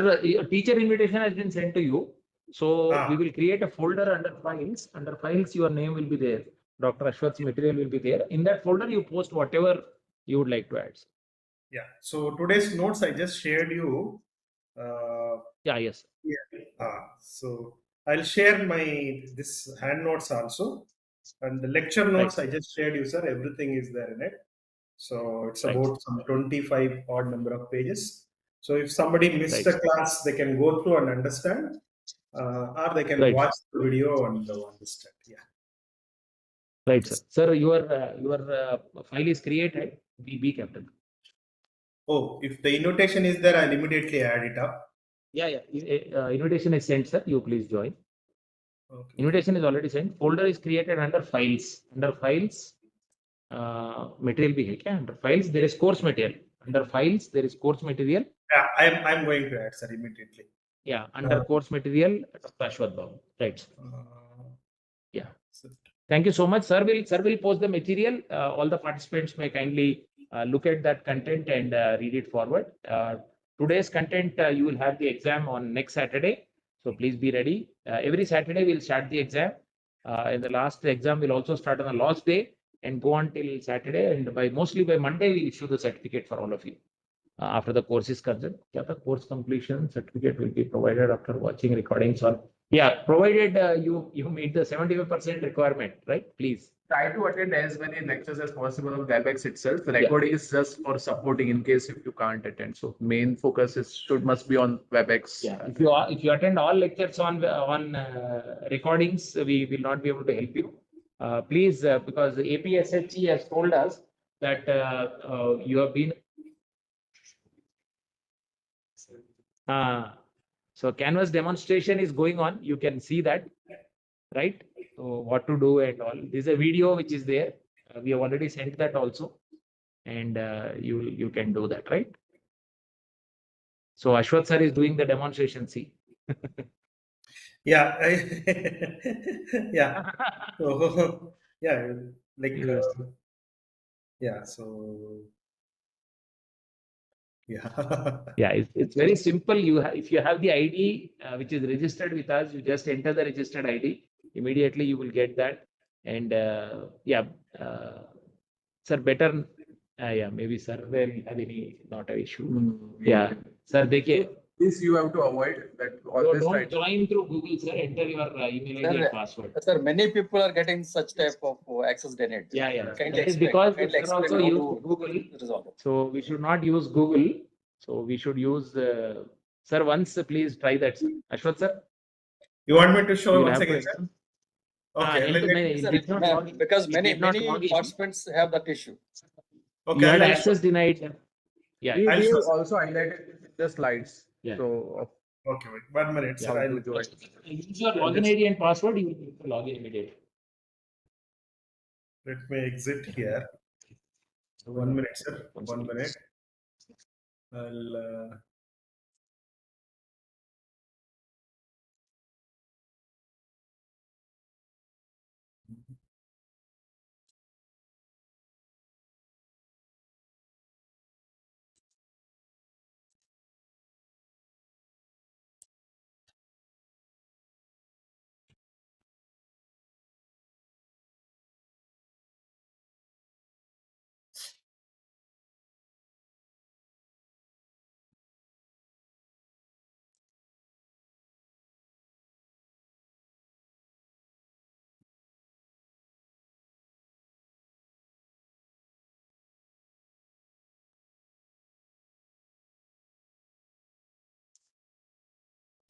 teacher invitation has been sent to you, so we will create a folder under files. Under files, your name will be there. Dr. Ashwath's material will be there. In that folder, you post whatever you would like to add. Yeah. So today's notes I just shared you. Yes. Yeah. So I'll share this hand notes also, and the lecture notes I just shared you, sir. Everything is there in it. So it's about some 25 odd number of pages. So if somebody missed a class, they can go through and understand, or they can watch the video and understand. Yeah. Right, sir. Sir, your file is created. Be captain. Oh, if the invitation is there, I'll immediately add it up. Yeah. Invitation is sent, sir. You please join. Okay. Invitation is already sent. Folder is created under files. Under files, material bhi hai kya? Under files, there is course material. Under files, there is course material. Yeah, I'm going to add, sir, immediately. Yeah, under course material, Ashwath Babu. Right. Yeah. Thank you so much, sir. Will post the material. All the participants may kindly look at that content and read it forward. Today's content, you will have the exam on next Saturday. So please be ready. Every Saturday, we'll start the exam. And the last exam will also start on the last day. and go on till Saturday. And mostly by Monday, we'll issue the certificate for all of you. After the course is concluded, the course completion certificate will be provided after watching recordings on. Yeah, provided you meet the 75% requirement, right? Please. Try to attend as many lectures as possible on WebEx itself. The recording is just for supporting in case if you can't attend. So main focus must be on WebEx. Yeah, if you attend all lectures on recordings, we will not be able to help you. Please, because the APSHE has told us that you have been. So Canvas demonstration is going on. You can see that, right? So what to do and all. There's a video which is there. We have already sent that also, and you can do that, right? So Ashwath sir is doing the demonstration. See. Yeah, yeah. So yeah, like Yes. yeah. So yeah. Yeah, it's very simple. If you have the ID which is registered with us, you just enter the registered ID. Immediately you will get that. And yeah, sir, better. Yeah, maybe sir will have not an issue. Yeah, sir, This you have to avoid that. don't join through Google, sir. Enter your email ID and password. Sir, many people are getting such type of access denied. Yeah, yeah. Kindly That is explain. because Kindly sir explain also how use to Google. resolve it. So we should not use Google. So we should use sir. Once please try that, sir. Ashwath sir. You want me to show You will once have to again, sir? explain. Okay, Enter let my- Sir, it did not log in. because It many did not many log in. participants have that issue. okay, You had I'll access denied. Sir. Yeah. We I'll show. also highlighted in the slides. Yeah. So Okay, wait 1 minute, sir. how I'll to join. Use your login ID and password. You will need to log in immediately. let me exit here. 1 minute, sir. 1 minute. I'll.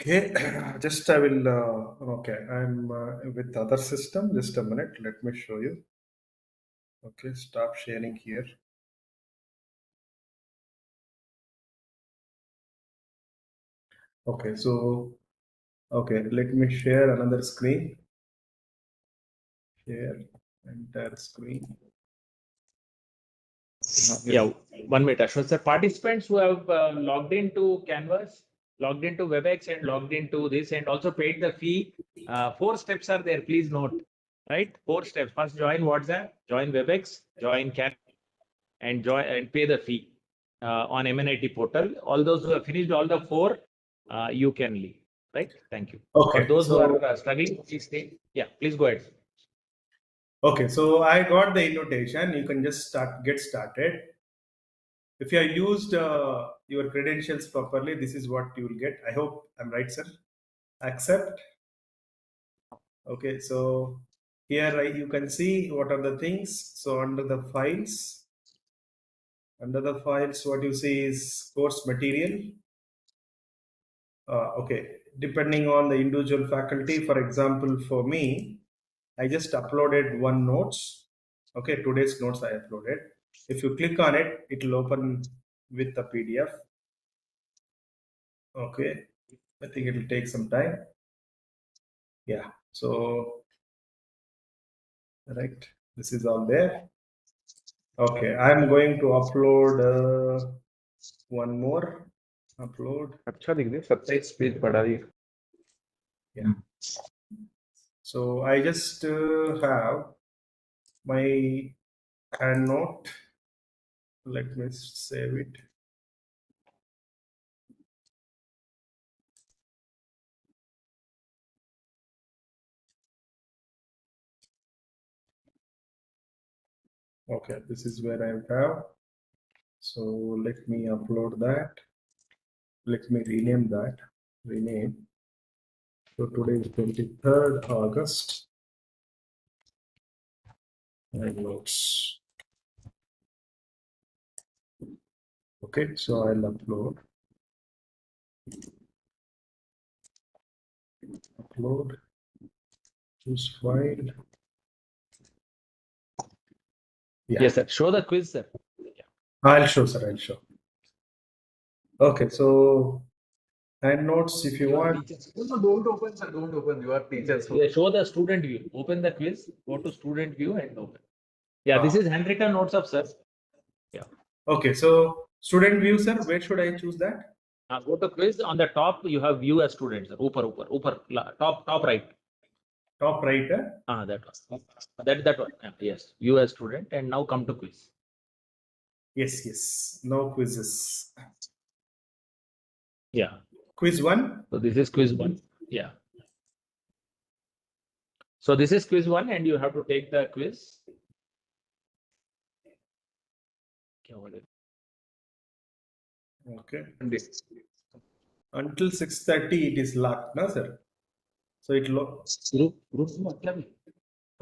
Okay, just I will. Okay, I'm with other system. Just a minute. Let me show you. Okay, stop sharing here. Okay, so okay, let me share another screen. Share entire screen. Yeah, 1 minute, Ashwin sir. Participants who have logged into Canvas, logged into WebEx, and logged into this, and also paid the fee. 4 steps are there. Please note, right? 4 steps. First, join WhatsApp, join WebEx, join Canvas, and pay the fee on MNIT portal. All those who have finished all the 4, you can leave. Right? Thank you. Okay, For those so who are struggling, please stay. Yeah, please go ahead. okay, so I got the invitation. You can just get started. If you have used your credentials properly, this is what you will get. I hope I'm right, sir. Accept. Okay, so here you can see what are the things. So under the files, what you see is course material. Okay, depending on the individual faculty. For example, for me, I just uploaded one notes. Okay, today's notes I uploaded. If you click on it, it will open with the PDF. Okay, I think it will take some time. Yeah, so right, this is all there. Okay, I'm going to upload one more. Upload. अच्छा दिख रही है 27 page बढ़ा रही है. Yeah. So I just have my hand note. Let me save it. Okay, this is where I have. So let me upload that. Let me rename that. Rename. So today is 23rd August. And notes. Okay, so I'll upload. Upload. Choose file. Yeah. Yes, sir. Show the quiz, sir. I'll show, sir. I'll show. Okay, so and notes if you want. No, don't open, sir. Don't open. You are teachers. Yeah, show the student view. Open the quiz, go to student view and open. Yeah, this Ah. is handwritten notes of sir. Yeah. Okay, so student view, sir. Where should I choose that? Go to quiz. On the top, you have view as students. Upper, top right. Top right. That one. That one. Yes, view as student. And now come to quiz. Yes, yes. No quizzes. Yeah. Quiz 1. So this is quiz 1. Yeah. So this is quiz 1 and you have to take the quiz. Okay. Until 6:30 it is locked, no, sir? So it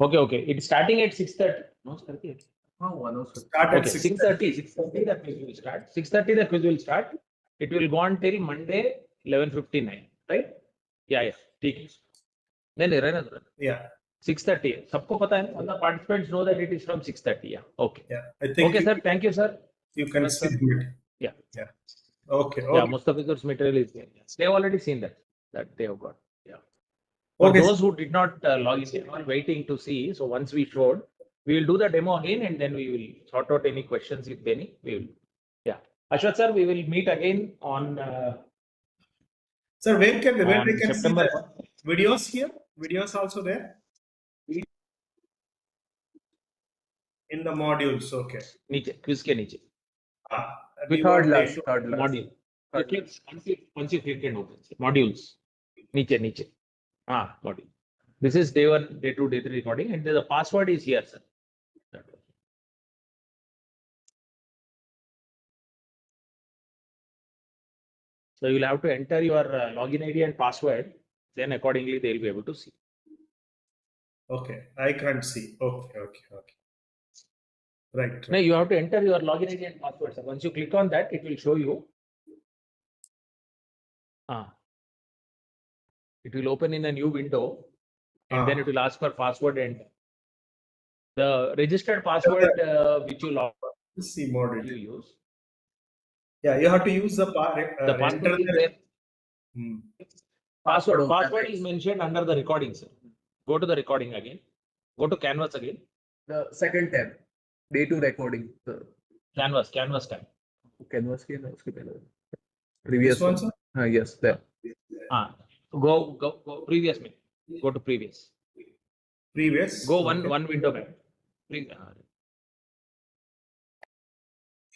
Okay. It's starting at 6:30. No, 30. start at Okay, 6:30. 6:30 the quiz will start. 6:30 the quiz will start. It will go on till Monday 11:59, right? Yeah. ठीक है. नहीं रहने दो. Yeah. 6:30. सबको पता है. All the participants know that it is from 6:30. Yeah. Okay. Yeah. I think Okay, sir. Thank you, sir. you can Yes, see sir. it. Yeah. Yeah. Okay. Yeah, Okay. Mustafi's material is there. Yes. They've already seen that they have got. Yeah. For Okay. those who did not log in, they are waiting to see. So once we showed, we will do the demo again and then we will sort out any questions if any. We will. Yeah. Ashwat sir, we will meet again on Sir, where can on they can see September the videos here? Videos also there? In the modules, okay. नीचे quiz के नीचे Do you want the- module. You click once you click and open modules. नीचे. Module. This is day 1, day 2, day 3 recording and the password is here, sir. So you will have to enter your login ID and password. Then accordingly they will be able to see. Okay, I can't see. Okay. Right. No, you have to enter your login ID and password. So once you click on that, it will show you. It will open in a new window and then it will ask for password and the registered password which you log See module. you use. Yeah, you have to use the The password is there. Password is mentioned under the recording, sir. Go to the recording again. Go to Canvas again. The second tab, day 2 recording. Canvas tab. Canvas के ना उसके पहले. Previous This one, sir? Yes, that. Go previous minute. Go to previous. Previous. Go okay. one window back.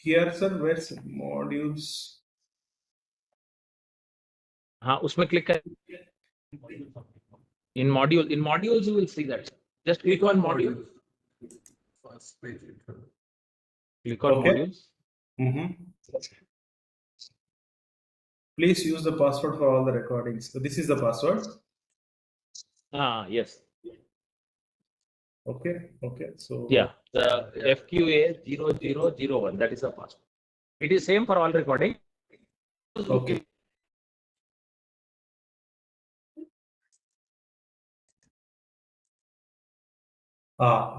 Here, sir, where's modules? उसमें click कर. In modules you will see that. Just click on module. First page. Click on modules. Please use the password for all the recordings. So this is the password. Yes. Okay. So Yeah, the FQA0001. That is the password. It is same for all recording. Okay.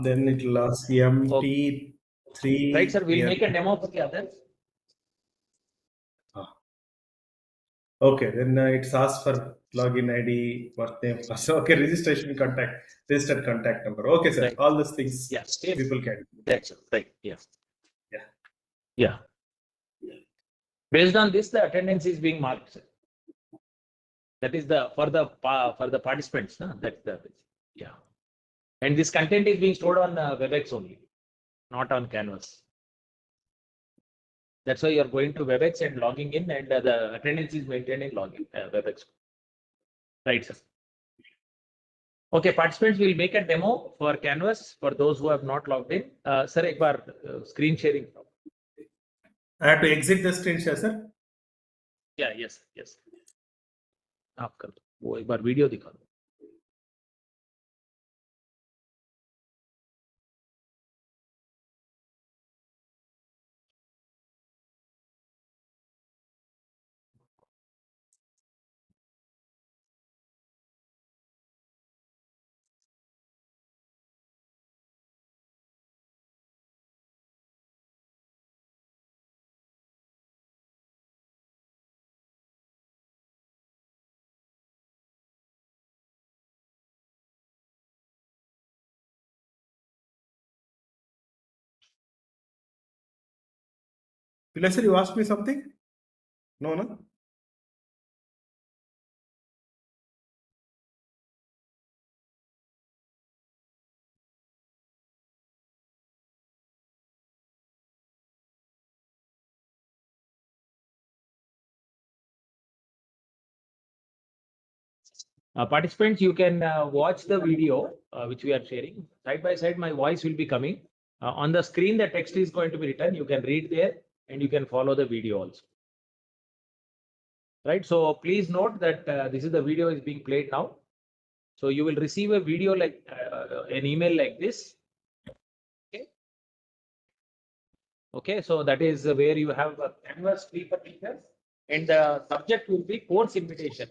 Then it will ask MT3. Right, sir. We'll make a demo for the others. Okay, then it's asked for login ID, birthday, password. Okay, registered contact number. Okay, sir. Right. All these things Yeah, people can do. that's right. Yeah. Based on this, the attendance is being marked, sir. That is for the participants. That's the And this content is being stored on WebEx only, not on Canvas. That's why you're going to WebEx and logging in, and the attendance is maintained in login WebEx. Right, sir. Okay, participants will make a demo for Canvas for those who have not logged in. Sir, एक बार screen sharing. I have to exit the screen share, sir. Yeah, yes. आप कर दो, वो एक बार video दिखा दो. Pillar, sir, you asked me something? No? Participants, you can watch the video which we are sharing. Side by side, my voice will be coming. On the screen, the text is going to be written. You can read there and you can follow the video also. Right, so please note that this is the video is being played now. So you will receive a video like an email like this. Okay, so that is where you have a Canvas free for teachers and the subject will be course invitation.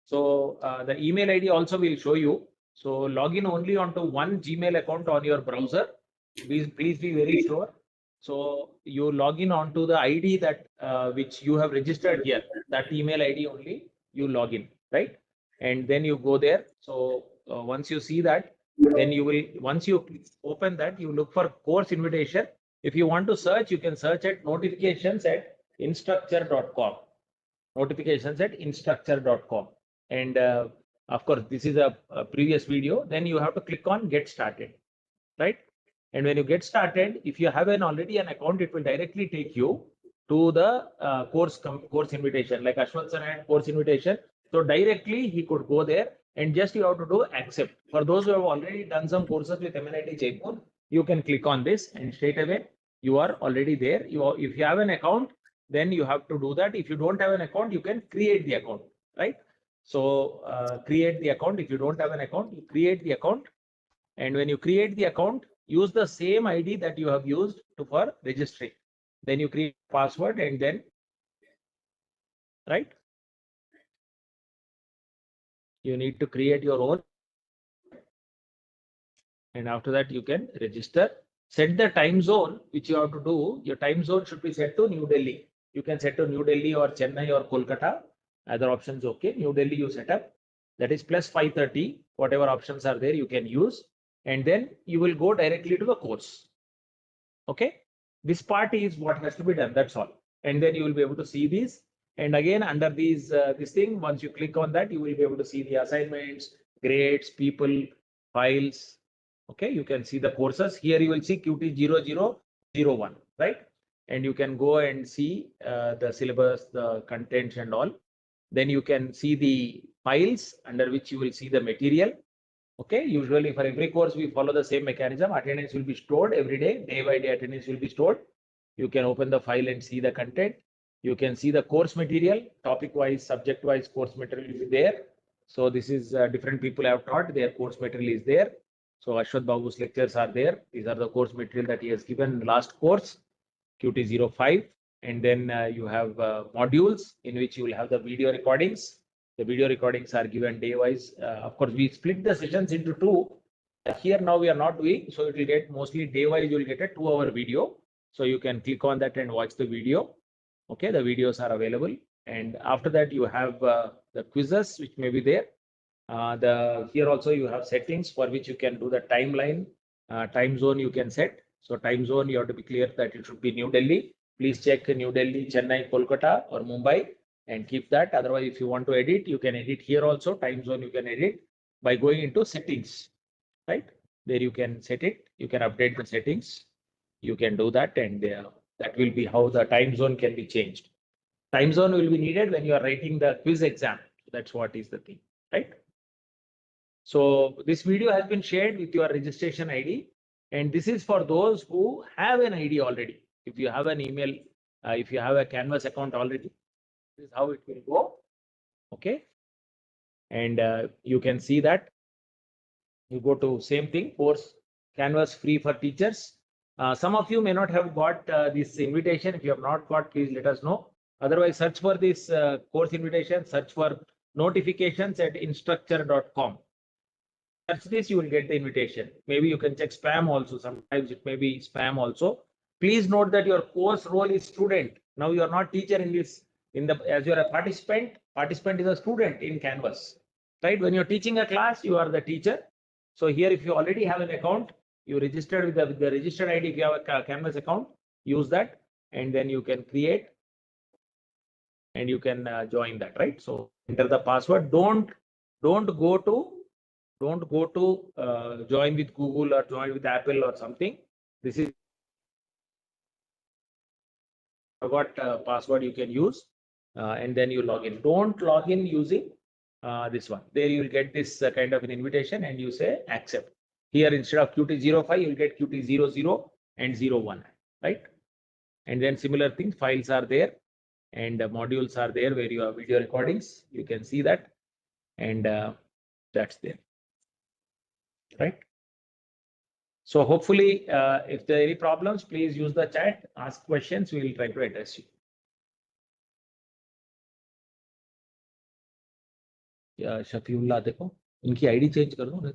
So the email ID also will show you. So log in only onto one Gmail account on your browser. Please be very sure. So you log in onto the ID that which you have registered here. That email ID only you log in, right? And then you go there. So once you see that, then you will, once you open that, you look for course invitation. If you want to search, you can search at notifications at instructure.com. Notifications at instructure.com. And of course, this is a previous video. Then you have to click on get started, right? And when you get started, if you have already an account, it will directly take you to the course invitation. Like Ashwat sir had course invitation, so directly he could go there and just you have to do accept. For those who have already done some courses with MNIT Jaipur, you can click on this and straight away you are already there. If you have an account, then you have to do that. If you don't have an account, you can create the account, right? So create the account. If you don't have an account, you create the account. And when you create the account, use the same ID that you have used for registering. Then you create password and then, right? You need to create your own. And after that, you can register. Set the time zone, which you have to do. Your time zone should be set to New Delhi. You can set to New Delhi or Chennai or Kolkata. Other options, okay. New Delhi you set up. That is plus 5:30. Whatever options are there, you can use. And then you will go directly to the course. Okay. This part is what has to be done. That's all. And then you will be able to see these. And again, under these, this thing, once you click on that, you will be able to see the assignments, grades, people, files. Okay, you can see the courses. Here you will see QT-0001, right? And you can go and see the syllabus, the contents and all. Then you can see the files under which you will see the material. Okay, usually for every course, we follow the same mechanism. Attendance will be stored every day. Day by day attendance will be stored. You can open the file and see the content. You can see the course material, topic wise, subject wise course material will be there. So this is different people have taught, their course material is there. So Ashwat Babu's lectures are there. These are the course material that he has given last course, QT-05. And then you have modules in which you will have the video recordings. The video recordings are given day wise. Of course, we split the sessions into two. Here now we are not doing, so it will get mostly day wise, you will get a 2-hour video. So you can click on that and watch the video. Okay, the videos are available. And after that, you have the quizzes, which may be there. Here also you have settings for which you can do the timeline, time zone you can set. So time zone, you have to be clear that it should be New Delhi. Please check New Delhi, Chennai, Kolkata or Mumbai and keep that. Otherwise, if you want to edit, you can edit here also. Time zone you can edit by going into settings, right? There you can set it. You can update the settings. You can do that and that will be how the time zone can be changed. Time zone will be needed when you are writing the quiz exam. That's what is the thing, right? So this video has been shared with your registration ID, and this is for those who have an ID already. If you have an email, if you have a Canvas account already, this is how it will go. Okay. And you can see that you go to same thing, course Canvas free for teachers. Some of you may not have got this invitation. If you have not got, please let us know. Otherwise, search for this course invitation, search for notifications at instructure.com. Search this, you will get the invitation. Maybe you can check spam also. Sometimes it may be spam also. Please note that your course role is student. Now you are not teacher in this. As you are a participant, participant is a student in Canvas. Right? When you're teaching a class, you are the teacher. So here, if you already have an account, you registered with the registered ID. If you have a Canvas account, use that, and then you can create and you can join that. Right? So enter the password. Don't go to join with Google or join with Apple or something. This is what password you can use, and then you log in. Don't log in using this one. There you will get this kind of an invitation, and you say accept. Here instead of QT-05, you will get QT-00 and 01, right? And then similar things, files are there, and modules are there where you have video recordings. You can see that, and that's there, right? So hopefully, if there are any problems, please use the chat, ask questions, we will try to address you. Shafiullah देखो, इनकी ID change कर दो.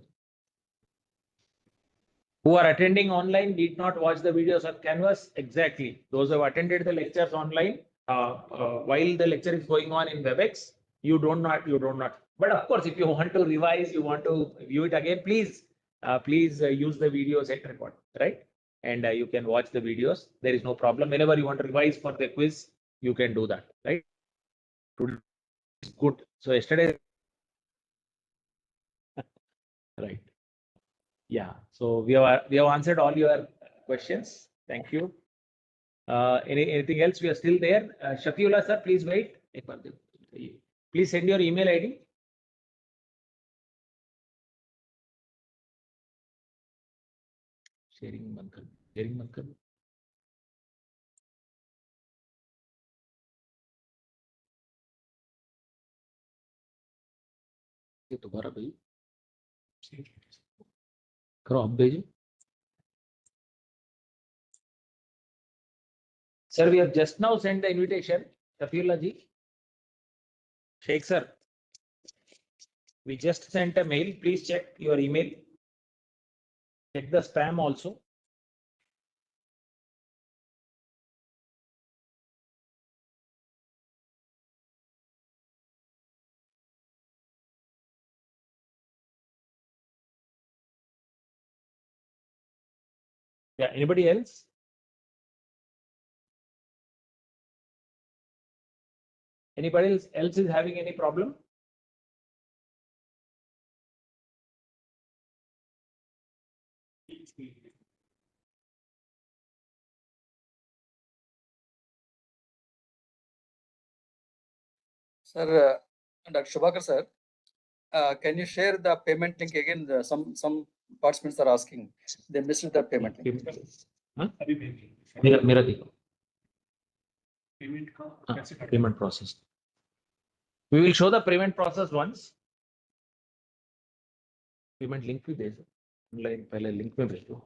Who are attending online need not watch the videos on Canvas. Exactly. Those who have attended the lectures online, while the lecture is going on in WebEx, you do not. But of course, if you want to revise, you want to view it again, please use the videos and record, right? And you can watch the videos. There is no problem. Whenever you want to revise for the quiz, you can do that, right? Today is good. So yesterday, right? Yeah. So we have answered all your questions. Thank you. Anything else? We are still there. Shafiullah sir, please wait. Please send your email ID. Sharing Mankar. Sharing Mankar. ये दोबारा भेजो. करो अब भेजो. Sir, we have just now sent the invitation. Shafiullah ji. Sheikh sir. We just sent a mail. Please check your email. Check the spam also. Yeah. Anybody else? Anybody else is having any problem? Sir, Dr. Shubhakar sir, can you share the payment link again? Some participants are asking. They missed the payment link. हाँ? मेरा देखो. Payment process. We will show the payment process once. Payment link भी भेजो. Online पहले link में भेजो.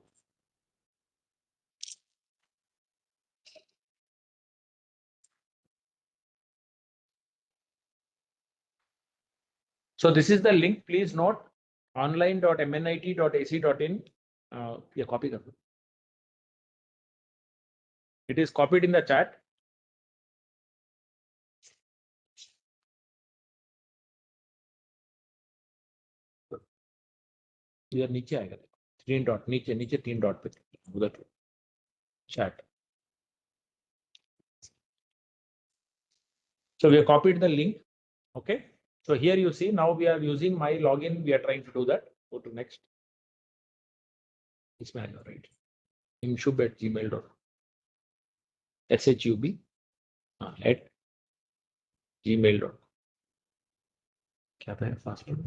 So this is the link. Please note online.mnit.ac.in. ये copy कर दो. It is copied in the chat. इधर नीचे आएगा. 3 dot नीचे 3 dot पे उधर chat. So we have copied the link. Okay. So here you see now we are using my login. We are trying to do that. Go to next. It's manual, right? imshub@gmail.com. shub at gmail.com. क्या था password?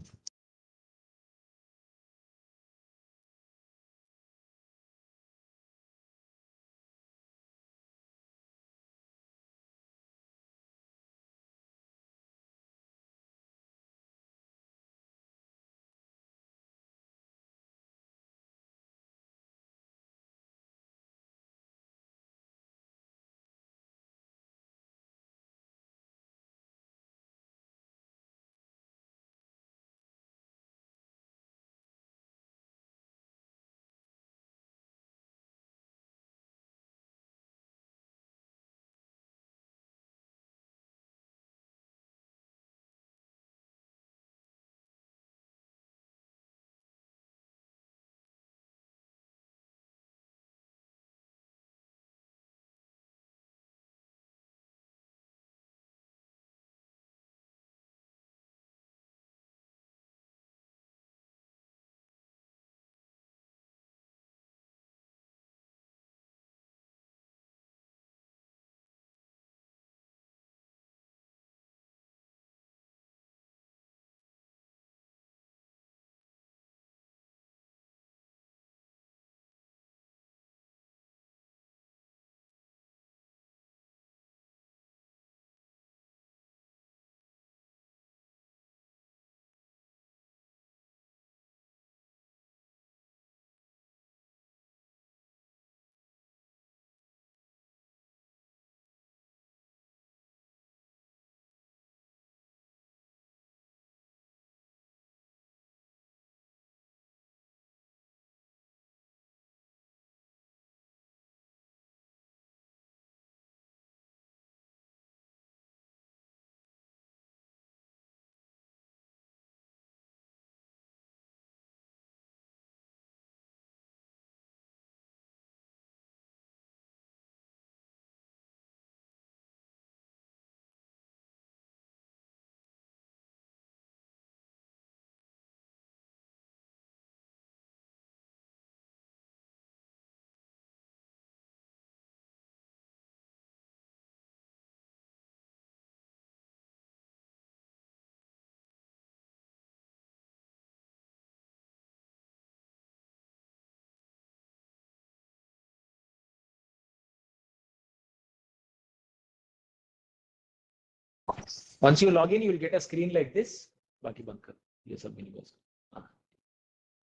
Once you log in, you will get a screen like this. Baki band kar. Ye sab mini bas.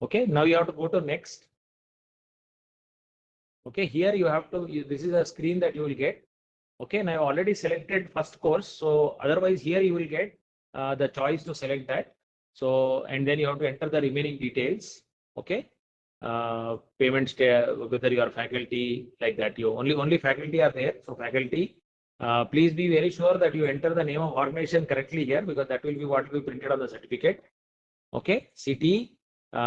Okay, now you have to go to next. Okay, here you have to, this is a screen that you will get. Okay, now I already selected first course. So otherwise here you will get the choice to select that. So, and then you have to enter the remaining details. Okay, payment, whether you are faculty, like that. You only faculty are there. So faculty, please be very sure that you enter the name of organization correctly here, because that will be what will be printed on the certificate. Okay, city,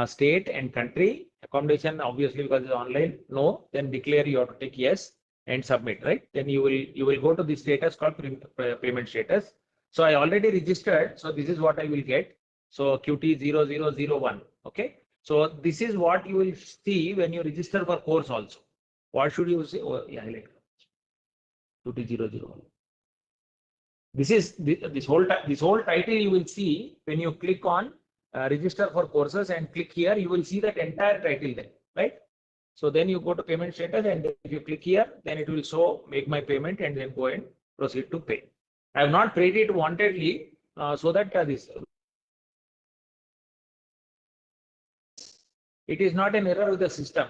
state and country. Accommodation, obviously because it's online, no. Then declare, you have to take yes and submit, right? Then you will go to the status called payment status. So I already registered. So this is what I will get. So QT-0001. Okay. So this is what you will see when you register for course also. What should you say? Oh, yeah, like QT-0001. This is this whole title you will see when you click on register for courses and click here. You will see that entire title there, right? So then you go to payment status, and if you click here, then it will show make my payment, and then go and proceed to pay. I have not paid it wantedly, so that this it is not an error with the system.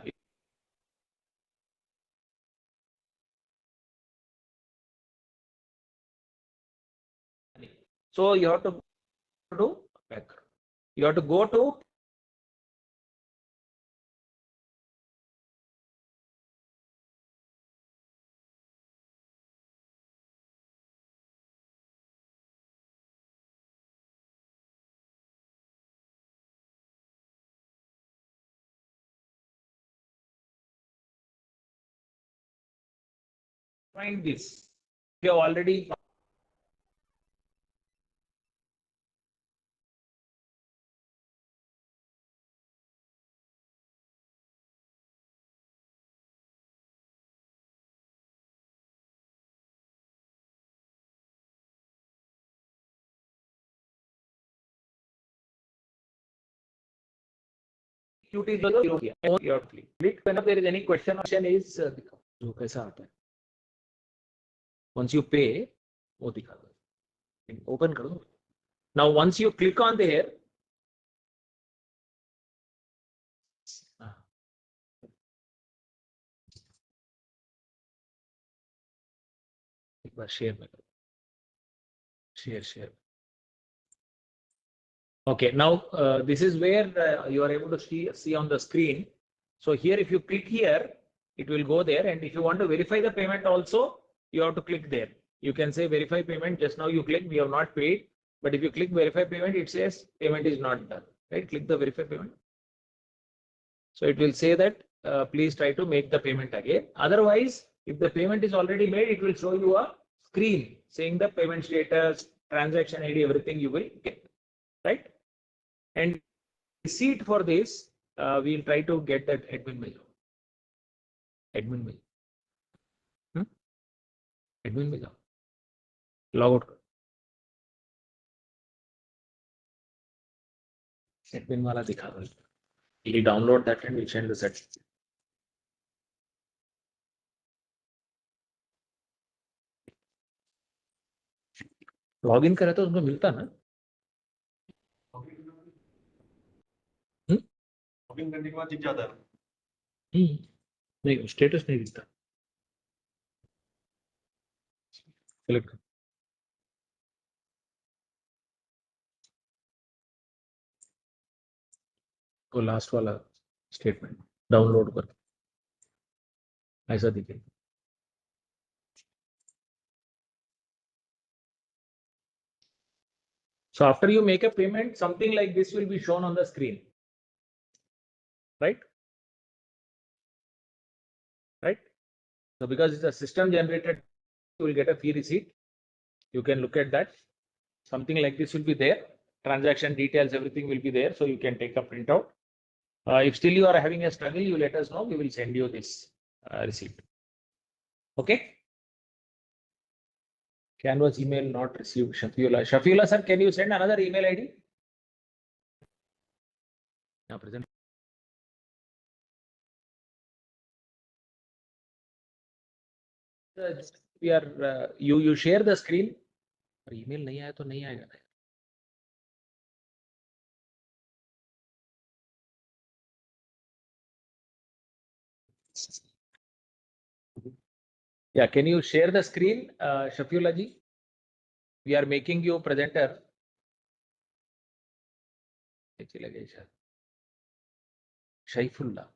So you have to do back. You have to go to find this. You have already QT-00 here. You have to click. Whenever there is any question is जो कैसा आता है. Once you pay, वो दिखा दो. Open करो. Now once you click on there, एक बार share में करो. Share. Okay, now this is where you are able to see on the screen. So here, if you click here, it will go there. And if you want to verify the payment also, you have to click there. You can say verify payment. Just now you click, we have not paid. But if you click verify payment, it says payment is not done, right? Click the verify payment. So it will say that please try to make the payment again. Otherwise, if the payment is already made, it will show you a screen saying the payment status, transaction ID, everything you will get, right? And receipt for this, we'll try to get that admin mail. Admin mail. Admin mail. Log out. Admin wala dikha raha hai. We'll download that and we'll send the set. Login करे तो उनको मिलता ना. Login करने के बाद दिख जाता है. नहीं, स्टेटस नहीं दिखता. सेलेक्ट तो लास्ट वाला स्टेटमेंट डाउनलोड कर ऐसा दिखेगा. So after you make a payment, something like this will be shown on the screen, right? Right. So because it's a system generated, you will get a fee receipt. You can look at that. Something like this will be there. Transaction details, everything will be there. So you can take a printout. If still you are having a struggle, you let us know. We will send you this receipt. Okay. Canvas email not received. Shafiullah sir, can you send another email ID? Now present. We are you share the screen. और email नहीं आया तो नहीं आएगा ना। Yeah, can you share the screen, Shafiola ji? We are making you presenter. Shaifullah.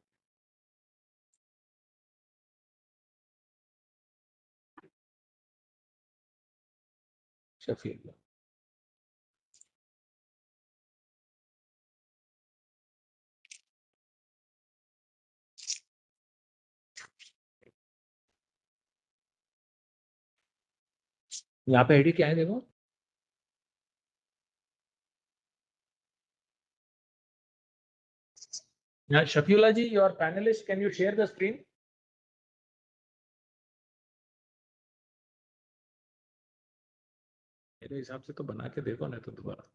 Shafiullah. यहाँ पे ID क्या है देखो? Yeah, Shafiullah ji, your panelist, can you share the screen? मेरे हिसाब से तो बना के देखो ना तो दोबारा।